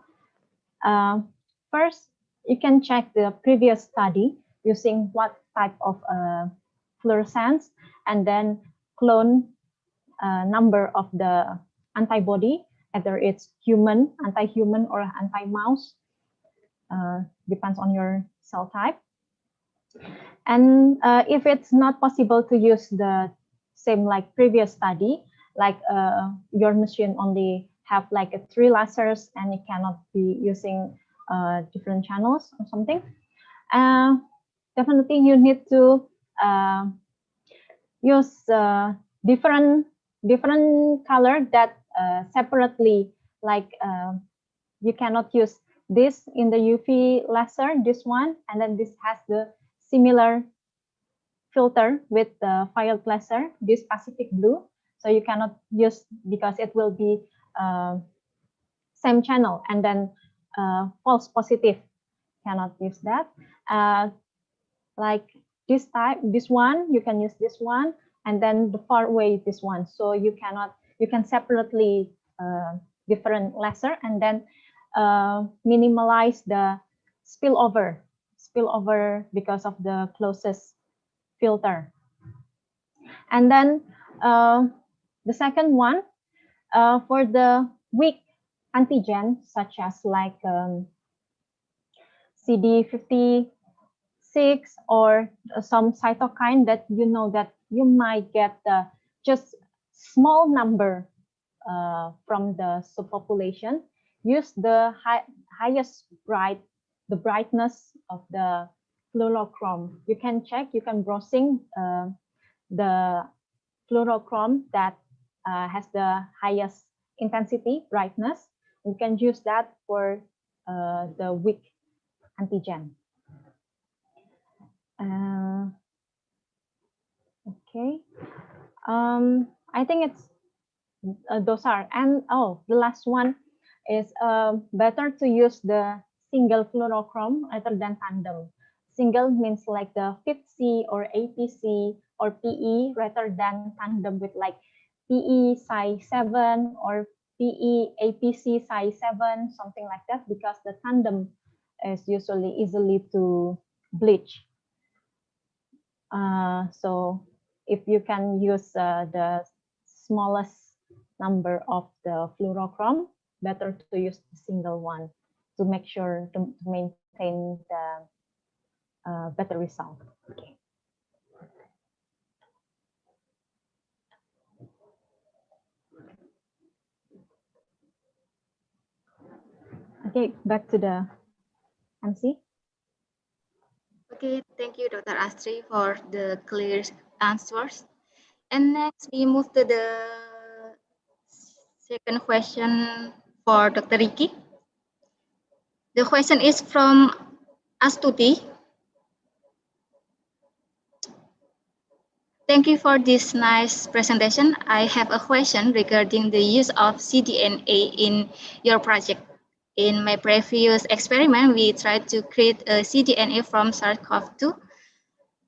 first you can check the previous study using what type of fluorescence, and then clone number of the antibody, either it's human, anti-human, or anti-mouse, depends on your cell type. And if it's not possible to use the same like previous study, like your machine only have like 3 lasers and it cannot be using different channels or something, definitely you need to use different color that separately, like you cannot use this in the UV laser, this one, and then this has the similar filter with the violet laser, this Pacific blue. So you cannot use, because it will be same channel, and then false positive, cannot use that. Like this type, this one, you can use this one, and then the far away, this one. So you cannot, you can separately different laser, and then minimize the spillover because of the closest filter. And then the second one, for the weak antigen, such as like CD56 or some cytokine that you know that you might get just small number from the subpopulation, use the highest brightness of the fluorochrome. You can check, you can browsing the fluorochrome that has the highest intensity brightness. You can use that for the weak antigen. Okay, I think it's those are, and oh, the last one is better to use the single fluorochrome rather than tandem. Single means like the 50C or APC or PE, rather than tandem with like PE size 7 or PE APC size 7, something like that, because the tandem is usually easily to bleach. So if you can use the smallest number of the fluorochrome, better to use the single one to make sure to maintain the better result. Okay. Okay, back to the MC. Okay, thank you, Dr. Astri, for the clear answers. And next, we move to the second question for Dr. Riki. The question is from Astuti. Thank you for this nice presentation. I have a question regarding the use of cDNA in your project. In my previous experiment, we tried to create a cDNA from SARS-CoV-2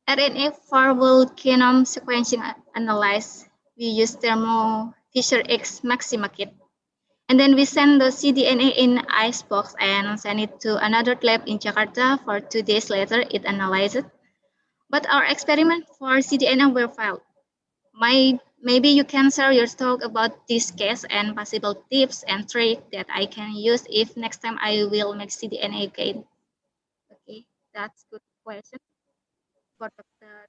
RNA for whole genome sequencing analysis. We use Thermo Fisher X Maxima kit. And then we send the cDNA in icebox and send it to another lab in Jakarta. For 2 days later, it analyzed. But our experiment for cDNA were failed. Maybe you can share your thought about this case and possible tips and tricks that I can use if next time I will make cDNA again. Okay, that's good question for Dr.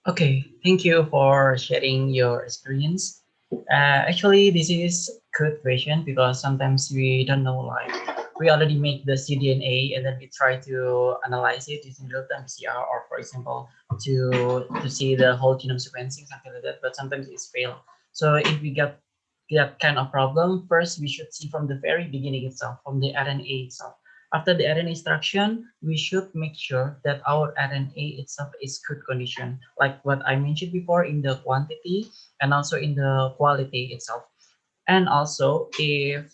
Okay, thank you for sharing your experience. Actually, this is good question because sometimes we don't know, like we already make the cDNA and then we try to analyze it using real-time PCR or, for example, to see the whole genome sequencing, something like that. But sometimes it's fail. So if we get that kind of problem, first we should see from the very beginning itself, from the RNA itself. After the RNA extraction, we should make sure that our RNA itself is good condition, like what I mentioned before in the quantity and also in the quality itself. And also, if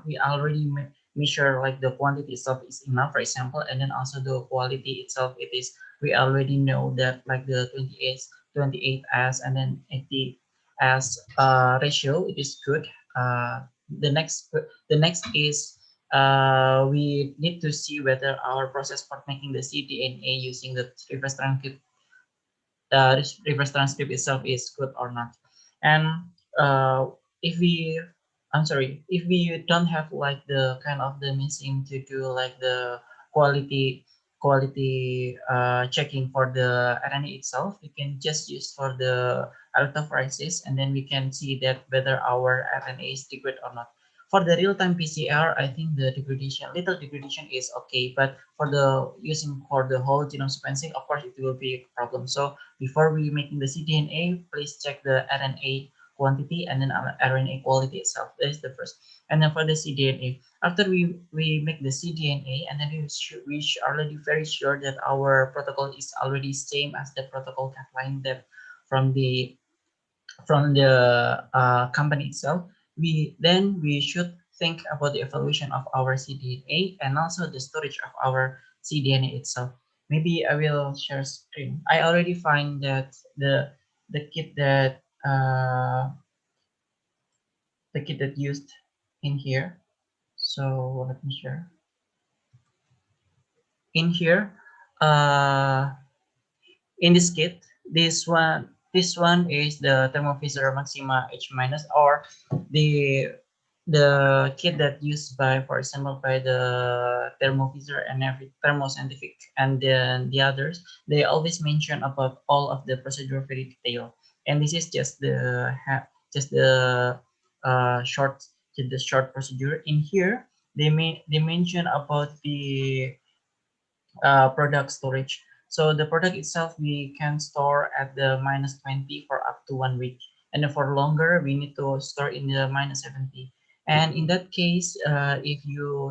we already measure like the quantity itself is enough, for example, and then also the quality itself, it is, we already know that like the 28S and then 80S ratio, it is good. The next is we need to see whether our process for making the cDNA using the reverse transcript itself is good or not. And uh, if we, I'm sorry, if we don't have like the kind of the missing to do like the quality checking for the RNA itself, we can just use for the electrophoresis, and then we can see that whether our RNA is degraded or not. For the real-time PCR, I think the little degradation is okay, but for the using for the whole genome sequencing, of course, it will be a problem. So before we making the cDNA, please check the RNA quantity and then RNA quality itself. That is the first. And then for the cDNA, after we make the cDNA, and then we already very sure that our protocol is already same as the protocol guideline that from the company itself. We should think about the evaluation of our cDNA and also the storage of our cDNA itself. Maybe I will share screen. I already find that the kit that used in here. So let me share. In here, in this kit, this one is the Thermofisher Maxima H minus, or the kit that used by, for example, by the Thermofisher and every Thermoscientific, and then the others. They always mention about all of the procedure very detailed, and this is just just short the short procedure. In here, they mention about the product storage. So the product itself, we can store at the -20 for up to 1 week. And then for longer, we need to store in the -70. And in that case, if you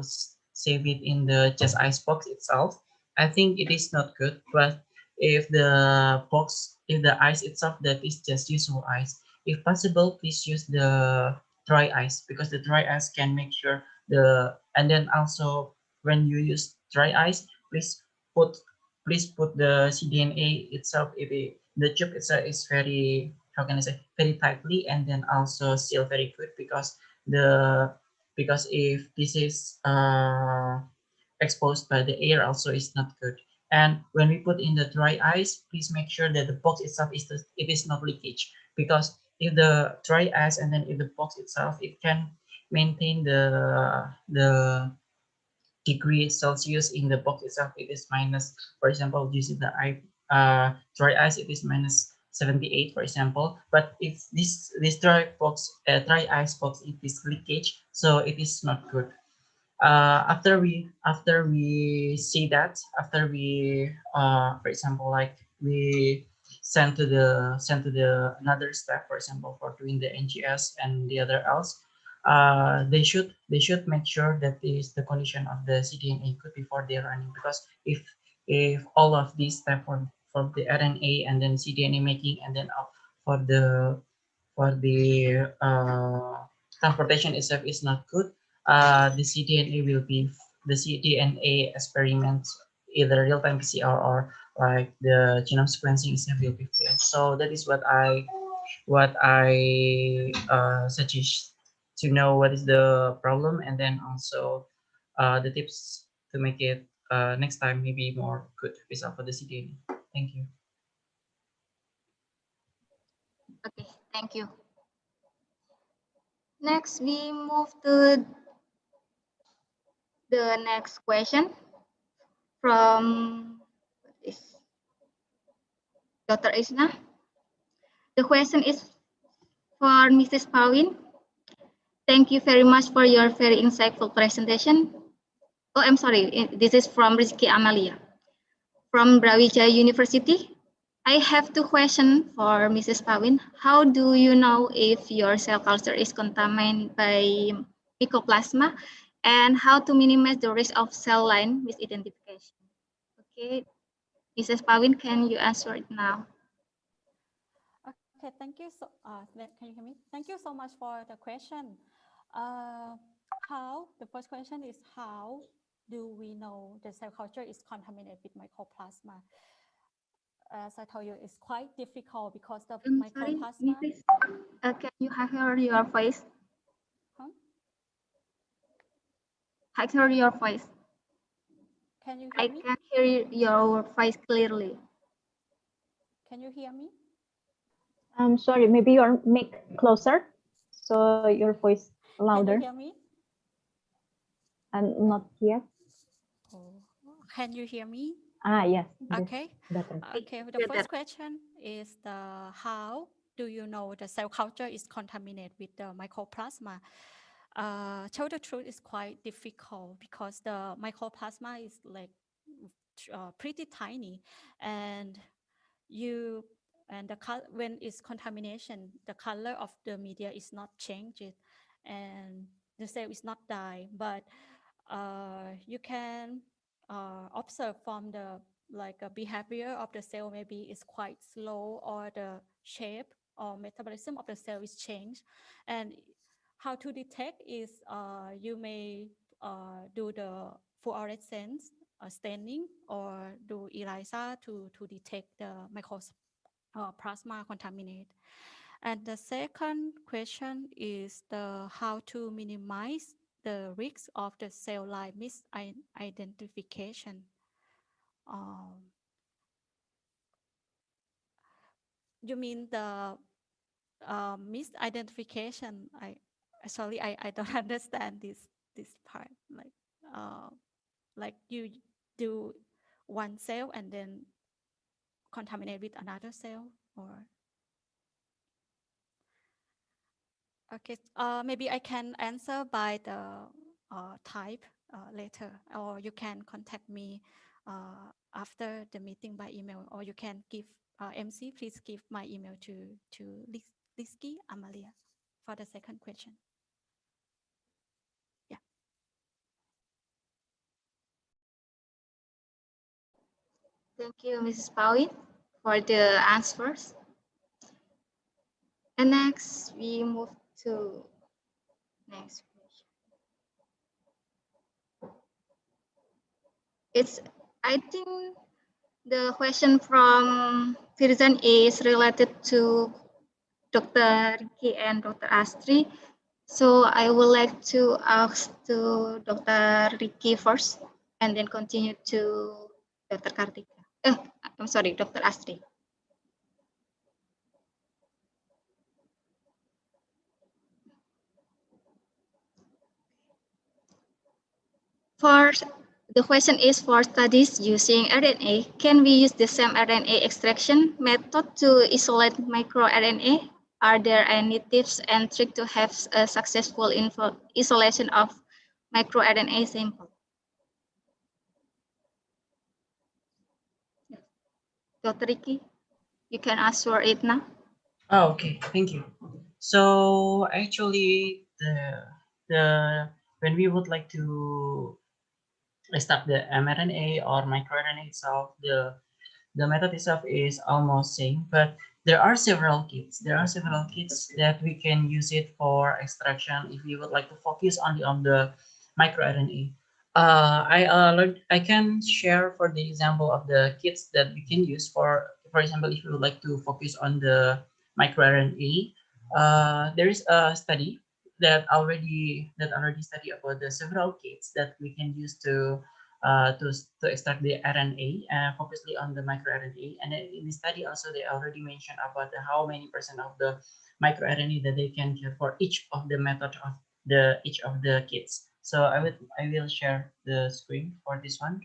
save it in the just ice box itself, I think it is not good. But if the ice itself that is just usual ice, if possible, please use the dry ice, because the dry ice can make sure and then also when you use dry ice, please put the cDNA itself, if the tube itself is very, how can I say, very tightly, and then also seal very good, because if this is exposed by the air also is not good. And when we put in the dry ice, please make sure that the box itself it is not leakage, because if the dry ice and then if the box itself, it can maintain the degree Celsius in the box itself, it is minus, for example, using the dry ice, it is minus 78, for example. But if this dry ice box, it is leakage, so it is not good. After we see that, after we for example, like we send to the another step, for example, for doing the NGS and the other else, they should make sure that is the condition of the cDNA good before they're running, because if all of these steps for the RNA and then cDNA making and then for the for the transportation itself is not good, the cDNA experiments, either real-time PCR or like the genome sequencing itself will be failed. So that is what I suggest to know what is the problem, and then also the tips to make it next time maybe more good result for the cDNA. Thank you. Okay, thank you. Next, we move to the next question from Dr. Isna. The question is for Mrs. Pawin. Thank you very much for your very insightful presentation. Oh, I'm sorry. This is from Rizky Amalia from Brawijaya University. I have two questions for Mrs. Pawin. How do you know if your cell culture is contaminated by Mycoplasma, and how to minimize the risk of cell line misidentification? Okay, Mrs. Pawin, can you answer it now? Okay, thank you. Can you hear me? Thank you so much for the question. The first question is, how do we know the cell culture is contaminated with Mycoplasma? As I told you, it's quite difficult because the Mycoplasma. Sorry, Mrs. Can you hear your voice? Huh? I hear your voice. Can you hear me? I can hear your voice clearly. Can you hear me? I'm sorry, maybe your mic closer so your voice louder. Can you hear me? And not yet. Oh. Can you hear me? Yes. Okay. Better. Okay. The first question is how do you know the cell culture is contaminated with the Mycoplasma? Tell the truth is quite difficult because the Mycoplasma is like pretty tiny, and when it's contamination, the color of the media is not changed, and the cell is not die. But you can observe from the behavior of the cell, maybe it's quite slow, or the shape or metabolism of the cell is changed. And how to detect is you may do the fluorescence staining or do ELISA to detect the mycoplasma contaminate. And the second question is how to minimize the risk of the cell line misidentification. You mean the misidentification? I don't understand this part. Like you do one cell and then contaminate with another cell, or okay. Maybe I can answer by the type later, or you can contact me after the meeting by email, or you can give MC. Please give my email to Rizky Amalia for the second question. Yeah. Thank you, Mrs. Pawin, for the answers. And next, we move to next question. I think the question from Firzan is related to Dr. Riki and Dr. Astri. So I would like to ask to Dr. Riki first, and then continue to Dr. Kartika. I'm sorry, Dr. Astri. For the question is for studies using RNA, can we use the same RNA extraction method to isolate microRNA? Are there any tips and tricks to have a successful isolation of microRNA sample? Dr. Riki, you can answer it now. Oh, okay, thank you. So actually, the when we would like to extract the mRNA or microRNA itself, the method itself is almost same, but there are several kits. There are several kits that we can use it for extraction if we would like to focus only on the microRNA. I can share for the example of the kits that we can use for example, if you would like to focus on the microRNA, there is a study that already study about the several kits that we can use to extract the RNA, focusly on the microRNA. And in the study also they already mentioned about how many percent of the microRNA that they can get for each of the method of the each of the kits. So I will share the screen for this one.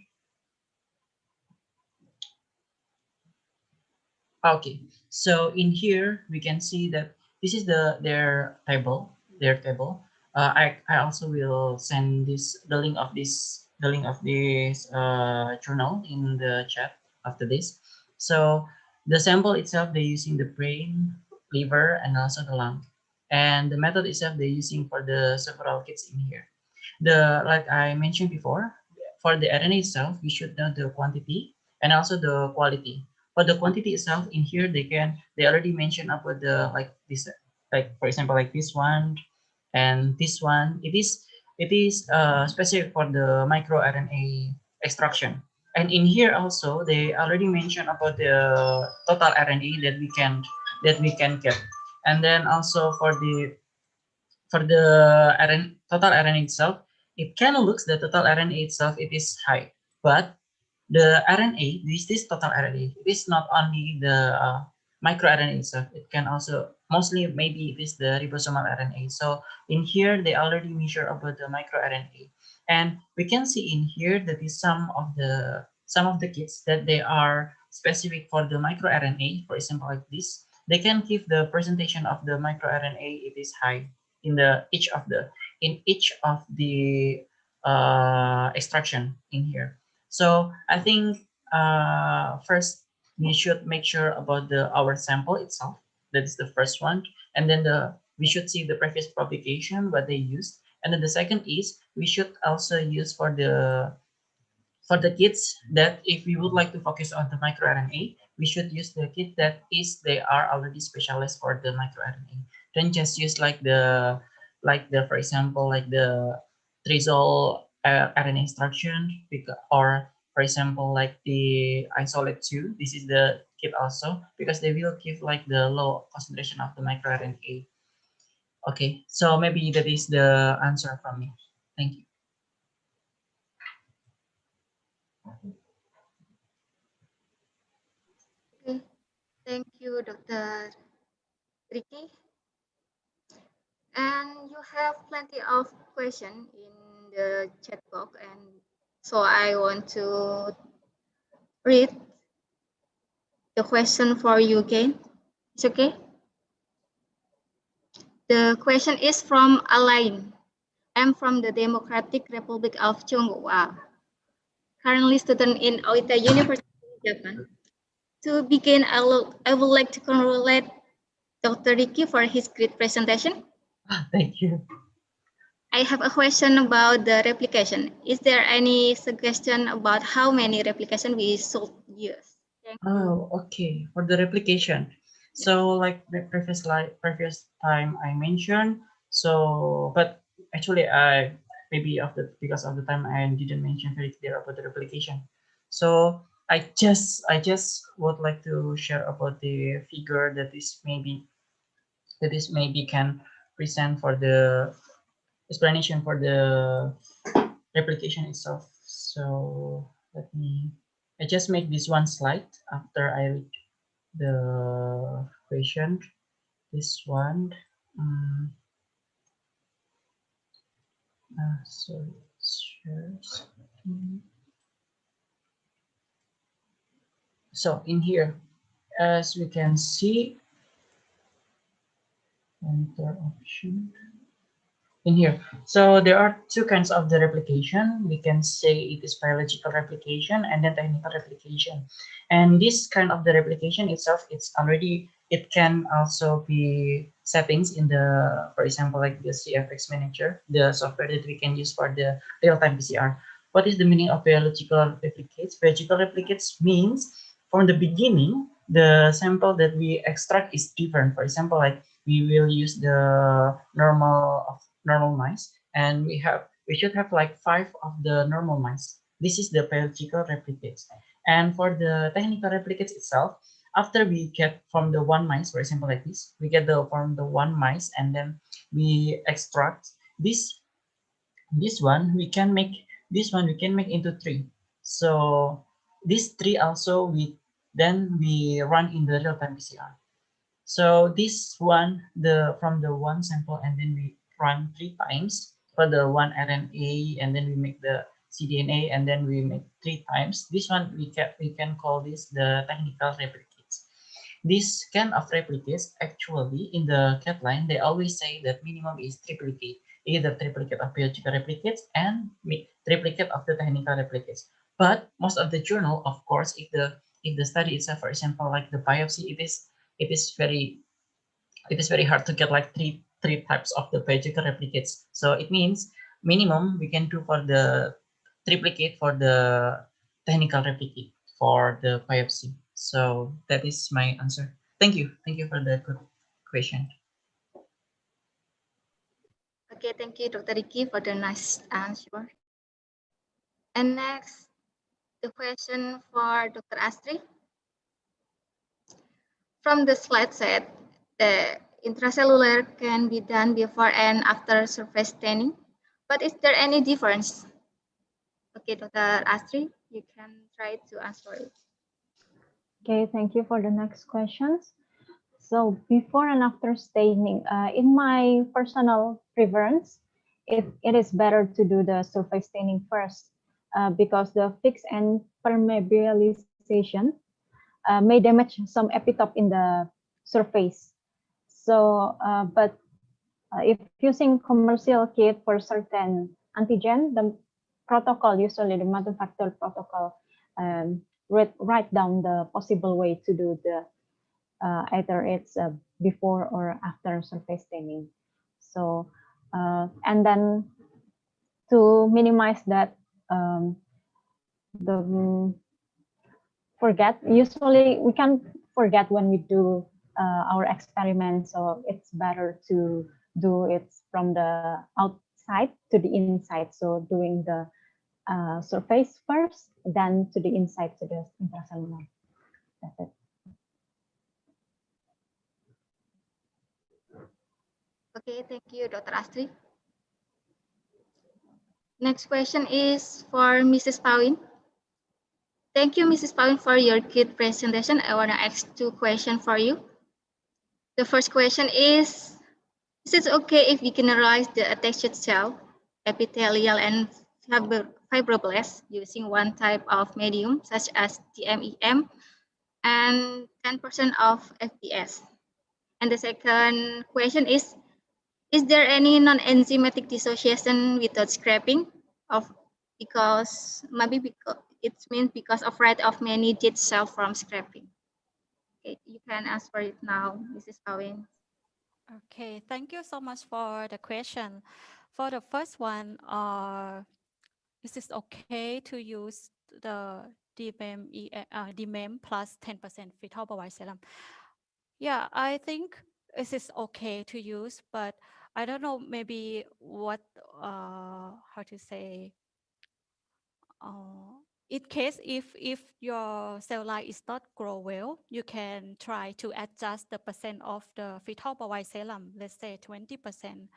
Okay, so in here we can see that this is their table. I also will send the link of this journal in the chat after this. So the sample itself they're using the brain, liver, and also the lung, and the method itself they're using for the several kits in here. The like I mentioned before, for the RNA itself, we should know the quantity and also the quality. For the quantity itself, in here they already mentioned about the like this, like for example like this one and this one. It is specific for the microRNA extraction. And in here also they already mentioned about the total RNA that we can get. And then also for the total RNA itself, it kind of looks the total RNA itself it is high, but the RNA, this total RNA, it is not only the microRNA itself. It can also mostly maybe it is the ribosomal RNA. So in here they already measure about the microRNA, and we can see in here that is some of the kits that they are specific for the microRNA. For example, like this, they can give the presentation of the microRNA it is high in the each of the extraction in here. So I think first we should make sure about our sample itself. That is the first one, and then we should see the previous publication what they used, and then the second is we should also use for the kits that if we would like to focus on the microRNA, we should use the kit that is they are already specialized for the microRNA. Don't just use like the for example like the trizol RNA instruction or for example like the isolate 2. This is the kit also because they will give like the low concentration of the microRNA. Okay, so maybe that is the answer from me. Thank you. Okay, thank you, Dr. Riki. And you have plenty of questions in the chat box, and so I want to read the question for you again. It's okay? The question is from Alain. I'm from the Democratic Republic of Congo, currently student in Oita University, Japan. To begin, I would like to congratulate Dr. Riki for his great presentation. Thank you. I have a question about the replication. Is there any suggestion about how many replication we should use? Thank you. Oh, okay. For the replication. So like the previous time I mentioned. So but actually I maybe because of the time I didn't mention very clear about the replication. So I just would like to share about the figure that is maybe can present for the explanation for the replication itself. So I just make this one slide after I read the question. This one, sorry. Just, so in here, as we can see, enter option in here. So there are two kinds of the replication. We can say it is biological replication and then technical replication. And this kind of the replication itself, it can also be settings in the, for example, like the CFX manager, the software that we can use for the real-time PCR. What is the meaning of biological replicates? Biological replicates means from the beginning, the sample that we extract is different. For example, like we will use the normal mice, and we should have like 5 of the normal mice. This is the biological replicates. And for the technical replicates itself, after we get from the one mice, for example, like this, we get the from the one mice, and then we extract this this one we can make into three. So these three also we run in the real-time PCR. So this one, the from the one sample, and then we run 3 times for the one RNA, and then we make the cDNA, and then we make 3 times. This one we can call this the technical replicates. This kind of replicates, actually in the guideline they always say that minimum is triplicate, either triplicate of biological replicates and triplicate of the technical replicates. But most of the journal, of course, if the study itself, for example, like the biopsy, it is very hard to get like three types of the biological replicates. So it means minimum we can do for the triplicate for the technical replicate for the biopsy. So that is my answer. Thank you. Thank you for the good question. Okay, thank you, Dr. Riki, for the nice answer. And next, the question for Dr. Astri. From the slide set, the intracellular can be done before and after surface staining, but is there any difference? Okay, Dr. Astri, you can try to answer it. Okay, thank you for the next questions. So before and after staining, in my personal preference, it is better to do the surface staining first because the fix and permeabilization may damage some epitope in the surface. So, but if using commercial kit for certain antigen, the protocol, usually the manufacturer protocol, write down the possible way to do the either it's before or after surface staining. So, and then to minimize that, the forget, usually we can forget when we do our experiments, so it's better to do it from the outside to the inside. So doing the surface first, then to the inside to the intracellular. That's it. Okay, thank you, Dr. Astri. Next question is for Mrs. Pawin. Thank you, Mrs. Pawin, for your good presentation. I want to ask 2 questions for you. The first question is it okay if we generalize the attached cell, epithelial and fibroblasts using one type of medium, such as DMEM, and 10% of FPS? And the second question is there any non-enzymatic dissociation without scraping of because maybe because it means because of rate of many dead cells from scraping? Okay, you can answer it now, Mrs. Pawin. Okay, thank you so much for the question. For the first one, is it okay to use the DMEM plus 10% fetal bovine serum? Yeah, I think it is okay to use, but I don't know maybe what, how to say, in case if your cell line is not grow well, you can try to adjust the percent of the fetal bovine serum, let's say 20%.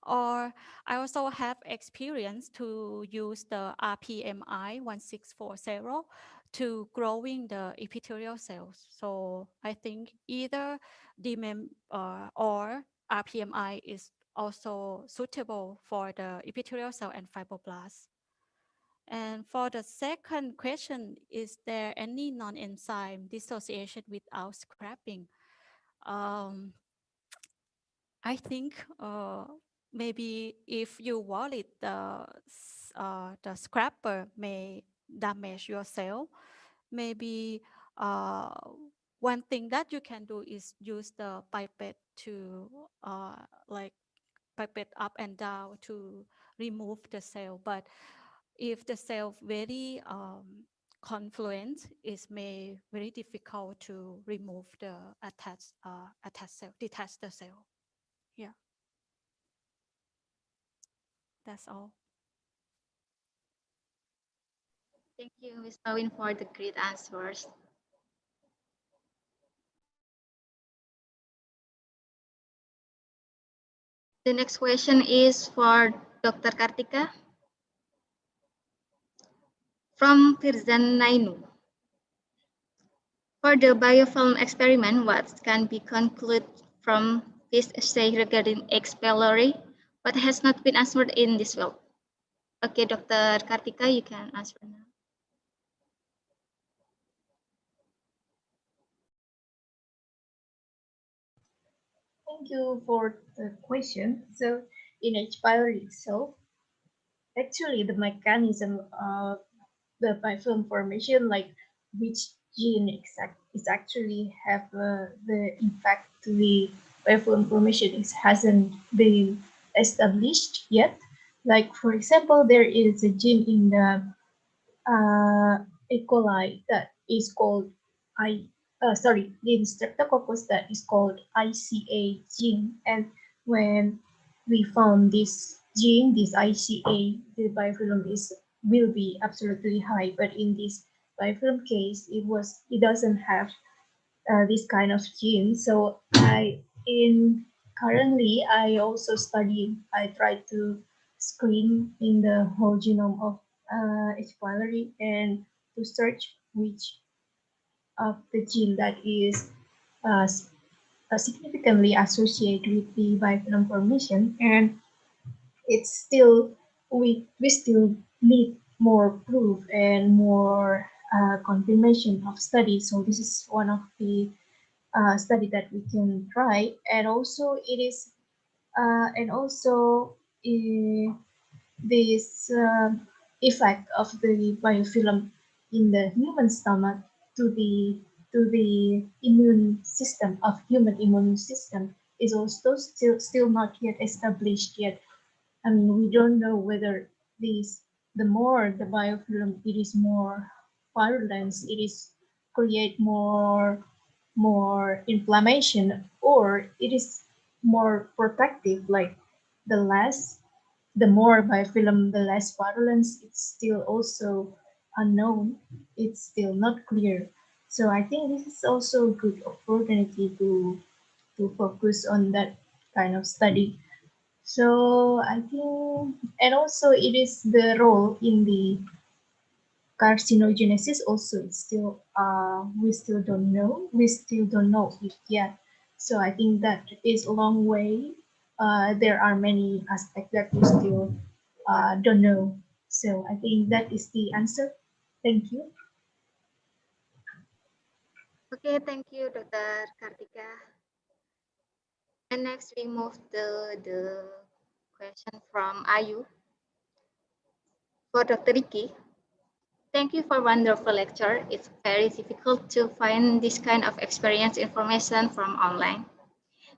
Or I also have experience to use the RPMI 1640 to growing the epithelial cells. So I think either DMEM or RPMI is also suitable for the epithelial cell and fibroblasts. And for the second question, is there any non-enzyme dissociation without scrapping? Um, I think maybe if you wallet, the scrapper may damage your cell. Maybe uh, one thing that you can do is use the pipette to like pipette up and down to remove the cell. But if the cell very confluent, it may very difficult to remove the attached cell, detach the cell. Yeah, that's all. Thank you, Ms. Awin, for the great answers. The next question is for Dr. Kartika from Tirzan Nainu. For the biofilm experiment, what can be concluded from this essay regarding H.pylori? What has not been answered in this field? Okay, Dr. Kartika, you can answer now. Thank you for the question. So in H.pylori itself, actually the mechanism of the biofilm formation, like which gene exact is actually have the impact to the biofilm formation, hasn't been established yet. Like for example, there is a gene in the E. coli that is called in Streptococcus that is called ICA gene. And when we found this gene, this ICA, the biofilm will be absolutely high. But in this biofilm case, it doesn't have this kind of gene. So currently I also I try to screen in the whole genome of H. pylori and to search which of the gene that is uh, significantly associated with the biofilm formation. And it's still we still need more proof and more confirmation of studies. So this is one of the study that we can try. And also it is and also this effect of the biofilm in the human stomach to the immune system of human immune system is also still not yet established yet. I mean, we don't know whether the more the biofilm, it is more virulence, it is create more inflammation, or it is more protective, like the less, the more biofilm, the less virulence. It's still also unknown. It's still not clear. So I think this is also a good opportunity to focus on that kind of study. So I think, and also it is the role in the carcinogenesis also. It's still we still don't know it yet. So I think that is a long way. There are many aspects that we still don't know. So I think that is the answer. Thank you. Okay, thank you, Dr. Kartika. And next we move to the question from Ayu for Dr. Riki. Thank you for wonderful lecture. It's very difficult to find this kind of experience information from online.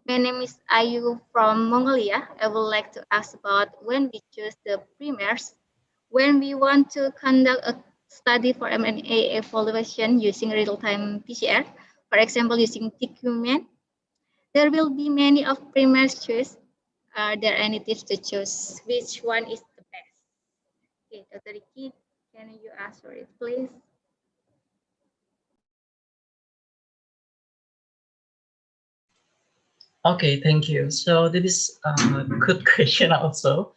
My name is Ayu from Mongolia. I would like to ask about when we choose the primers, when we want to conduct a study for mRNA evaluation using real-time PCR, for example, using TQMan, there will be many of primers choice. Are there any tips to choose which one is the best? Okay, Dr. Riki, can you answer it, please? Okay, thank you. So that is a good question also.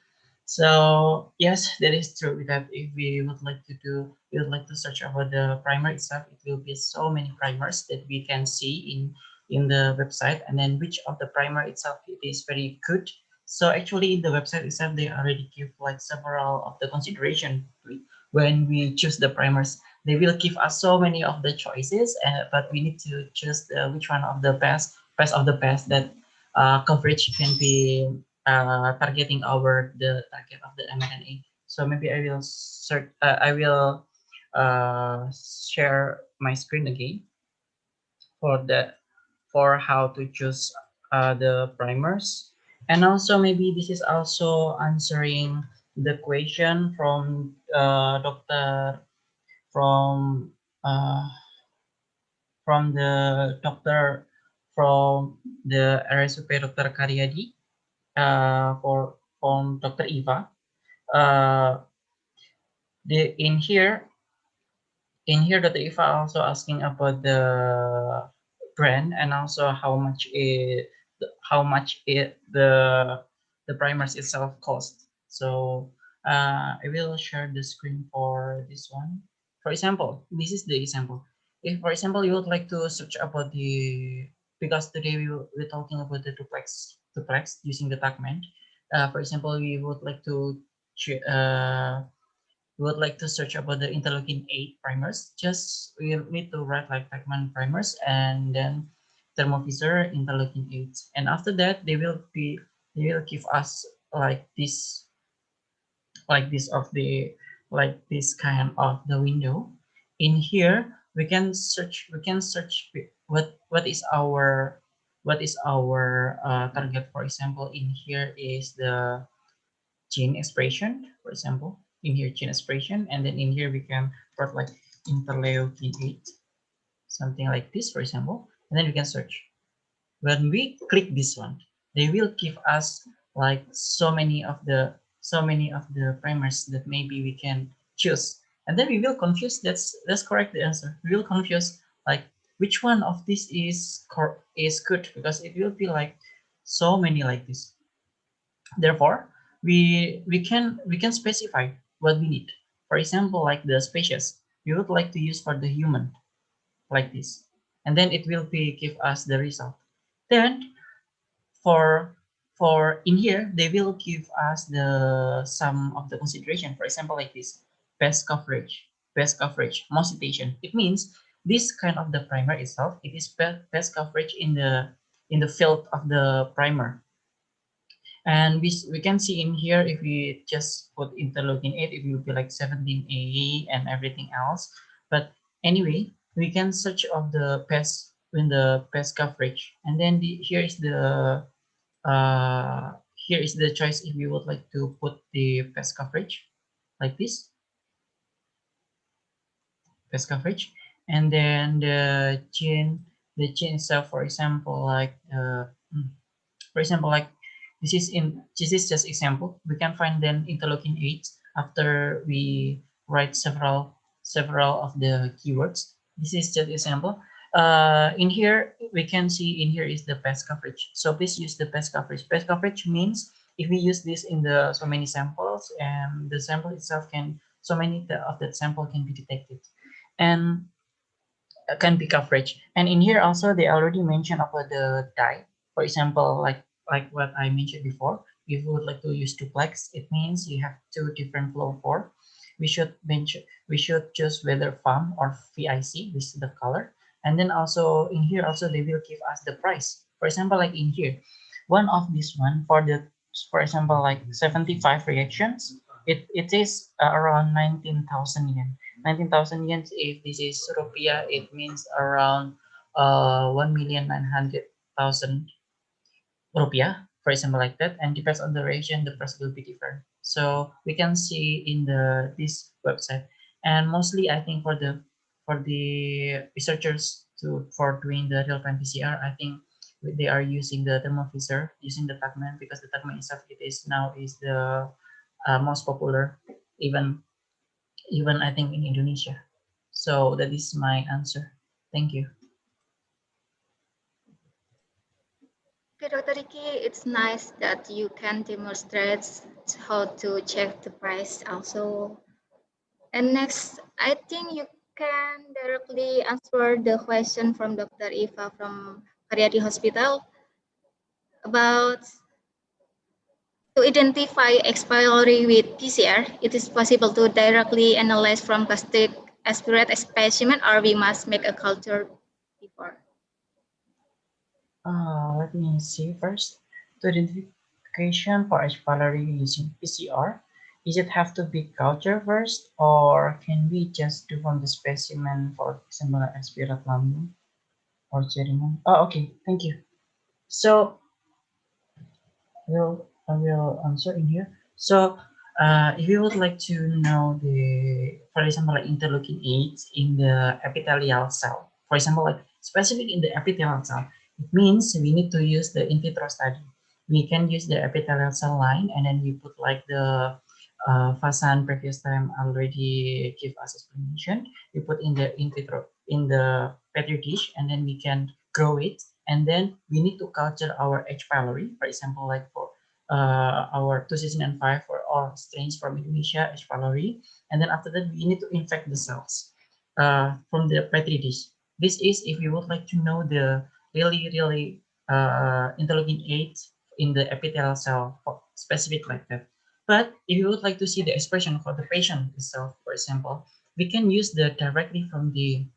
So yes, that is true that if we would like to search about the primer itself, it will be so many primers that we can see in the website, and then which of the primer itself it is very good So actually, in the website itself, they already give like several of the consideration when we choose the primers. They will give us so many of the choices, but we need to choose which one of the best of the best that coverage can be targeting our the target of the mRNA. So maybe I will search. I will share my screen again for the for how to choose the primers. And also maybe this is also answering the question from doctor from uh, from the doctor from the RSUP Dr. Karyadi for from Dr. Eva. Uh, in here that Ifa also asking about the brand and also how much the primers itself cost. So I will share the screen for this one. For example, this is the example. If for example you would like to search about the because today we're talking about the duplex using the tagment. For example, we would like to would like to search about the interleukin 8 primers, just we need to write like Pacman primers and then thermovisor interleukin 8. And after that, they will give us like this of the like this kind of the window. In here, we can search what is our target. For example, in here is the gene expression, for example, in here gene expression, and then in here we can put like interleukin 8, something like this, for example, and then we can search. When we click this one, they will give us like so many of the primers that maybe we can choose, and then we will confuse. That's correct the answer. We will confuse like which one of this is good because it will be like so many like this. Therefore, we can specify what we need. For example, like the species we would like to use for the human, like this, and then it will be give us the result. Then for in here they will give us the some of the consideration. For example, like this, best coverage, most citation. It means this kind of the primer itself, it is best coverage in the field of the primer. And we can see in here, if we just put interleukin 8, it will be like 17A and everything else. But anyway, we can search of the pest in the pest coverage. And then here is the choice if you would like to put the pest coverage like this, pest coverage. And then the gene itself, for example, like for example, like this is just example. We can find then interleukin 8 after we write several of the keywords. This is just example. In here we can see in here is the pest coverage. So please use the pest coverage. Pest coverage means if we use this in the so many samples, and the sample itself can so many of that sample can be detected, and can be coverage. And in here also they already mentioned about the dye. For example, like what I mentioned before, if you would like to use duplex, it means you have two different flow for. We should choose whether FAM or VIC, this is the color. And then also in here also they will give us the price. For example, like in here, one of this one for example like 75 reactions, it is around 19,000 yen. 19,000 yen, if this is rupiah, it means around 1,900,000 rupiah, for example, like that. And depends on the region, the price will be different. So we can see in this website, and mostly I think for the researchers for doing the real-time PCR, I think they are using the thermovisor, using the tagment, because the tagment itself it is now is the most popular, even I think in Indonesia. So that is my answer. Thank you. Okay, Dr. Riki, it's nice that you can demonstrate how to check the price also. And next, I think you can directly answer the question from Dr. Eva from Karyadi Hospital about To identify H.pylori with PCR, it is possible to directly analyze from gastric aspirate specimen, or we must make a culture before. Let me see first. To identification for H.pylori using PCR, is it have to be culture first, or can we just do from the specimen, for example, aspirate lambum or germinal? Oh, okay, thank you. So I will answer in here. So if you would like to know the, for example, like interleukin 8 in the epithelial cell, for example, like specific in the epithelial cell, it means we need to use the in vitro study. We can use the epithelial cell line, and then we put like the Fasan previous time already give us explanation. We put in the in vitro in the petri dish, and then we can grow it, and then we need to culture our H. pylori, for example, like for our 2005 for all strains from Indonesia, H. pylori, and then after that we need to infect the cells from the petri dish. This is if you would like to know the really interleukin 8 in the epithelial cell, for specific like that. But if you would like to see the expression for the patient itself, for example, we can use the directly from the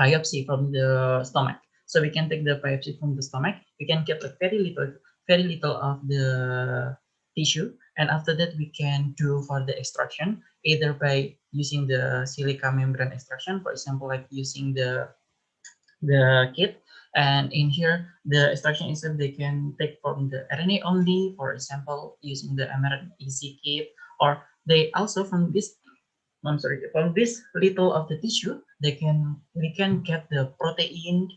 biopsy from the stomach. So we can take the biopsy from the stomach. We can get like very little of the tissue, and after that we can do for the extraction either by using the silica membrane extraction, for example, like using the kit. And in here, the extraction itself they can take from the RNA only, for example, using the mRNA easy kit, or they also from this, I'm sorry, from this little of the tissue, we can get the protein,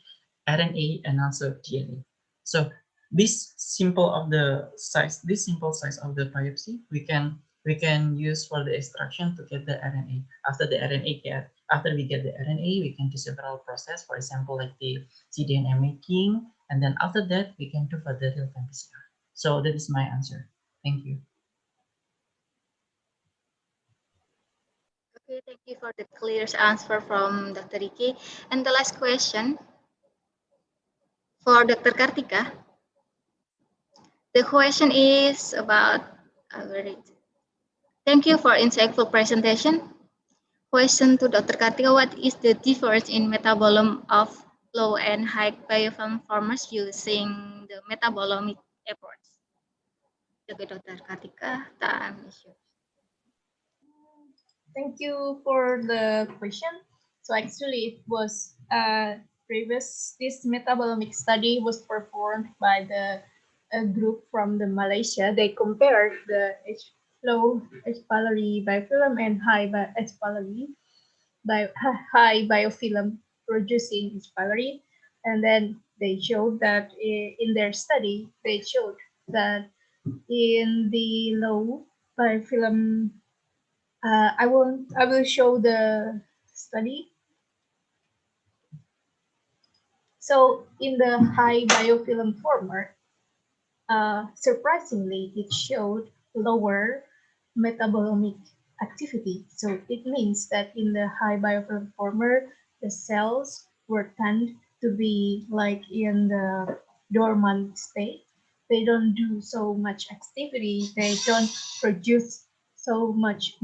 RNA, and also DNA. So this simple size of the biopsy, we can use for the extraction to get the RNA. After we get the RNA, we can do several process, for example, like the cDNA making, and then after that we can do for the real-time PCR. So that is my answer. Thank you. Okay, thank you for the clear answer from Dr. Riki. And the last question for Dr. Kartika. The question is about, thank you for insightful presentation. Question to Dr. Kartika, what is the difference in metabolome of low and high biofilm formers using the metabolomic approach? Okay, Dr. Kartika, time is yours. Thank you for the question. So actually, it was this metabolomic study was performed by a group from the Malaysia. They compared the low H. pylori biofilm and H. pylori high biofilm producing H. pylori, and then they showed that in their study they showed that in the low biofilm, I will show the study. So in the high biofilm former, surprisingly, it showed lower metabolomic activity. So it means that in the high biofilm former, the cells were tend to be like in the dormant state. They don't do so much activity. They don't produce so much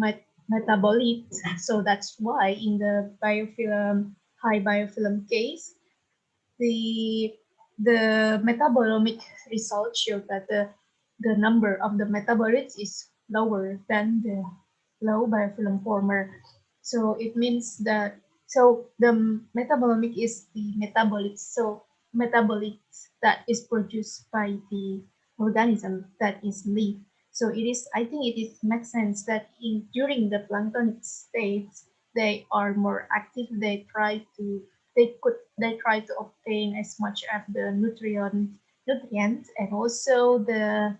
metabolites. So that's why in the biofilm, high biofilm case, the the metabolomic results show that the number of the metabolites is lower than the low biofilm former. So it means that the metabolomic is the metabolites. So metabolites that is produced by the organism that is live. So it is, I think it is makes sense that in during the planktonic states they are more active. They try to obtain as much of the nutrients and also the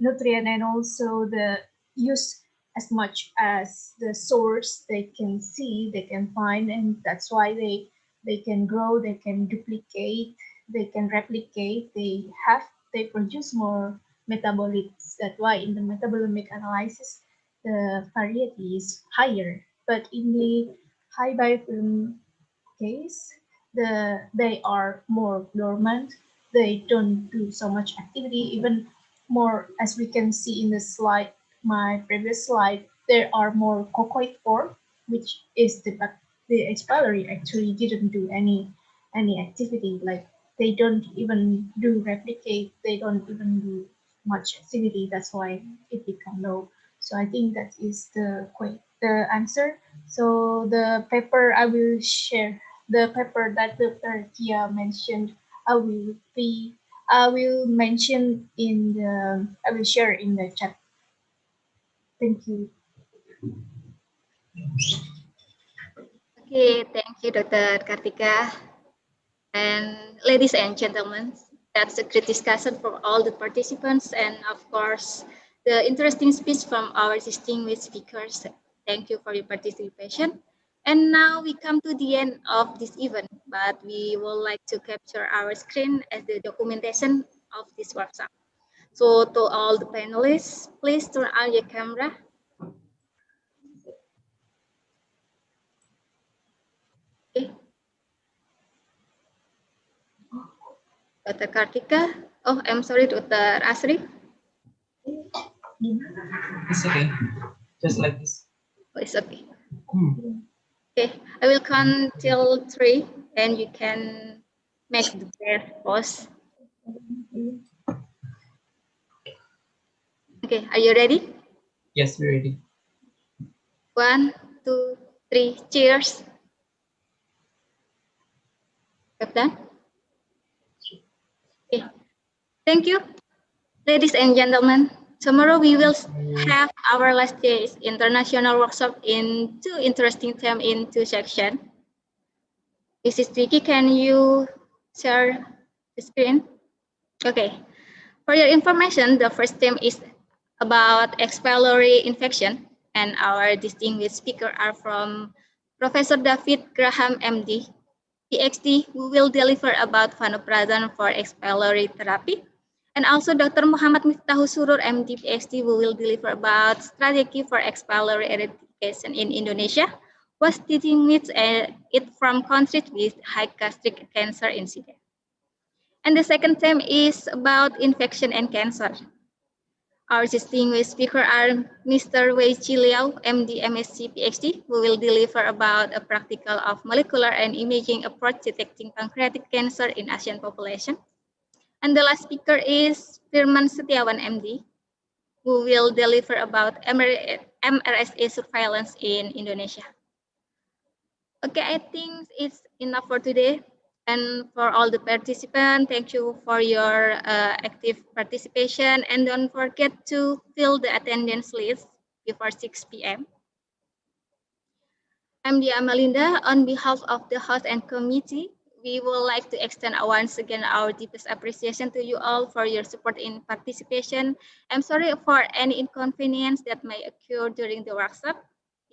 nutrient and also the use as much as the source they can see, they can find, and that's why they can grow, they can duplicate, they can replicate, they produce more metabolites. That's why in the metabolomic analysis the variety is higher. But in the high biofilm case, they are more dormant. they don't do so much activity. Even more, as we can see in the slide, my previous slide, there are more cocoid form, which is the H. pylori actually didn't do any activity. Like they don't even do replicate. They don't even do much activity. That's why it become low. So I think that is the answer. So the paper I will share, the paper that Dr. Kia mentioned, I will be I will mention in the I will share in the chat. Thank you. Okay, thank you, Dr. Kartika. And ladies and gentlemen, that's a great discussion for all the participants and of course, the interesting speech from our distinguished speakers. Thank you for your participation. And now we come to the end of this event, but we would like to capture our screen as the documentation of this workshop. So to all the panelists, please turn on your camera. Okay. Dr. Kartika. Oh, I'm sorry, Dr. Asri. It's okay. Just like this. Oh, it's okay. Okay, I will count till 3 and you can make the breath pause. Okay, are you ready? Yes, we're ready. 1, 2, 3, cheers. Have done? Okay, thank you. Ladies and gentlemen, tomorrow we will have our last day's international workshop in 2 interesting themes in 2 sections. This is Riki, can you share the screen? Okay, for your information, the first theme is about H.pylori infection, and our distinguished speaker are from Professor David Graham, MD, PhD, who will deliver about vanoprazan for H.pylori therapy, and also Dr. Muhammad Miftahul Surur, MD, PhD, who will deliver about strategy for H.pylori eradication in Indonesia, was distinguished it from countries with high gastric cancer incidence. And the second theme is about infection and cancer. Our distinguished speaker are Mr. Wei Chi Liao, MD, MSc, PhD, who will deliver about a practical of molecular and imaging approach detecting pancreatic cancer in Asian population. And the last speaker is Firman Setiawan, MD, who will deliver about MRSA surveillance in Indonesia. Okay, I think it's enough for today. And for all the participants, thank you for your active participation. And don't forget to fill the attendance list before 6 p.m. I'm Dia Amalinda. On behalf of the host and committee, we would like to extend once again our deepest appreciation to you all for your support in participation. I'm sorry for any inconvenience that may occur during the workshop.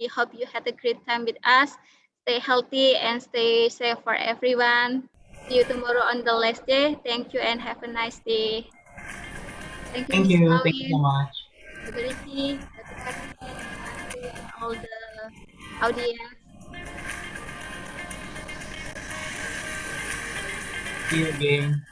We hope you had a great time with us. Stay healthy and stay safe for everyone. See you tomorrow on the last day. Thank you and have a nice day. Thank you, Thank Mr. you. Thank you so Lawin, much. Dr. Riki, Dr. Kartika, Dr. Asri, and all the audience. See you again.